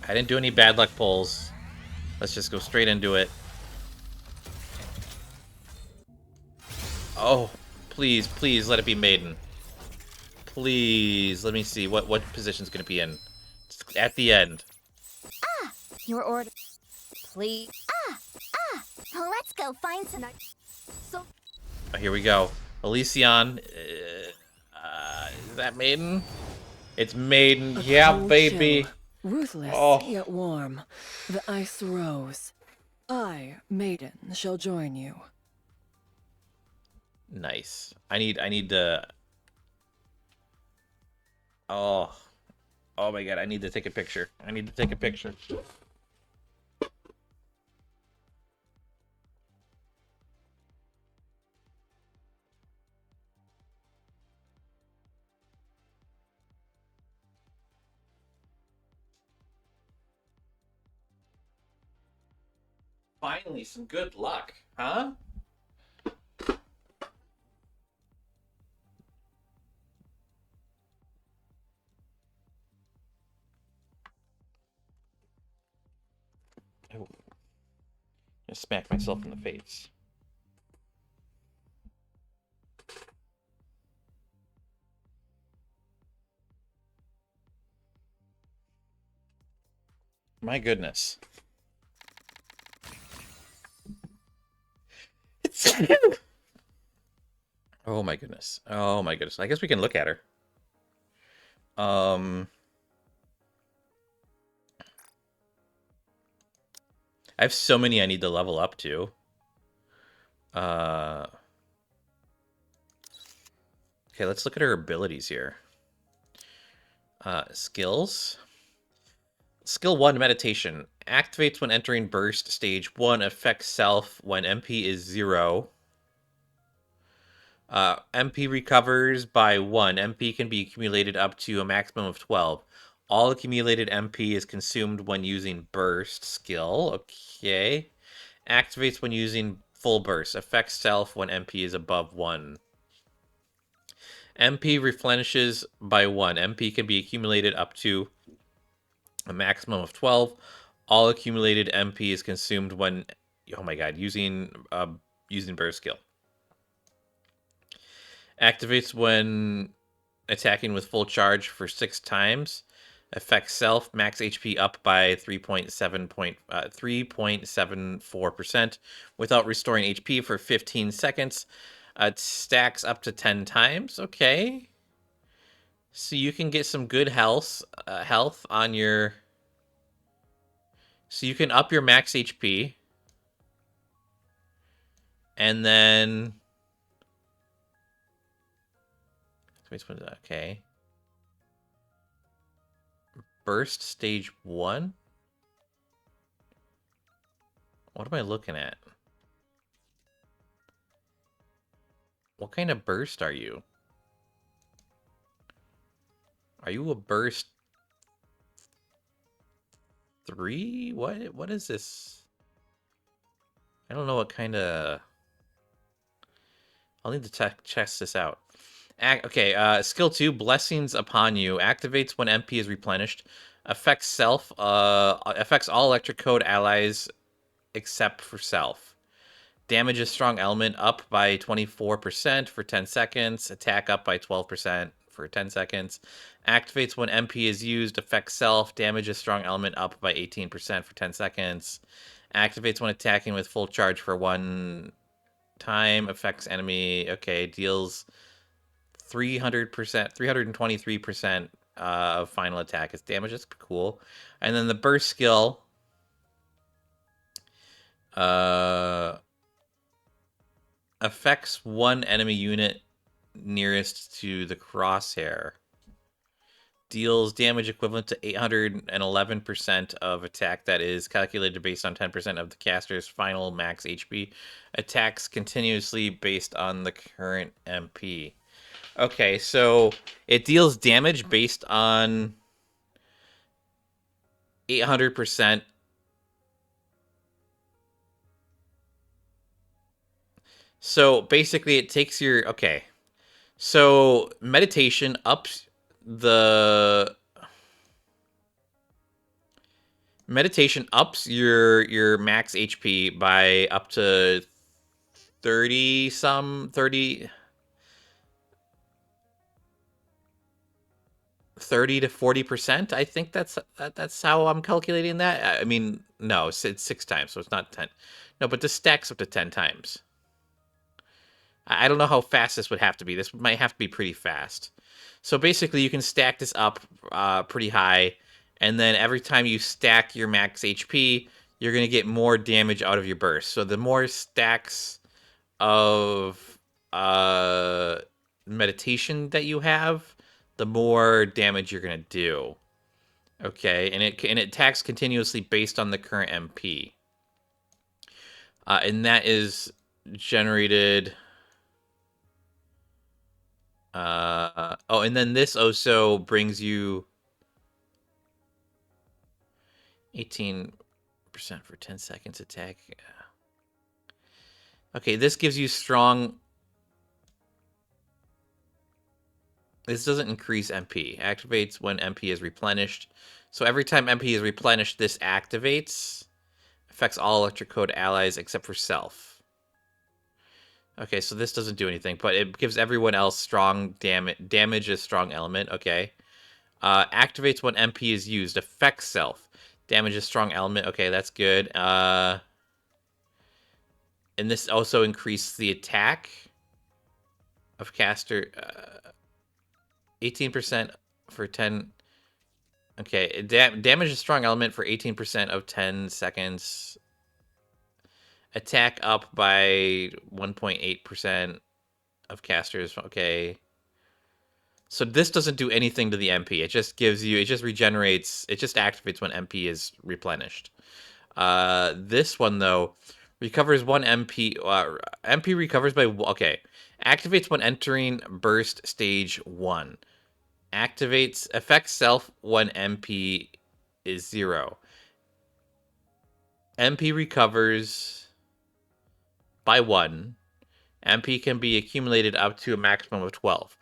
I didn't do any bad luck polls. Let's just go straight into it. Oh, please, please let it be Maiden. Please, let me see what position's gonna be in. It's at the end. Your order. Please. Let's go find some... So Oh, here we go. Elysion. Is that Maiden? It's Maiden. A Yeah, cold baby. chill, ruthless Oh. yet warm. The ice rose. I, Maiden, shall join you. Nice. I need to. Oh. Oh my god, I need to take a picture. I need to take a picture. Finally, some good luck, huh? Oh. I smacked myself in the face. My goodness. It's Oh my goodness. Oh my goodness. I guess we can look at her. I have so many I need to level up to. Okay, let's look at her abilities here. Skills. Skill 1, Meditation. Activates when entering Burst Stage 1. Affects Self when MP is 0. MP recovers by 1. MP can be accumulated up to a maximum of 12. All accumulated MP is consumed when using Burst skill. Okay. Activates when using Full Burst. Affects Self when MP is above 1. MP replenishes by 1. MP can be accumulated up to a maximum of 12. All accumulated MP is consumed when, oh my god, using burst skill. Activates when attacking with full charge for 6 times. Affects self, max HP up by 3.74% without restoring HP for 15 seconds. Stacks up to 10 times. Okay. So you can get some good health on your... So you can up your max HP. And then... Okay. Burst stage 1? What am I looking at? What kind of burst are you? Are you a burst 3? What is this? I don't know what kind of... I'll need to test this out. Okay, skill 2, Blessings Upon You. Activates when MP is replenished. Affects self. Affects all electric code allies except for self. Damages strong element up by 24% for 10 seconds. Attack up by 12% for 10 seconds. Activates when MP is used. Affects self. Damages strong element up by 18% for 10 seconds. Activates when attacking with full charge for 1 time. Affects enemy. Okay, deals 300%, 323% of final attack as damage. That's cool. And then the burst skill. Affects one enemy unit nearest to the crosshair. Deals damage equivalent to 811% of attack that is calculated based on 10% of the caster's final max HP. Attacks continuously based on the current MP. Okay, so it deals damage based on 800%. So basically it takes your... Okay. So meditation ups the... Meditation ups your max HP by up to 30 to 40%. I think that's how I'm calculating that. I mean, no, it's 6 times, so it's not 10. No, but this stacks up to 10 times. I don't know how fast this would have to be. This might have to be pretty fast. So basically, you can stack this up pretty high, and then every time you stack your max HP, you're going to get more damage out of your burst. So the more stacks of meditation that you have, the more damage you're going to do. Okay, and it attacks continuously based on the current MP. And that is generated... oh, and then this also brings you 18% for 10 seconds attack. Okay, this gives you strong... This doesn't increase MP. Activates when MP is replenished. So every time MP is replenished, this activates. Affects all electric code allies except for self. Okay, so this doesn't do anything, but it gives everyone else strong damage. Damage is strong element, okay. Activates when MP is used. Affects self. Damage is strong element. Okay, that's good. And this also increases the attack of caster. 18% for 10. Okay, damage is strong element for 18% of 10 seconds. Attack up by 1.8% of casters. Okay. So this doesn't do anything to the MP. It just gives you, it just regenerates, it just activates when MP is replenished. This one, though, recovers 1 MP. MP recovers by, okay. Activates when entering burst stage 1. Activates, affects self when MP is 0. MP recovers by 1. MP can be accumulated up to a maximum of 12.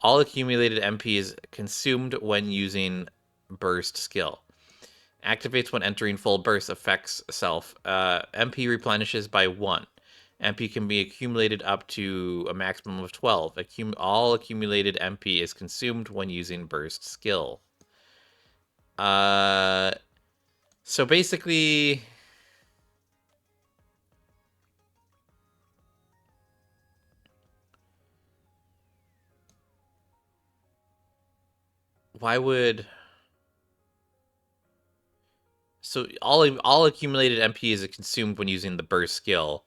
All accumulated MP is consumed when using burst skill. Activates when entering full burst, affects self. MP replenishes by 1. MP can be accumulated up to a maximum of 12. All accumulated MP is consumed when using burst skill. So basically... Why would... So all accumulated MP is consumed when using the burst skill.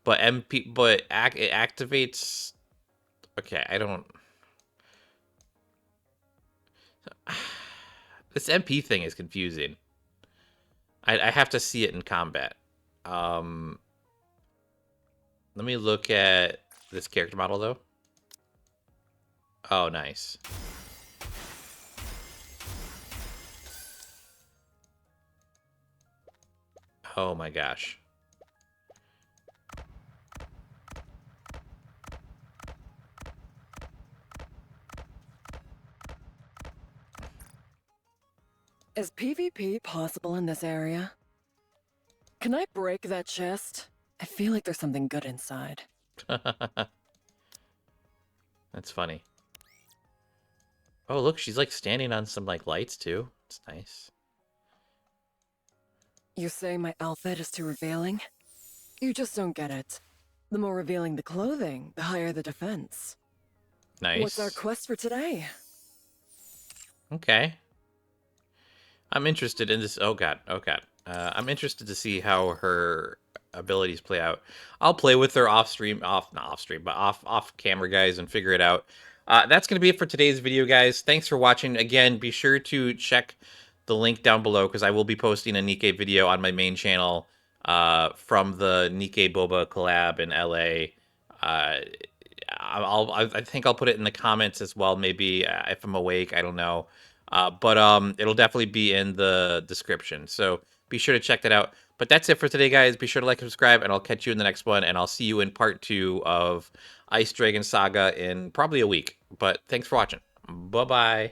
But it activates... Okay, I don't... This MP thing is confusing. I have to see it in combat. Let me look at this character model, though. Oh, nice. Oh my gosh. Is PvP possible in this area? Can I break that chest? I feel like there's something good inside. That's funny. Oh, look, she's like standing on some like lights too. It's nice. You say my outfit is too revealing? You just don't get it. The more revealing the clothing, the higher the defense. Nice. What's our quest for today? Okay. I'm interested in this. Oh god. Oh god. I'm interested to see how her abilities play out. I'll play with her off camera, guys, and figure it out. That's going to be it for today's video, guys. Thanks for watching. Again, be sure to check the link down below because I will be posting a Nikke video on my main channel from the Nikke Boba collab in LA. I think I'll put it in the comments as well, maybe if I'm awake, I don't know. But it'll definitely be in the description. So be sure to check that out. But that's it for today, guys. Be sure to like and subscribe, and I'll catch you in the next one. And I'll see you in part 2 of Ice Dragon Saga in probably a week. But thanks for watching. Bye-bye.